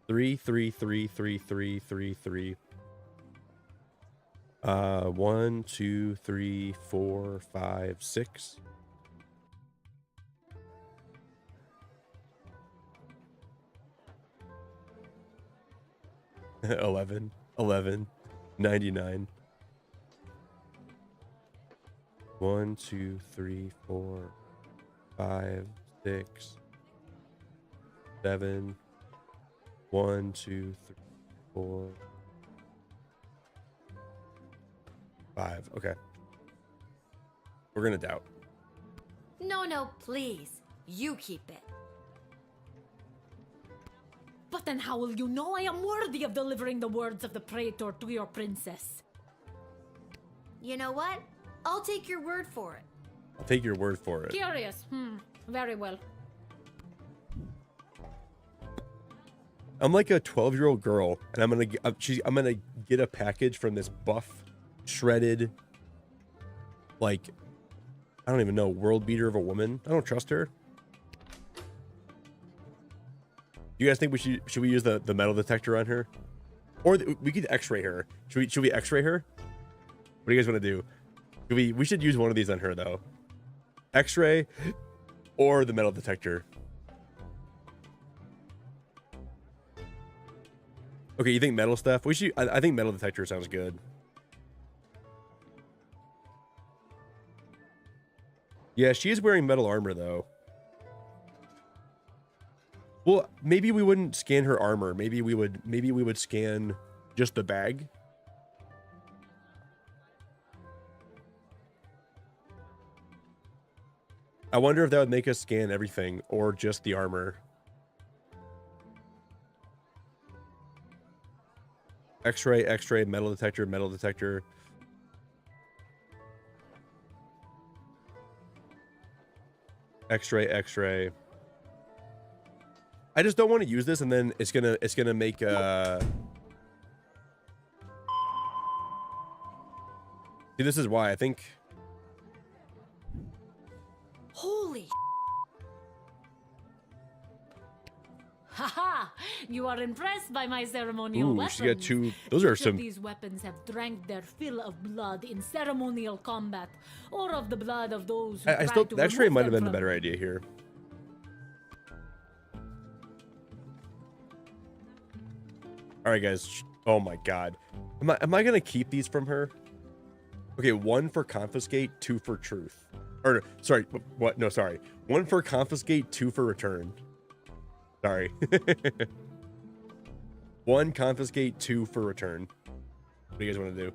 3, 3, 3, 3, 3, 3, 3. 1, 2, 3, 4, 5, 6. $11, 99. 1, 2, 3, 4, 5, 6, 7. 1, 2, 3, 4, 5. Okay. We're gonna doubt. No, please. You keep it. But then how will you know I am worthy of delivering the words of the Praetor to your princess? You know what? I'll take your word for it. I'll take your word for it. Curious. Very well. I'm like a 12-year-old girl, and I'm gonna get a package from this buff, shredded, like, I don't even know, world beater of a woman. I don't trust her. Do you guys think should we use the metal detector on her, or we could X-ray her? Should we X-ray her? What do you guys want to do? We should use one of these on her though. X-ray or the metal detector. Okay, you think metal stuff? We should. I think metal detector sounds good. Yeah, she is wearing metal armor though. Well, maybe we wouldn't scan her armor. Maybe we would scan just the bag. I wonder if that would make us scan everything or just the armor. X-ray, X-ray, metal detector, metal detector. X-ray, X-ray. I just don't want to use this, and then it's gonna make See, this is why I think. Holy. Haha! You are impressed by my ceremonial weapons. She got two. Those are Each some. of these weapons have drank their fill of blood in ceremonial combat, or of the blood of those who I tried still. to The X-ray remove might have them been the from better idea here. All right, guys. Oh my God. Am I gonna keep these from her? Okay, 1 for confiscate, 2 for truth. Or sorry, what? No, sorry. 1 for confiscate, 2 for return. Sorry. 1 confiscate, 2 for return. What do you guys want to do?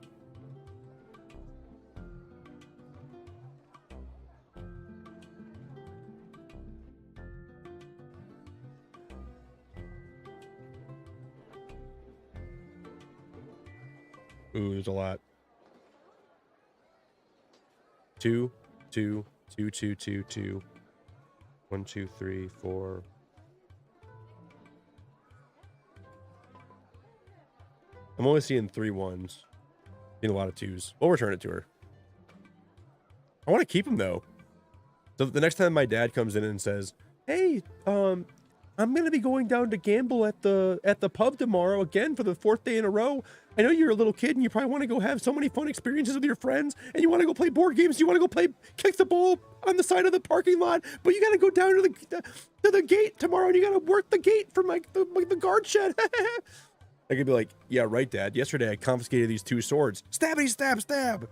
Ooh, there's a lot. 2, 2, 2, 2, 2, 2. 1, 2, 3, 4. I'm only seeing 3 1s. Seeing a lot of 2s. We'll return it to her. I want to keep them though. So the next time my dad comes in and says, "Hey, I'm gonna be going down to gamble at the pub tomorrow again for the 4th day in a row. I know you're a little kid and you probably want to go have so many fun experiences with your friends, and you want to go play board games. You want to go play kick the ball on the side of the parking lot, but you got to go down to the gate tomorrow, and you got to work the gate from the guard shed." I could be like, "Yeah, right, Dad. Yesterday I confiscated these 2 swords. Stabby, stab, stab."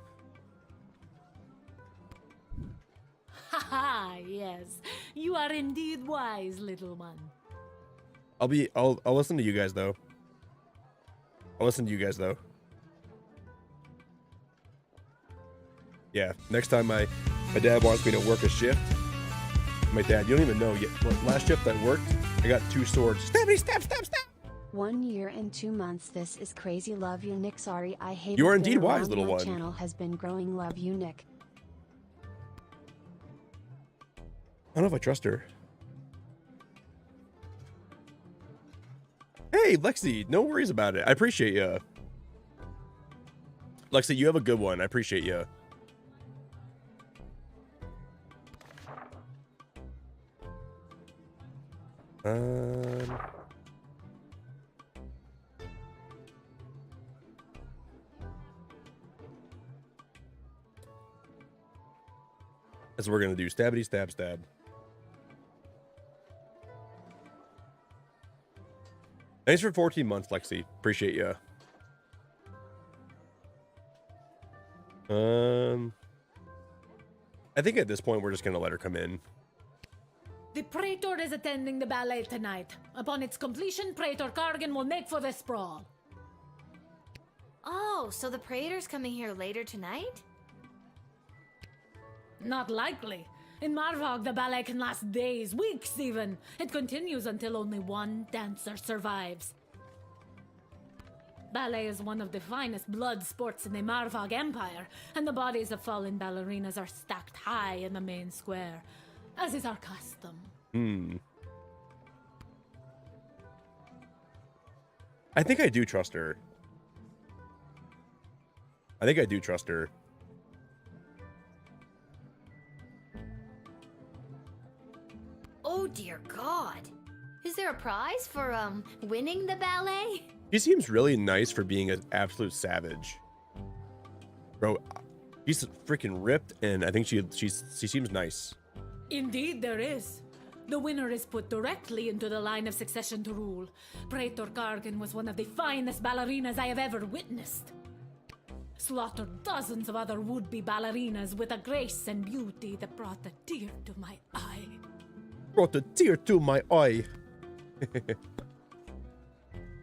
Haha, yes. You are indeed wise, little one. I'll listen to you guys though. Yeah, next time my dad wants me to work a shift. My dad, you don't even know yet. Last shift I worked, I got 2 swords. Stabby, stab, stab, stab. 1 year and 2 months. This is crazy. Love you, Nick. Sorry, I hate. You are indeed wise, little one. My channel has been growing. Love you, Nick. I don't know if I trust her. Hey, Lexi, no worries about it. I appreciate you. Lexi, you have a good one. I appreciate you. That's what we're gonna do. Stabbity, stab, stab. Thanks for 14 months, Lexi. Appreciate you. I think at this point we're just gonna let her come in. The Praetor is attending the ballet tonight. Upon its completion, Praetor Kargan will make for the sprawl. Oh, so the Praetor's coming here later tonight? Not likely. In Marvog, the ballet can last days, weeks even. It continues until only one dancer survives. Ballet is one of the finest blood sports in the Marvog Empire, and the bodies of fallen ballerinas are stacked high in the main square, as is our custom. I think I do trust her. Oh dear God. Is there a prize for, winning the ballet? She seems really nice for being an absolute savage. Bro, she's freaking ripped, and I think she seems nice. Indeed, there is. The winner is put directly into the line of succession to rule. Praetor Gargan was one of the finest ballerinas I have ever witnessed. Slaughtered dozens of other would-be ballerinas with a grace and beauty that brought a tear to my eye. Brought a tear to my eye.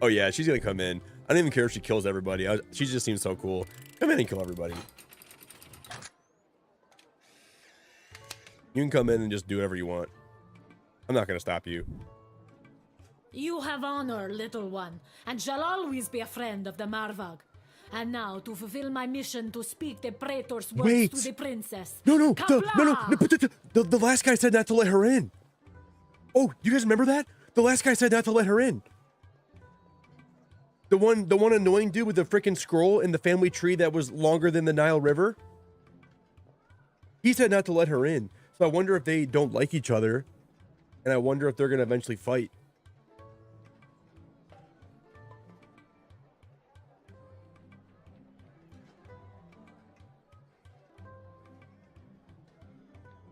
Oh yeah, she's gonna come in. I don't even care if she kills everybody. She just seems so cool. Come in and kill everybody. You can come in and just do whatever you want. I'm not gonna stop you. You have honor, little one, and shall always be a friend of the Marvag. And now, to fulfill my mission to speak the Praetor's words to the princess. No, but the last guy said not to let her in. Oh, you guys remember that? The last guy said not to let her in. The one annoying dude with the freaking scroll in the family tree that was longer than the Nile River. He said not to let her in. So I wonder if they don't like each other. And I wonder if they're going to eventually fight.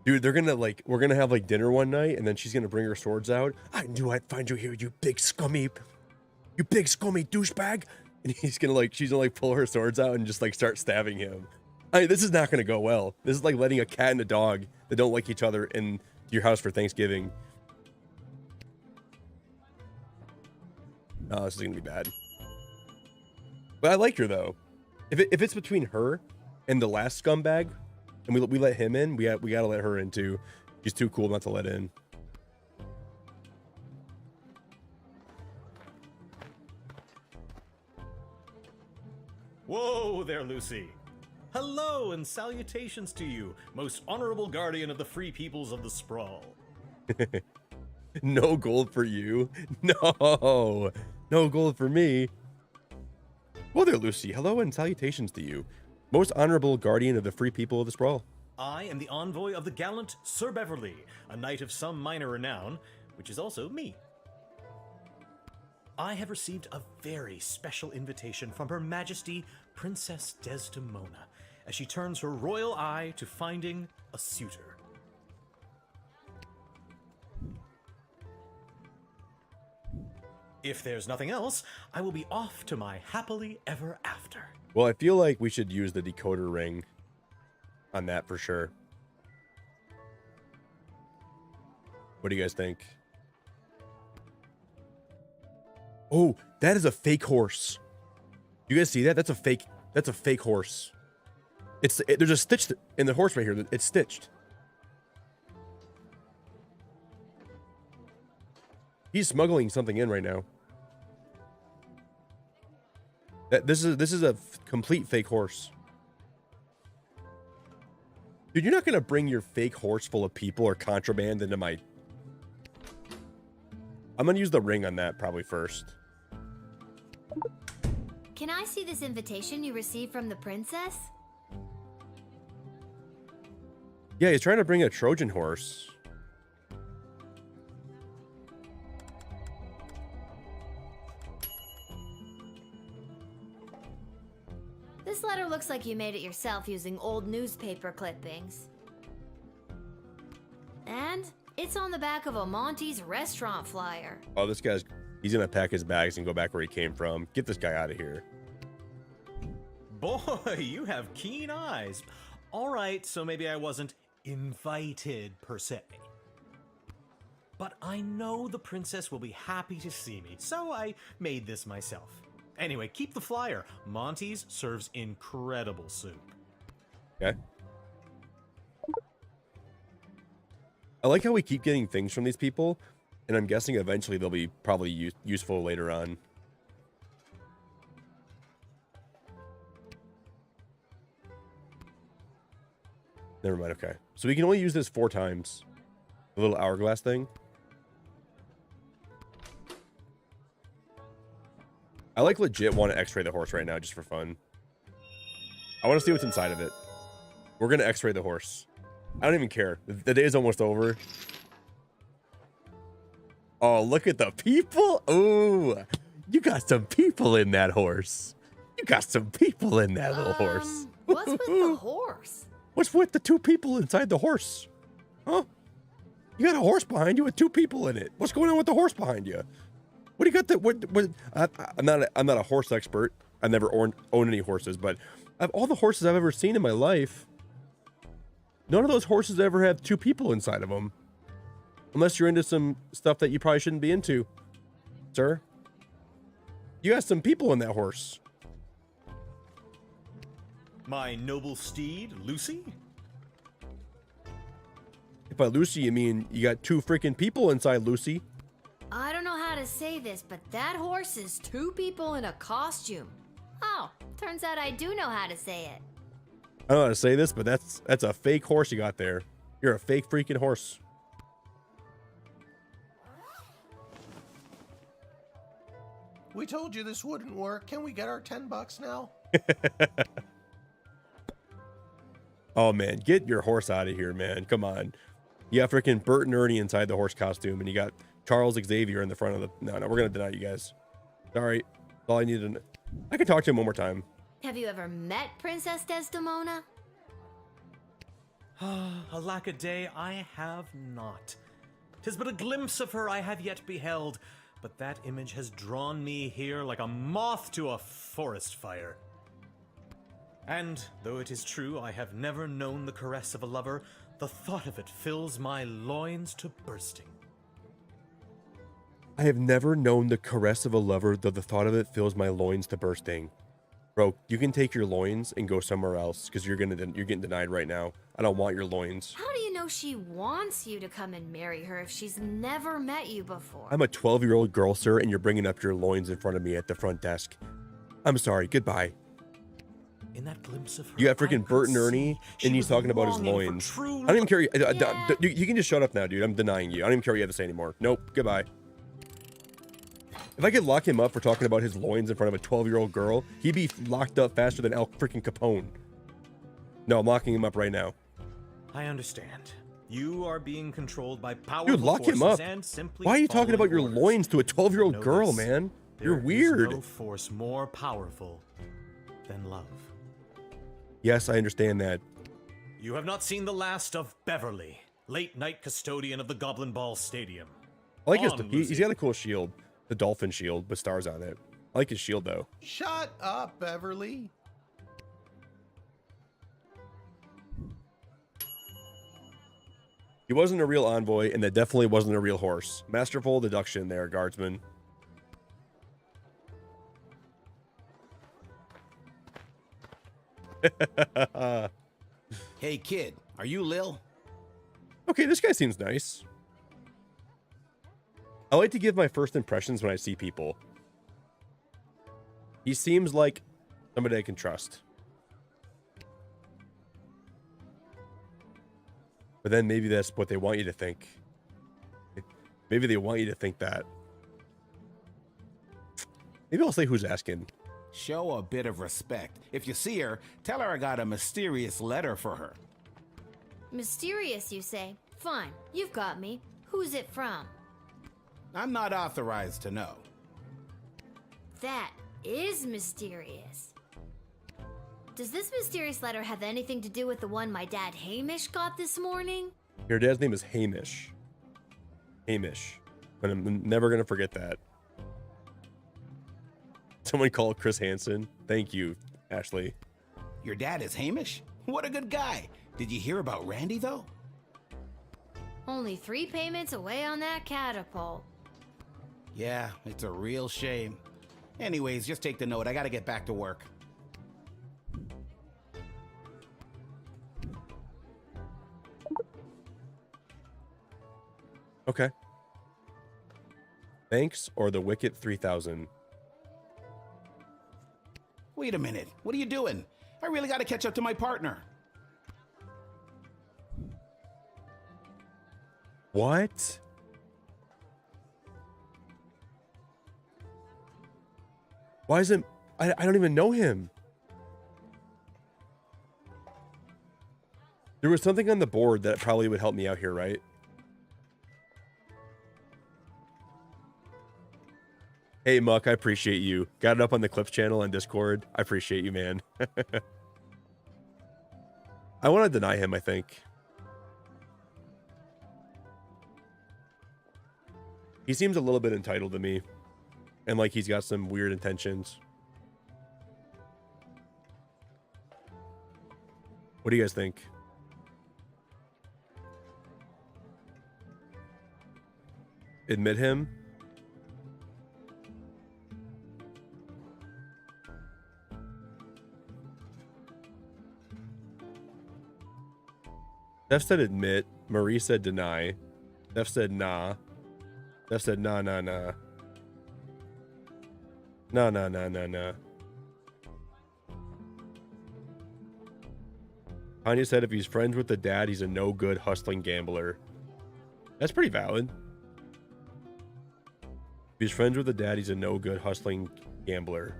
Dude, they're gonna we're gonna have dinner one night, and then she's gonna bring her swords out. I knew I'd find you here, you big scummy douchebag. And she's gonna pull her swords out and just start stabbing him. I mean, this is not gonna go well. This is like letting a cat and a dog that don't like each other in your house for Thanksgiving. Oh, this is gonna be bad. But I like her though. If it's between her and the last scumbag, and we let him in, we gotta let her in too. She's too cool not to let in. Whoa there, Lucy. Hello and salutations to you, most honorable guardian of the free peoples of the sprawl. No gold for you. No gold for me. Whoa there, Lucy. Hello and salutations to you, most honorable guardian of the free people of the sprawl. I am the envoy of the gallant Sir Beverly, a knight of some minor renown, which is also me. I have received a very special invitation from Her Majesty Princess Desdemona, as she turns her royal eye to finding a suitor. If there's nothing else, I will be off to my happily ever after. Well, I feel like we should use the decoder ring on that for sure. What do you guys think? Oh, that is a fake horse. You guys see that? That's a fake horse. There's a stitch in the horse right here. It's stitched. He's smuggling something in right now. This is a complete fake horse. Dude, you're not gonna bring your fake horse full of people or contraband into my... I'm gonna use the ring on that probably first. Can I see this invitation you received from the princess? Yeah, he's trying to bring a Trojan horse. This letter looks like you made it yourself using old newspaper clippings. And it's on the back of a Monty's restaurant flyer. Oh, this guy's... He's gonna pack his bags and go back where he came from. Get this guy out of here. Boy, you have keen eyes. All right, so maybe I wasn't invited per se. But I know the princess will be happy to see me, so I made this myself. Anyway, keep the flyer. Monty's serves incredible soup. Okay. I like how we keep getting things from these people, and I'm guessing eventually they'll be probably useful later on. Never mind, okay. So we can only use this 4 times. The little hourglass thing. I legit want to x-ray the horse right now just for fun. I want to see what's inside of it. We're going to x-ray the horse. I don't even care. The day is almost over. Oh, look at the people. Ooh, you got some people in that horse. You got some people in that little horse. What's with the horse? What's with the two people inside the horse? Huh? You got a horse behind you with two people in it. What's going on with the horse behind you? What do you got? I'm not a horse expert. I've never owned any horses, but all the horses I've ever seen in my life, none of those horses ever have two people inside of them. Unless you're into some stuff that you probably shouldn't be into, sir. You got some people in that horse. My noble steed, Lucy? If by Lucy you mean you got two freaking people inside Lucy. I don't know how to say this, but that horse is two people in a costume. Oh, turns out I do know how to say it. I don't know how to say this, but that's a fake horse you got there. You're a fake freaking horse. We told you this wouldn't work. Can we get our $10 now? Oh man, get your horse out of here, man. Come on. You got freaking Bert and Ernie inside the horse costume, and you got Charles Xavier in the front of the... No, we're going to deny you guys. Sorry. That's all I needed to know. I can talk to him one more time. Have you ever met Princess Desdemona? Alack a day, I have not. 'Tis but a glimpse of her I have yet beheld, but that image has drawn me here like a moth to a forest fire. And, though it is true I have never known the caress of a lover, the thought of it fills my loins to bursting. I have never known the caress of a lover, though the thought of it fills my loins to bursting. Bro, you can take your loins and go somewhere else, because you're getting denied right now. I don't want your loins. How do you know she wants you to come and marry her if she's never met you before? I'm a 12-year-old girl, sir, and you're bringing up your loins in front of me at the front desk. I'm sorry. Goodbye. In that glimpse of her, you got freaking Bert and Ernie, and he's talking about his loins. I don't even care. You can just shut up now, dude. I'm denying you. I don't even care what you have to say anymore. Nope. Goodbye. If I could lock him up for talking about his loins in front of a 12-year-old girl, he'd be locked up faster than Al freaking Capone. No, I'm locking him up right now. I understand. You are being controlled by powerful Dude, lock him up. And simply why are you talking about your orders. loins to a 12-year-old girl, Notice, man? You're there weird. is no force more powerful than love. Yes, I understand that. You have not seen the last of Beverly, late night custodian of the Goblin Ball Stadium. I like On, he's got a cool shield. The dolphin shield with stars on it. I like his shield, though. Shut up, Beverly. He wasn't a real envoy, and that definitely wasn't a real horse. Masterful deduction there, Guardsman. Hey, kid, are you Lil? Okay, this guy seems nice. I like to give my first impressions when I see people. He seems like somebody I can trust. But then maybe that's what they want you to think. Maybe they want you to think that. Maybe I'll say who's asking. Show a bit of respect. If you see her, tell her I got a mysterious letter for her. Mysterious, you say? Fine, you've got me. Who's it from? I'm not authorized to know. That is mysterious. Does this mysterious letter have anything to do with the one my dad Hamish got this morning? Your dad's name is Hamish. Hamish. But I'm never going to forget that. Someone called Chris Hansen. Thank you, Ashley. Your dad is Hamish? What a good guy. Did you hear about Randy, though? Only 3 payments away on that catapult. Yeah, it's a real shame. Anyways, just take the note. I gotta get back to work. Okay. Thanks, or the Wicket 3000. Wait a minute. What are you doing? I really gotta catch up to my partner. What? Why isn't... I don't even know him. There was something on the board that probably would help me out here, right? Hey, Muck, I appreciate you. Got it up on the Clips channel on Discord. I appreciate you, man. I want to deny him, I think. He seems a little bit entitled to me. And like he's got some weird intentions. What do you guys think? Admit him? Steph said admit. Marie said deny. Steph said nah. Steph said nah, nah, nah. Nah, nah, nah, nah, nah. Tanya said if he's friends with the dad, he's a no-good hustling gambler. That's pretty valid. If he's friends with the dad, he's a no-good hustling gambler.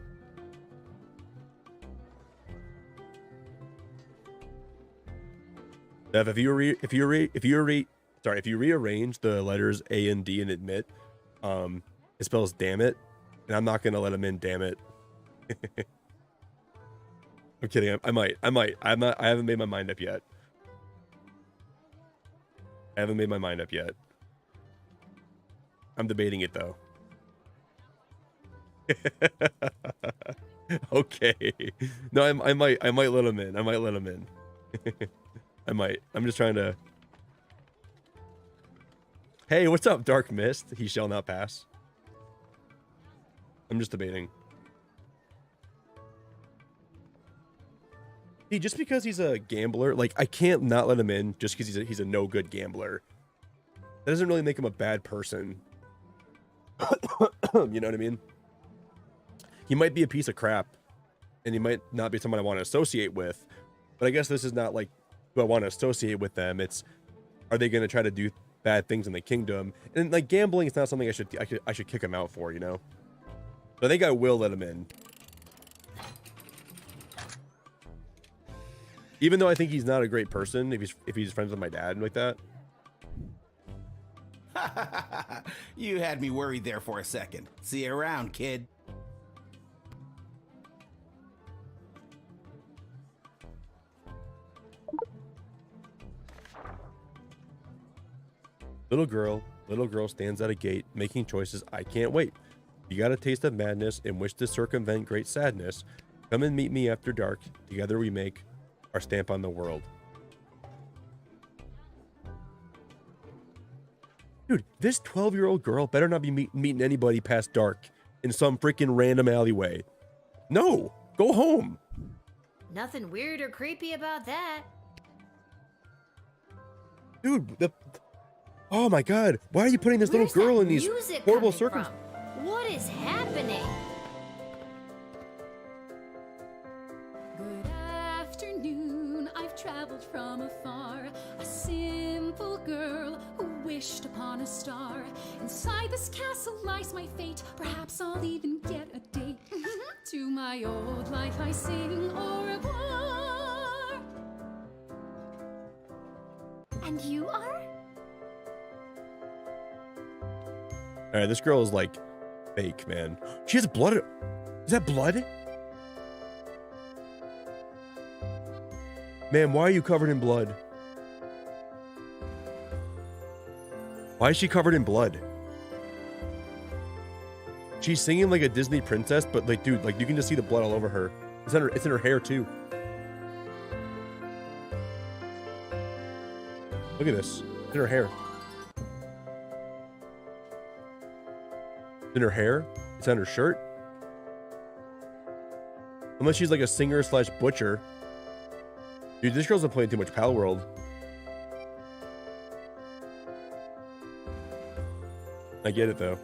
Steph, if you rearrange the letters A and D and admit, it spells damn it, and I'm not gonna let him in, damn it. I'm kidding. I might. I haven't made my mind up yet. I'm debating it though. Okay. No, I might let him in. I might. I'm just trying to. Hey, what's up, Dark Mist? He shall not pass. I'm just debating. See, just because he's a gambler, like I can't not let him in just because he's a no good gambler. That doesn't really make him a bad person. You know what I mean? He might be a piece of crap, and he might not be someone I want to associate with. But I guess this is not like, do I want to associate with them? It's, are they going to try to do bad things in the kingdom? And like gambling is not something I should kick him out for, you know. But I think I will let him in. Even though I think he's not a great person, if he's friends with my dad and like that. You had me worried there for a second. See you around, kid. Little girl stands at a gate, making choices. I can't wait. You got a taste of madness and wish to circumvent great sadness. Come and meet me after dark. Together we make our stamp on the world. Dude, this 12-year-old girl better not be meeting anybody past dark in some freaking random alleyway. No, go home. Nothing weird or creepy about that. Dude, oh my God, why are you putting this little girl in these horrible circumstances? What is happening? Good afternoon, I've traveled from afar. A simple girl who wished upon a star. Inside this castle lies my fate. Perhaps I'll even get a date. To my old life I sing au revoir. And you are? Alright, this girl is like fake, man. She has blood. Is that blood? Man, why are you covered in blood? Why is she covered in blood? She's singing like a Disney princess, but like, dude, like you can just see the blood all over her. It's in her hair too. Look at this. It's in her hair. It's in her hair. It's on her shirt. Unless she's like a singer / butcher. Dude, this girl's been playing too much Pal World. I get it though.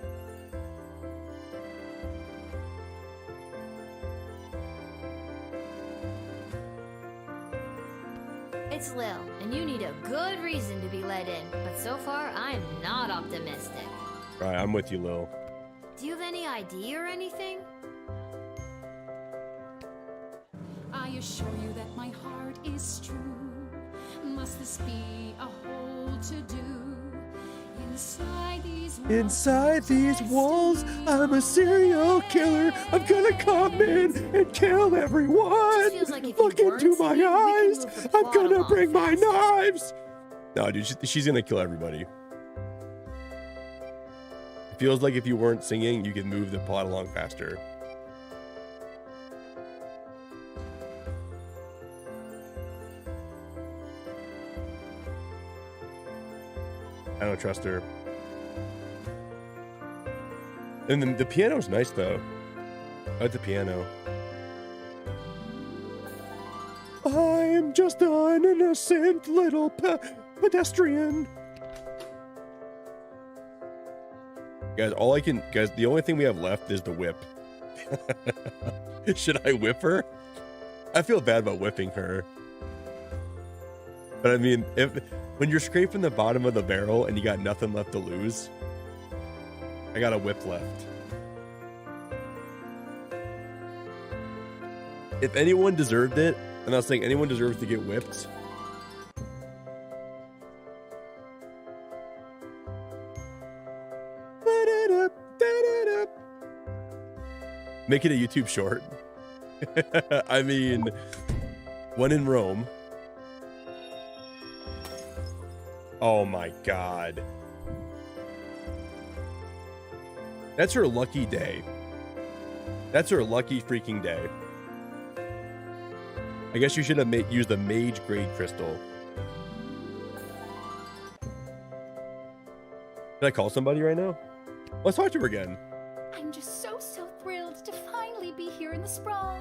It's Lil, and you need a good reason to be let in, but so far I'm not optimistic. All right, I'm with you, Lil. Do you have any ID or anything? I assure you that my heart is true. Must this be a whole to-do? Inside these walls, I'm a serial killer. I'm gonna come in and kill everyone. Feels like if Look you weren't into my my eyes! I'm gonna bring my knives! No, dude, she's gonna kill everybody. It feels like if you weren't singing, you could move the plot along faster. I don't trust her. And the piano's nice, though. I like the piano. I'm just an innocent little pedestrian. Guys, the only thing we have left is the whip. Should I whip her? I feel bad about whipping her. But I mean, when you're scraping the bottom of the barrel and you got nothing left to lose, I got a whip left. If anyone deserved it, and I was saying anyone deserves to get whipped, make it a YouTube short. I mean, when in Rome. Oh my God. That's her lucky day. That's her lucky freaking day. I guess you should have used a mage grade crystal. Did I call somebody right now? Let's talk to her again. I'm just so thrilled to finally be here in the sprawl.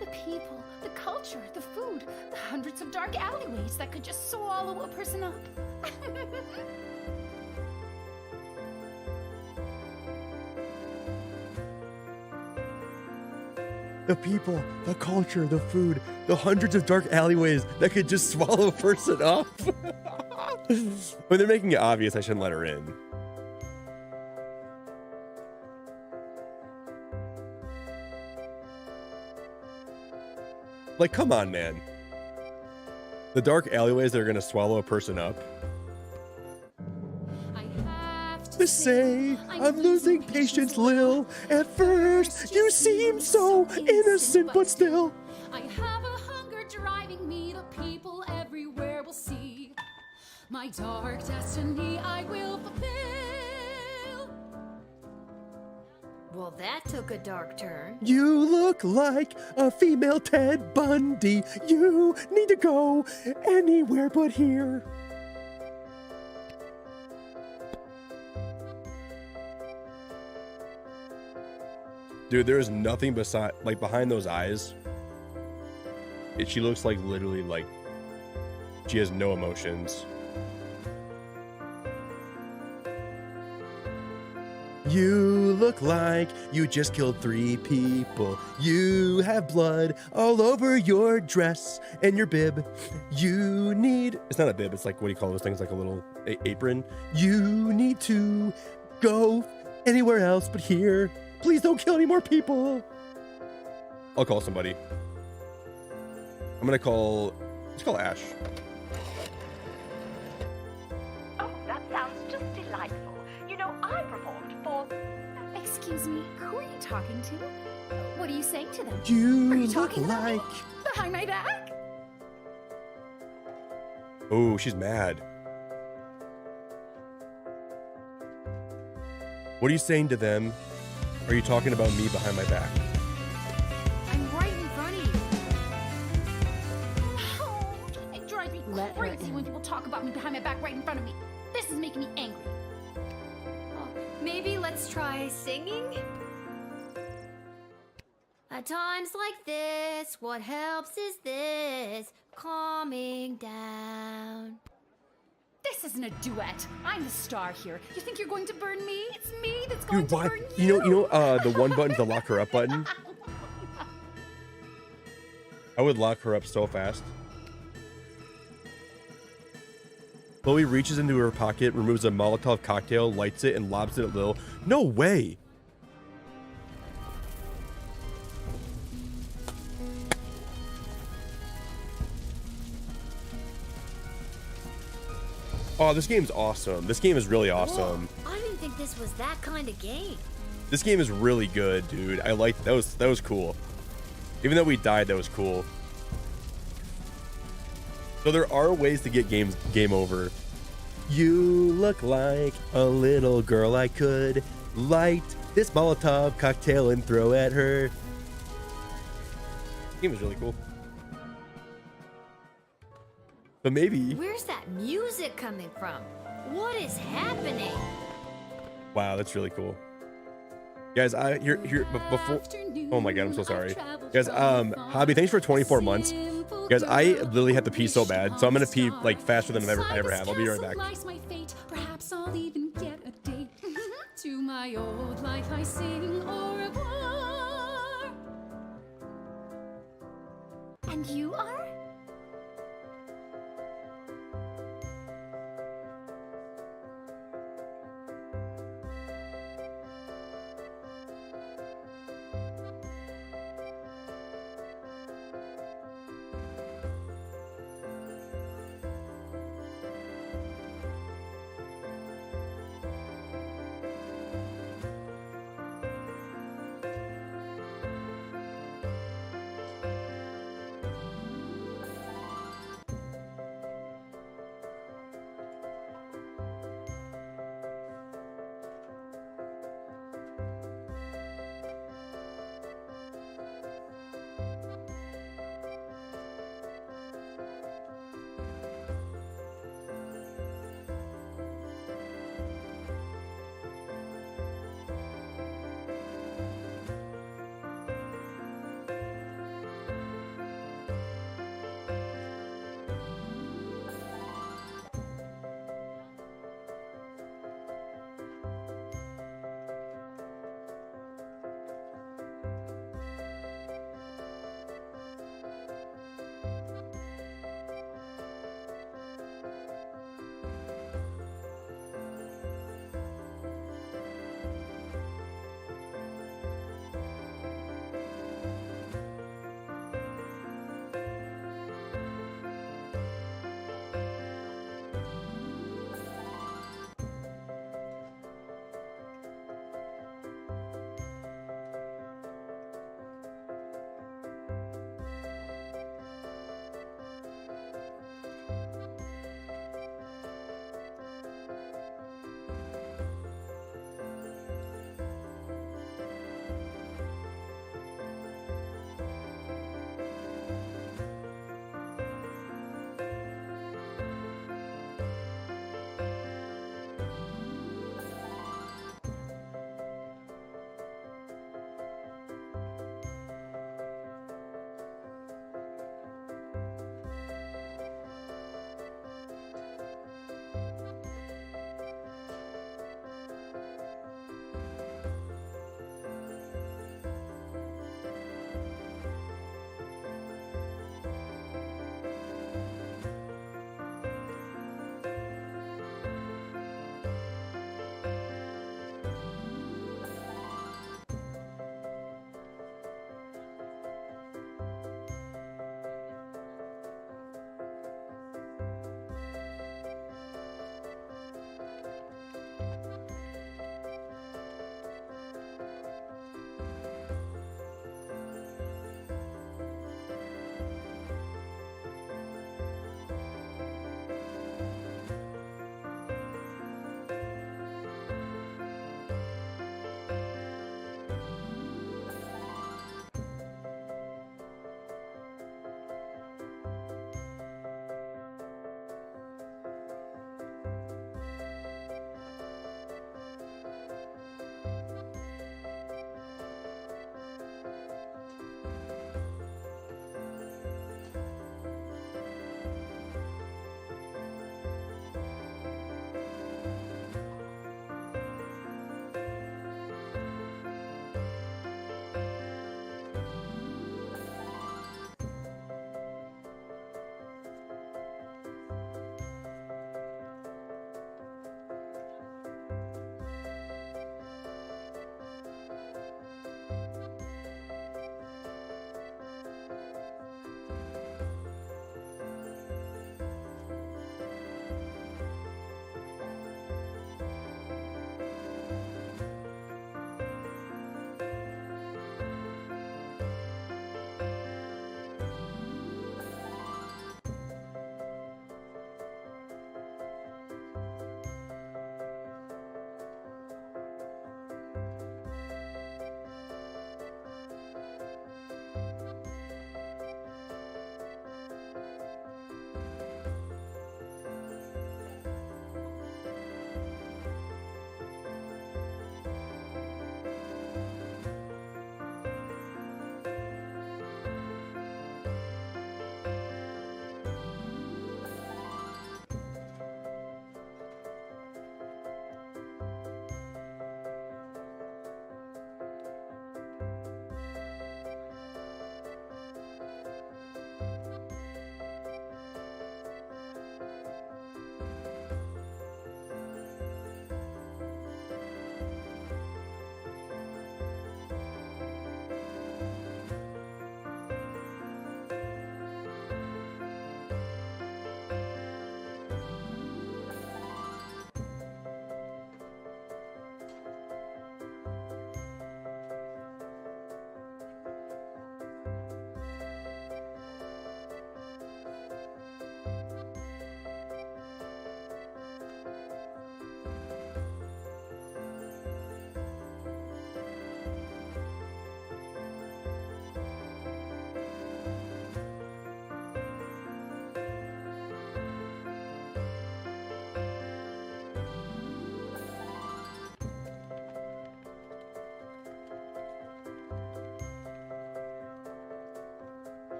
The people, the culture, the food, the hundreds of dark alleyways that could just swallow a person up. The people, the culture, the food, the hundreds of dark alleyways that could just swallow a person up. When they're making it obvious, I shouldn't let her in. Like, come on, man. The dark alleyways that are gonna swallow a person up. To say I'm losing patience, Lil. At first, you seem so innocent, but still. I have a hunger driving me, the people everywhere will see. My dark destiny I will fulfill. Well, that took a dark turn. You look like a female Ted Bundy. You need to go anywhere but here. Dude, there is nothing beside, like, behind those eyes. She looks like literally like she has no emotions. You look like you just killed 3 people. You have blood all over your dress and your bib. You need... It's not a bib, it's like, what do you call those things? Like a little apron. You need to go anywhere else but here. Please don't kill any more people. I'll call somebody. I'm gonna call... Let's call Ash. Oh, that sounds just delightful. You know, I performed for... Excuse me, who are you talking to? What are you saying to them? You are you look talking like... about me? Behind my back? Oh, she's mad. What are you saying to them? Are you talking about me behind my back? I'm right in front of you. Oh, it drives me crazy when people talk about me behind my back right in front of me. This is making me angry. Oh, maybe let's try singing? At times like this, what helps is this, calming down. This isn't a duet. I'm the star here. You think you're going to burn me? It's me that's going Dude, to why? burn you. You know, the one button's the lock her up button. I would lock her up so fast. Chloe reaches into her pocket, removes a Molotov cocktail, lights it, and lobs it at Lil. No way! Oh, this game's awesome. This game is really awesome. Whoa, I didn't think this was that kind of game. This game is really good, dude. I like that was cool. Even though we died, that was cool. So there are ways to get game over. You look like a little girl I could light this Molotov cocktail and throw at her. This game is really cool. But maybe. Where's that music coming from? What is happening? Wow, that's really cool. Guys, here before. Oh my god, I'm so sorry. Guys, Hobby, thanks for 24 months. Guys, I literally have to pee so bad, so I'm gonna pee like faster than I ever have. I'll be right back. Perhaps I'll even get a date to my old life. I sing au revoir. And you are?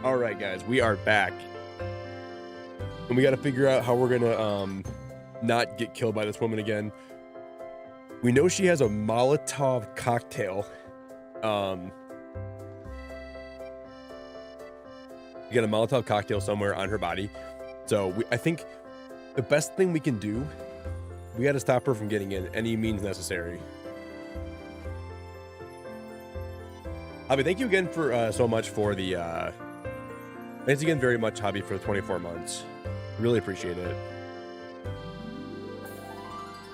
All right, guys, we are back. And we got to figure out how we're going to not get killed by this woman again. We know she has a Molotov cocktail. You got a Molotov cocktail somewhere on her body. So I think the best thing we can do, we got to stop her from getting in any means necessary. Hobby, thank you again for so much for the thanks again very much, Hobby, for the 24 months. Really appreciate it.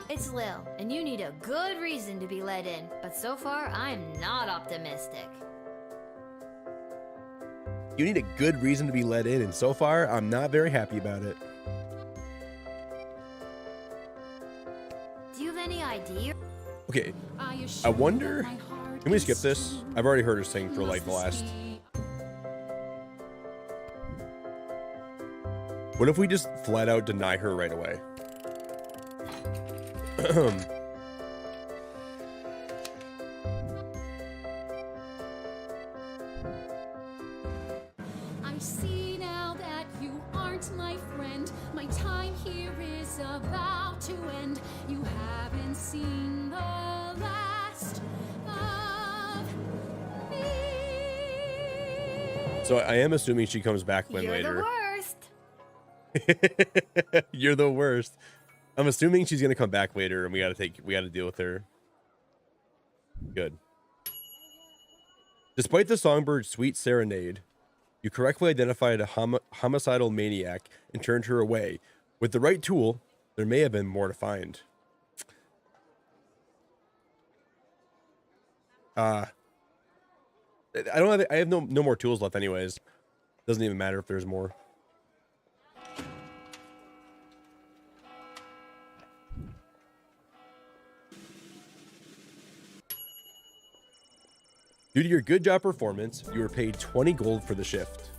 It's Lil, and you need a good reason to be let in, but so far I'm not optimistic. You need a good reason to be let in, and so far I'm not very happy about it. Do you have any idea? Okay, I wonder, can we skip this? I've already heard her sing for like the last... What if we just flat out deny her right away? I see now that you aren't my friend. My time here is about to end. You haven't seen the last of me. So I am assuming she comes back when You're later. the worst. You're the worst. I'm assuming she's gonna come back later, and we gotta deal with her. Good. Despite the songbird's sweet serenade, you correctly identified a homicidal maniac and turned her away. With the right tool, there may have been more to find. I have no more tools left, anyways. Doesn't even matter if there's more. Due to your good job performance, you were paid 20 gold for the shift.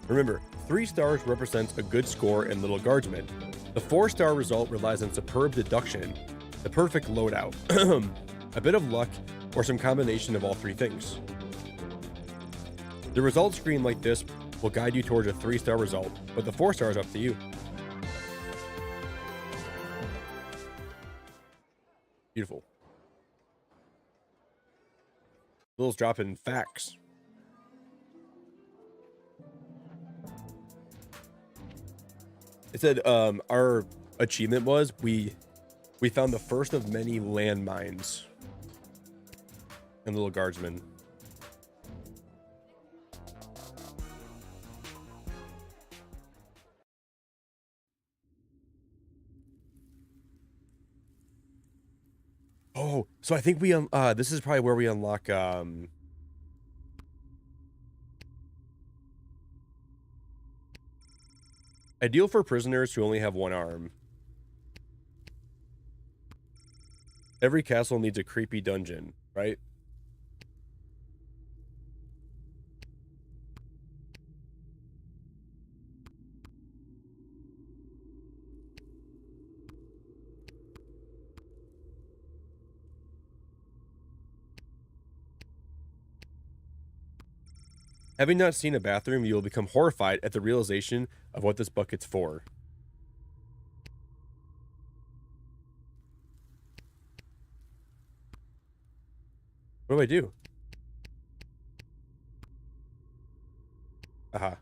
Remember, 3 stars represents a good score in Little Guardsman. The 4-star result relies on superb deduction, the perfect loadout, a bit of luck, or some combination of all 3 things. The result screen like this will guide you towards a 3-star result, but the 4-star is up to you. Beautiful. Lil's dropping facts. It said our achievement was we found the first of many landmines in Little Guardsman. Oh, so I think we this is probably where we unlock ideal for prisoners who only have 1 arm. Every castle needs a creepy dungeon, right? Having not seen a bathroom, you will become horrified at the realization of what this bucket's for. What do I do? Aha.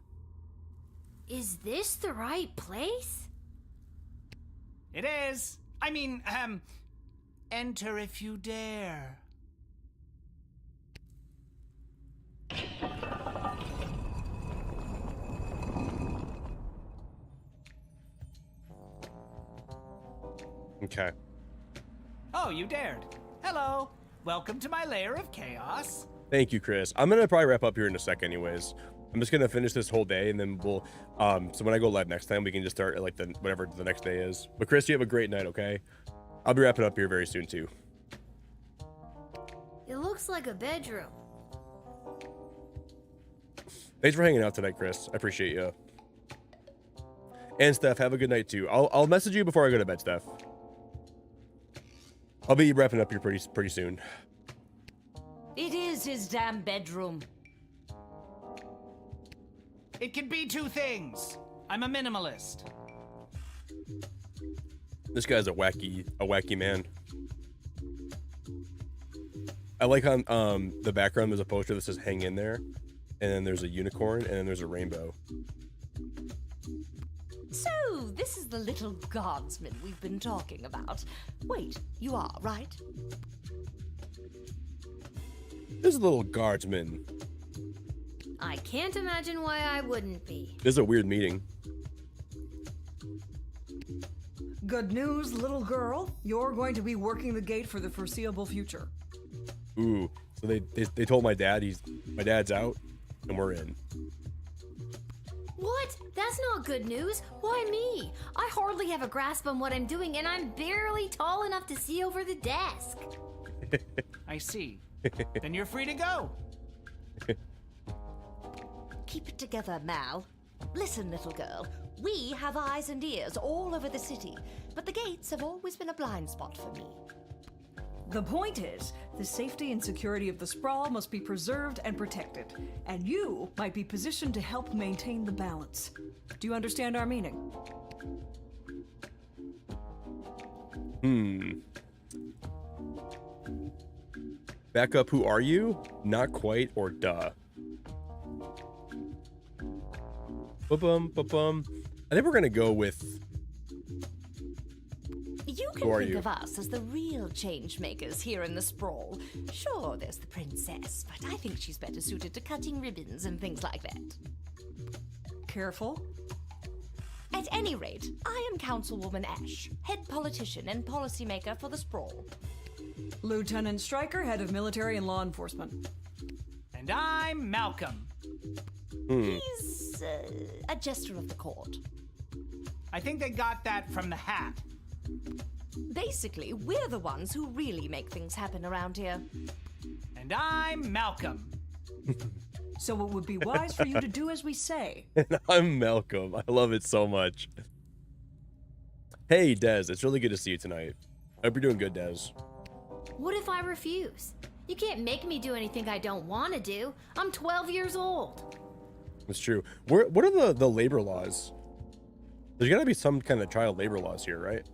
Is this the right place? It is. I mean, enter if you dare. Okay. Oh, you dared. Hello. Welcome to my lair of chaos. Thank you, Chris. I'm gonna probably wrap up here in a second anyways. I'm just gonna finish this whole day, and then we'll so when I go live next time, we can just start at like whatever the next day is. But Chris, you have a great night, okay? I'll be wrapping up here very soon too. It looks like a bedroom. Thanks for hanging out tonight, Chris. I appreciate you. And Steph, have a good night too. I'll message you before I go to bed, Steph. I'll be wrapping up here pretty soon. It is his damn bedroom? It can be two things. I'm a minimalist. This guy's a wacky man. I like on the background there's a poster that says "Hang in there," and then there's a unicorn, and then there's a rainbow. So, this is the little guardsman we've been talking about. Wait, you are, right? This is a little guardsman. I can't imagine why I wouldn't be. This is a weird meeting. Good news, little girl. You're going to be working the gate for the foreseeable future. Ooh, so they told my dad my dad's out, and we're in. What? That's not good news. Why me? I hardly have a grasp on what I'm doing, and I'm barely tall enough to see over the desk. I see. Then you're free to go. Keep it together, Mal. Listen, little girl. We have eyes and ears all over the city, but the gates have always been a blind spot for me. The point is, the safety and security of the sprawl must be preserved and protected, and you might be positioned to help maintain the balance. Do you understand our meaning? Back up, who are you? Not quite, or duh. Ba-bum, ba-bum. I think we're gonna go with... You can think of us as the real change makers here in the sprawl. Sure, there's the princess, but I think she's better suited to cutting ribbons and things like that. Careful. At any rate, I am Councilwoman Ash, head politician and policymaker for the sprawl. Lieutenant Stryker, head of military and law enforcement. And I'm Malcolm. He's a jester of the court. I think they got that from the hat. Basically, we're the ones who really make things happen around here. And I'm Malcolm. So it would be wise for you to do as we say. And I'm Malcolm. I love it so much. Hey, Dez. It's really good to see you tonight. I hope you're doing good, Dez. What if I refuse? You can't make me do anything I don't want to do. I'm 12 years old. It's true. What are the labor laws? There's got to be some kind of child labor laws here, right?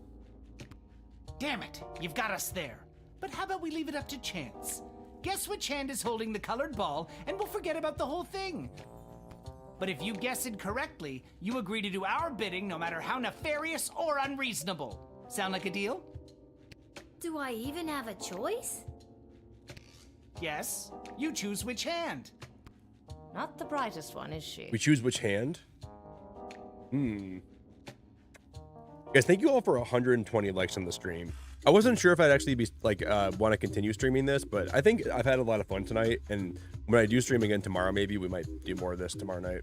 Damn it, you've got us there. But how about we leave it up to chance? Guess which hand is holding the colored ball, and we'll forget about the whole thing. But if you guess it correctly, you agree to do our bidding no matter how nefarious or unreasonable. Sound like a deal? Do I even have a choice? Yes, you choose which hand. Not the brightest one, is she? We choose which hand? Guys, thank you all for 120 likes on the stream. I wasn't sure if I'd actually be like want to continue streaming this, but I think I've had a lot of fun tonight, and when I do stream again tomorrow, maybe we might do more of this tomorrow night.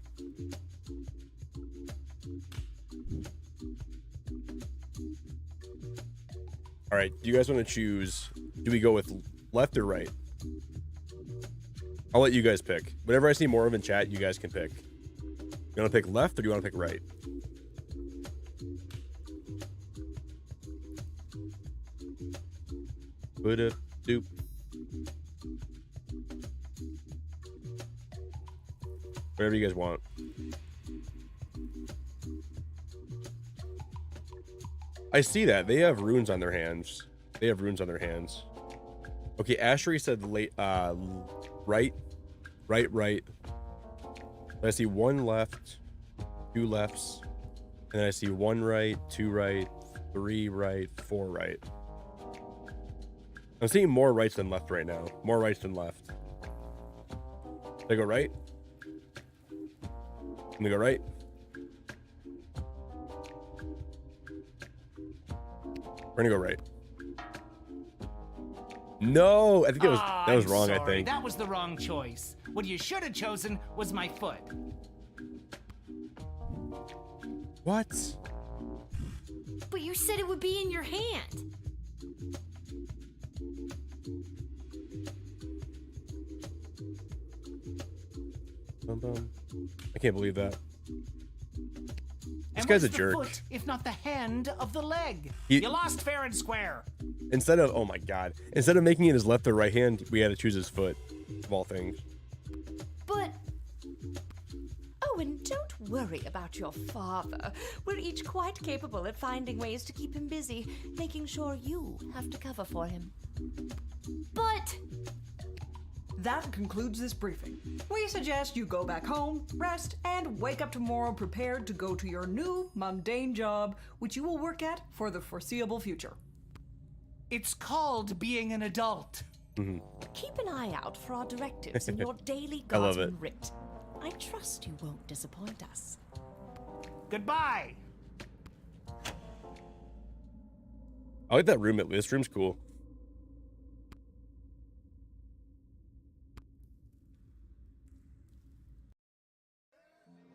All right, do you guys want to choose? Do we go with left or right? I'll let you guys pick. Whatever I see more of in chat, you guys can pick. You want to pick left or do you want to pick right? Doop. Whatever you guys want. I see that. They have runes on their hands. Okay, Ashery said right. I see one left, two lefts, and then I see one right, two right, three right, four right. I'm seeing more rights than left right now. More rights than left. Did I go right? I'm gonna go right. We're gonna go right. No, I think that was wrong. Sorry. I think That was the wrong choice. What you should have chosen was my foot. What? But you said it would be in your hand. I can't believe that. This And guy's a what's the jerk. foot, if not the hand of the leg? He- You lost fair and square. Instead of, oh my god, instead of making it his left or right hand, we had to choose his foot. of all things. But... Oh, and don't worry about your father. We're each quite capable at finding ways to keep him busy, making sure you have to cover for him. But... That concludes this briefing. We suggest you go back home, rest, and wake up tomorrow prepared to go to your new mundane job, which you will work at for the foreseeable future. It's called being an adult. Keep an eye out for our directives in your daily I love Guardsman it. writ. I trust you won't disappoint us. Goodbye. I like that room. This room's cool.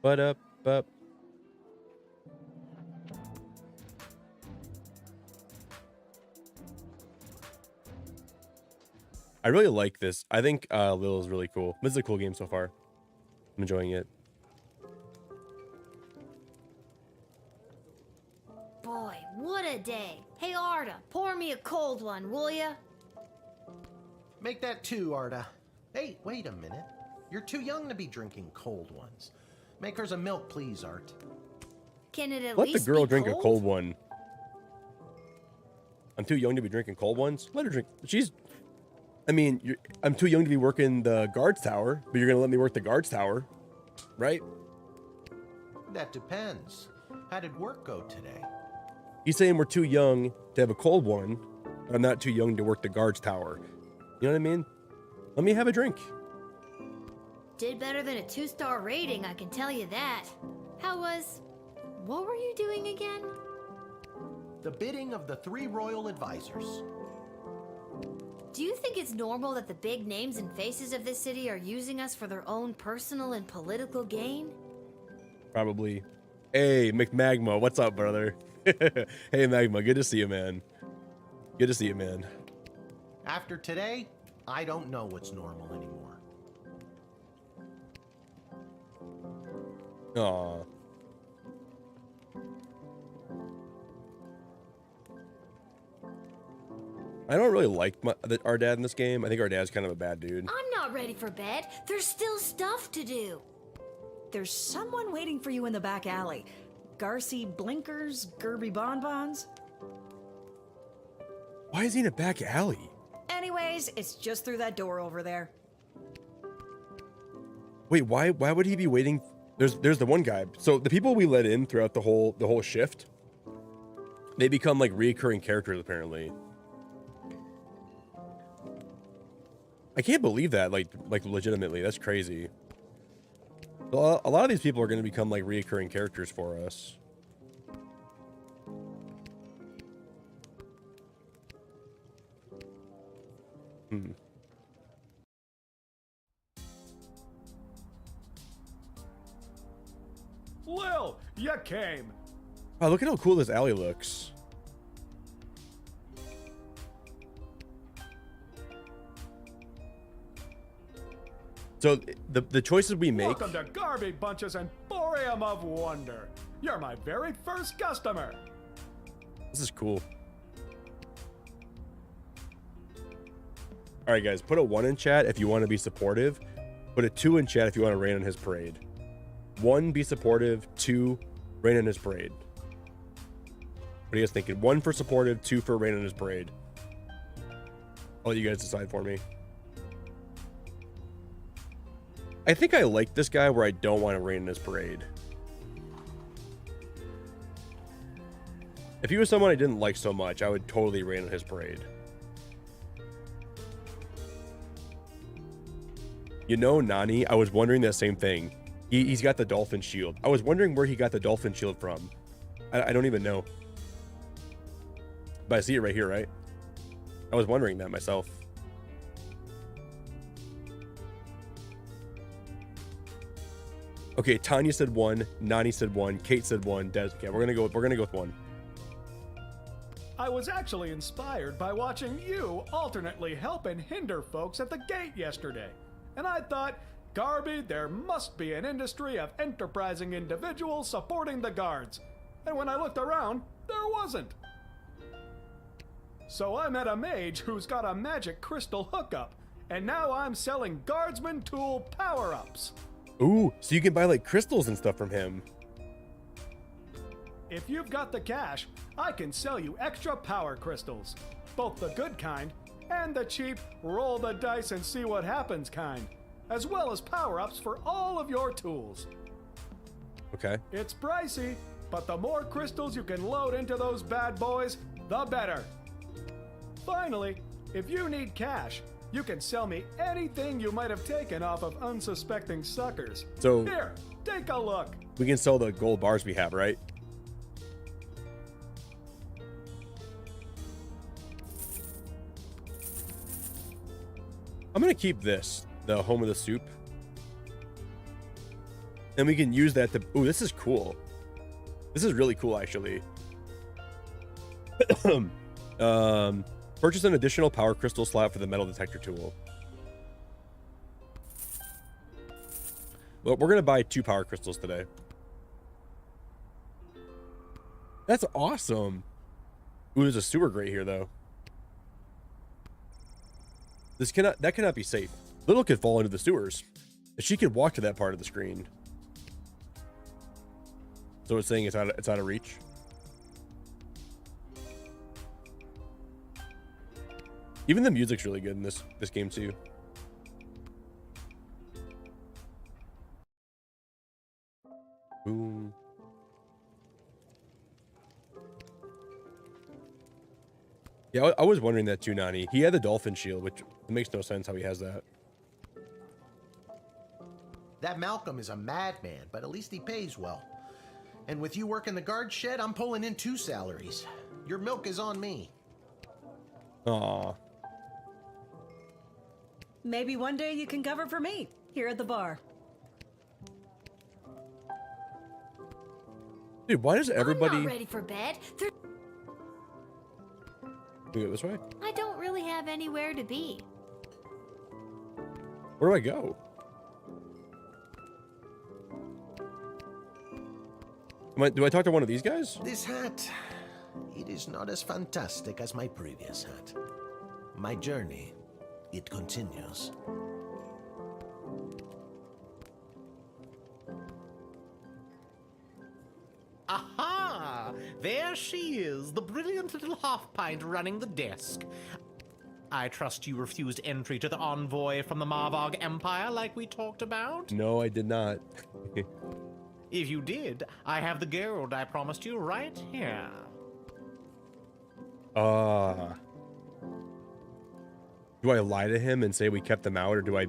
But up. I really like this. I think Lil is really cool. This is a cool game so far. I'm enjoying it. Boy, what a day. Hey, Arda, pour me a cold one, will ya? Make that 2, Arda. Hey, wait a minute. You're too young to be drinking cold ones. Make hers a milk, please, Art. Can it at Let the least girl be drink cold? a cold one. I'm too young to be drinking cold ones. Let her drink. I'm too young to be working the guards tower, but you're gonna let me work the guards tower, right? That depends. How did work go today? He's saying we're too young to have a cold one, but I'm not too young to work the guards tower. You know what I mean? Let me have a drink. Did better than a 2-star rating, I can tell you that. What were you doing again? The bidding of the 3 royal advisors. Do you think it's normal that the big names and faces of this city are using us for their own personal and political gain? Probably. Hey, McMagma, what's up, brother? Hey, Magma, good to see you, man. Good to see you, man. After today, I don't know what's normal anymore. Aw. I don't really like our dad in this game. I think our dad's kind of a bad dude. I'm not ready for bed. There's still stuff to do. There's someone waiting for you in the back alley. Garcy Blinkers, Gerby Bonbons. Why is he in a back alley? Anyways, it's just through that door over there. Wait, why would he be waiting? There's the one guy. So the people we let in throughout the whole shift, they become like reoccurring characters apparently. I can't believe that, like legitimately. That's crazy. A lot of these people are going to become like reoccurring characters for us. Lil, you came. Wow, look at how cool this alley looks. So the choices we make. Welcome to Garby Bunches Emporium of Wonder. You're my very first customer. This is cool. All right, guys, put a 1 in chat if you want to be supportive. Put a 2 in chat if you want to rain on his parade. 1, be supportive. 2, rain on his parade. What are you guys thinking? 1 for supportive, 2 for rain on his parade. I'll let you guys decide for me. I think I like this guy where I don't want to rain in his parade. If he was someone I didn't like so much, I would totally rain on his parade. You know, Nani, I was wondering that same thing. He's got the dolphin shield. I was wondering where he got the dolphin shield from. I don't even know. But I see it right here, right? I was wondering that myself. Okay, Tanya said 1, Nani said 1, Kate said 1, Des. Okay, we're gonna go with 1. I was actually inspired by watching you alternately help and hinder folks at the gate yesterday. And I thought, Garby, there must be an industry of enterprising individuals supporting the guards. And when I looked around, there wasn't. So I met a mage who's got a magic crystal hookup, and now I'm selling Guardsman tool power-ups. Ooh, so you can buy like crystals and stuff from him. If you've got the cash, I can sell you extra power crystals. Both the good kind and the cheap roll the dice and see what happens kind. As well as power-ups for all of your tools. Okay. It's pricey, but the more crystals you can load into those bad boys, the better. Finally, if you need cash, you can sell me anything you might have taken off of unsuspecting suckers. So here, take a look. We can sell the gold bars we have, right? I'm gonna keep this, the home of the soup. And we can use that to... Ooh, this is cool. This is really cool, actually. Purchase an additional power crystal slot for the metal detector tool. Well, we're going to buy 2 power crystals today. That's awesome. Ooh, there's a sewer grate here, though. That cannot be safe. Little could fall into the sewers. She could walk to that part of the screen. So it's saying it's out of reach. Even the music's really good in this game too. Boom. Yeah, I was wondering that too, Nani. He had the dolphin shield, which makes no sense how he has that. That Malcolm is a madman, but at least he pays well. And with you working the guard shed, I'm pulling in 2 salaries. Your milk is on me. Aw. Maybe one day you can cover for me here at the bar. Dude, why does everybody... I'm not ready for bed. We go this way? I don't really have anywhere to be. Where do I go? Do I talk to one of these guys? This hat, it is not as fantastic as my previous hat. My journey, it continues. Aha! There she is, the brilliant little half-pint running the desk. I trust you refused entry to the envoy from the Marvog Empire like we talked about? No, I did not. If you did, I have the gold I promised you right here. Do I lie to him and say we kept them out, or do I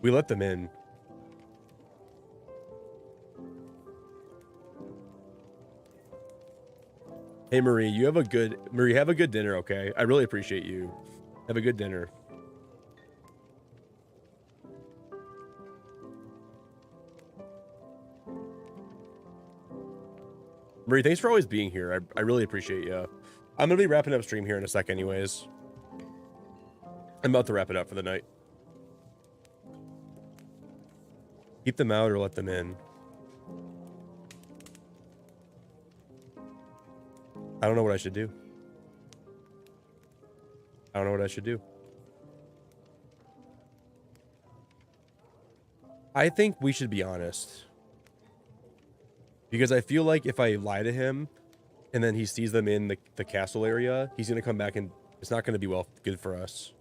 we let them in. Hey Marie, have a good dinner, okay? I really appreciate you. Have a good dinner. Marie, thanks for always being here. I really appreciate you. I'm going to be wrapping up stream here in a sec anyways. I'm about to wrap it up for the night. Keep them out or let them in. I don't know what I should do. I don't know what I should do. I think we should be honest. Because I feel like if I lie to him and then he sees them in the castle area, he's going to come back and it's not going to be good for us.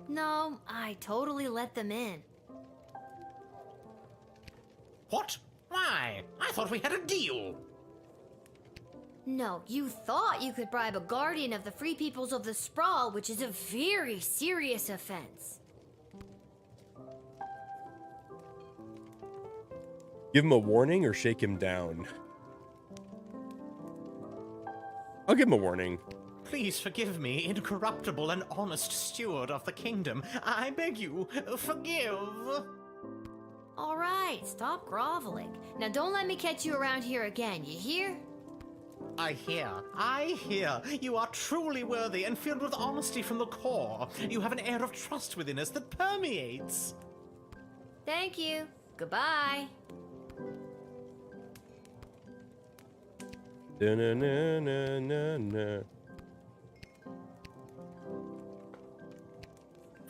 No, I totally let them in. What? Why? I thought we had a deal. No, you thought you could bribe a guardian of the Free Peoples of the Sprawl, which is a very serious offense. Give him a warning or shake him down? I'll give him a warning. Please forgive me, incorruptible and honest steward of the kingdom. I beg you, forgive. All right, stop groveling. Now don't let me catch you around here again, you hear? I hear. You are truly worthy and filled with honesty from the core. You have an air of trust within us that permeates. Thank you. Goodbye. Da-na-na-na-na-na.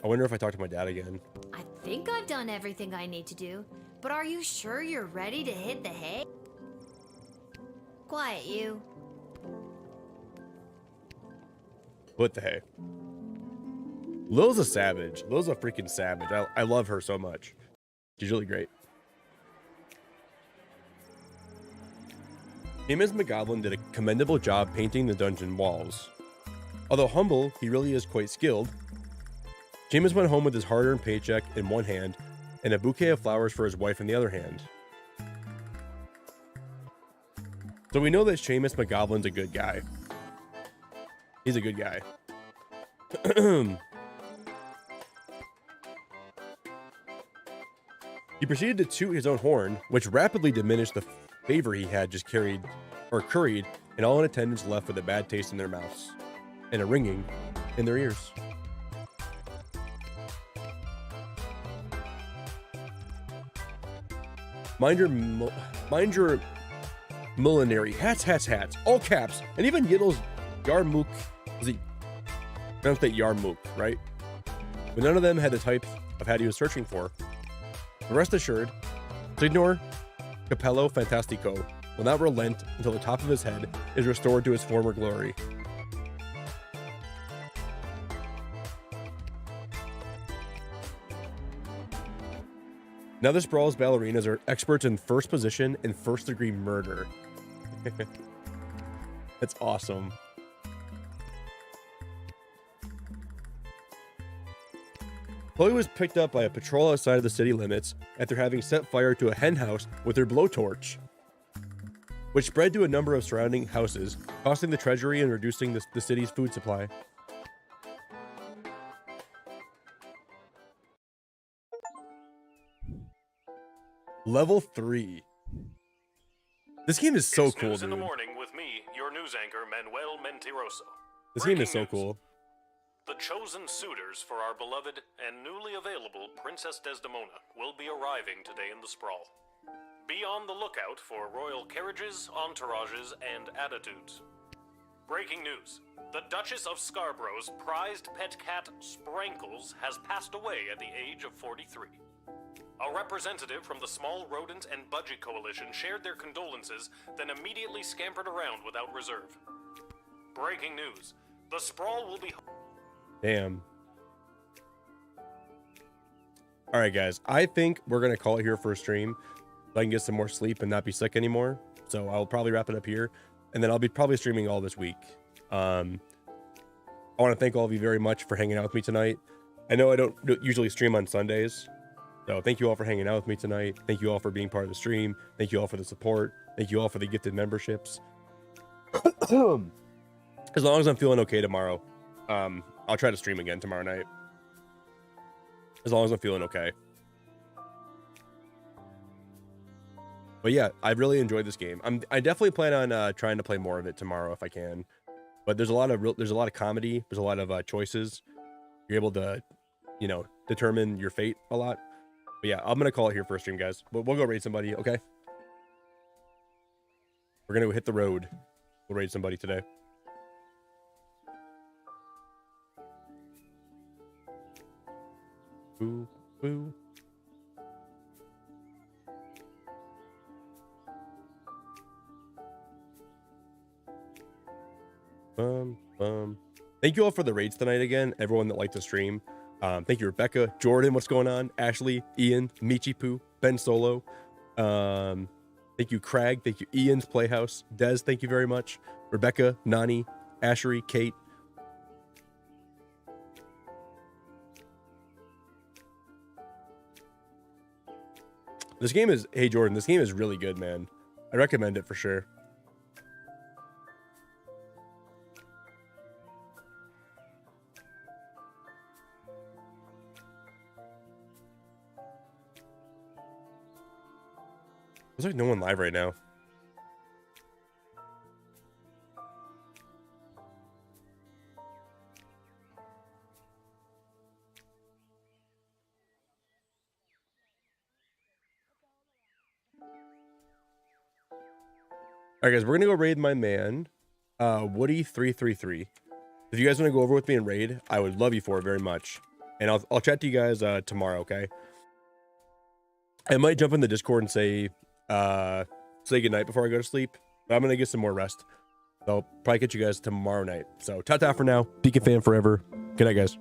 I wonder if I talk to my dad again. I think I've done everything I need to do, but are you sure you're ready to hit the hay? Quiet, you. What the hey? Lil's a savage. Lil's a freaking savage. I love her so much. She's really great. Seamus McGoblin did a commendable job painting the dungeon walls. Although humble, he really is quite skilled. Seamus went home with his hard-earned paycheck in one hand and a bouquet of flowers for his wife in the other hand. So we know that Seamus McGoblin's a good guy. He's a good guy. He proceeded to toot his own horn, which rapidly diminished the favor he had just curried, and all in attendance left with a bad taste in their mouths and a ringing in their ears. Mind your millinery. Hats. All caps. And even Yiddle's Yarmouk. Is it pronounced that Yarmouk, right? But none of them had the type of hat he was searching for. But rest assured, Signor Capello Fantastico will not relent until the top of his head is restored to his former glory. Now the Sprawl's ballerinas are experts in first position and first-degree murder. That's awesome. Chloe was picked up by a patrol outside of the city limits after having set fire to a hen house with her blowtorch, which spread to a number of surrounding houses, costing the treasury and reducing the city's food supply. Level 3. This game is so cool, News in the dude. morning with me, your news anchor, Manuel Mentiroso. This game is so cool. The chosen suitors for our beloved and newly available Princess Desdemona will be arriving today in the Sprawl. Be on the lookout for royal carriages, entourages, and attitudes. Breaking news. The Duchess of Scarborough's prized pet cat, Sprankles, has passed away at the age of 43. A representative from the Small Rodent and Budget Coalition shared their condolences, then immediately scampered around without reserve. Breaking news. The Sprawl will be... Damn. All right, guys. I think we're going to call it here for a stream so I can get some more sleep and not be sick anymore. So I'll probably wrap it up here. And then I'll be probably streaming all this week. I want to thank all of you very much for hanging out with me tonight. I know I don't usually stream on Sundays. So thank you all for hanging out with me tonight. Thank you all for being part of the stream. Thank you all for the support. Thank you all for the gifted memberships. As long as I'm feeling okay tomorrow, I'll try to stream again tomorrow night. As long as I'm feeling okay. But yeah, I really enjoyed this game. I definitely plan on trying to play more of it tomorrow if I can. But there's a lot of comedy. There's a lot of choices. You're able to, you know, determine your fate a lot. But yeah, I'm gonna call it here for a stream, guys. We'll go raid somebody, okay? We're gonna hit the road. We'll raid somebody today. Boo, boo. Thank you all for the raids tonight again. Everyone that liked the stream. Thank you, Rebecca, Jordan. What's going on? Ashley, Ian, Michi Poo, Ben Solo. Thank you, Craig. Thank you, Ian's Playhouse. Des, thank you very much. Rebecca, Nani, Ashery, Kate. This game is, hey Jordan, this game is really good, man. I recommend it for sure. There's like no one live right now. All right, guys, we're gonna go raid my man, Woody333. If you guys want to go over with me and raid, I would love you for it very much. and I'll chat to you guys tomorrow. Okay. I might jump in the Discord and say goodnight before I go to sleep. But I'm gonna get some more rest. So I'll probably catch you guys tomorrow night. So ta-ta for now. Beacon fan forever. Good night, guys.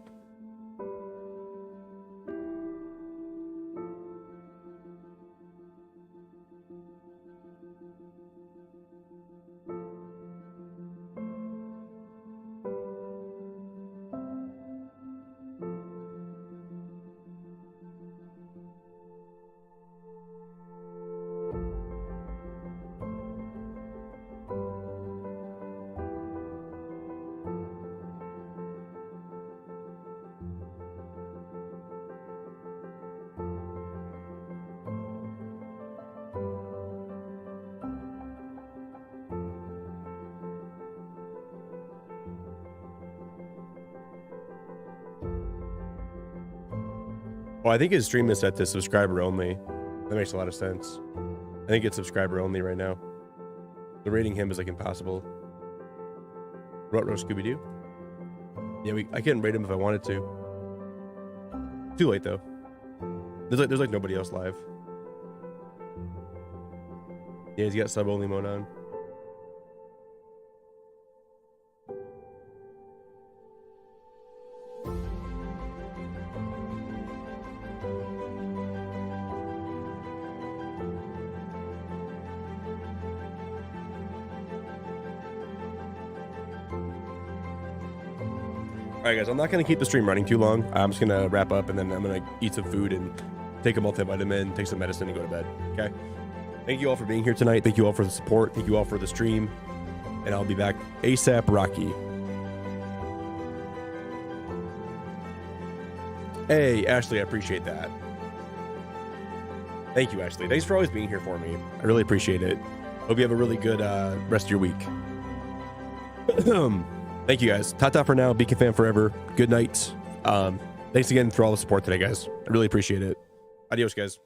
Well, I think his stream is set to subscriber only. That makes a lot of sense. I think it's subscriber only right now. The rating him is like impossible. Ruh-roh Scooby-Doo. Yeah, I couldn't rate him if I wanted to. Too late though. There's like nobody else live. Yeah, he's got sub only mode on. Alright guys, I'm not going to keep the stream running too long. I'm just going to wrap up and then I'm going to eat some food and take a multivitamin, take some medicine and go to bed. Okay? Thank you all for being here tonight. Thank you all for the support. Thank you all for the stream. And I'll be back ASAP Rocky. Hey, Ashley, I appreciate that. Thank you, Ashley. Thanks for always being here for me. I really appreciate it. Hope you have a really good rest of your week. Thank you guys. Ta-ta for now. Beacon fan forever. Good night. Thanks again for all the support today, guys. I really appreciate it. Adios, guys.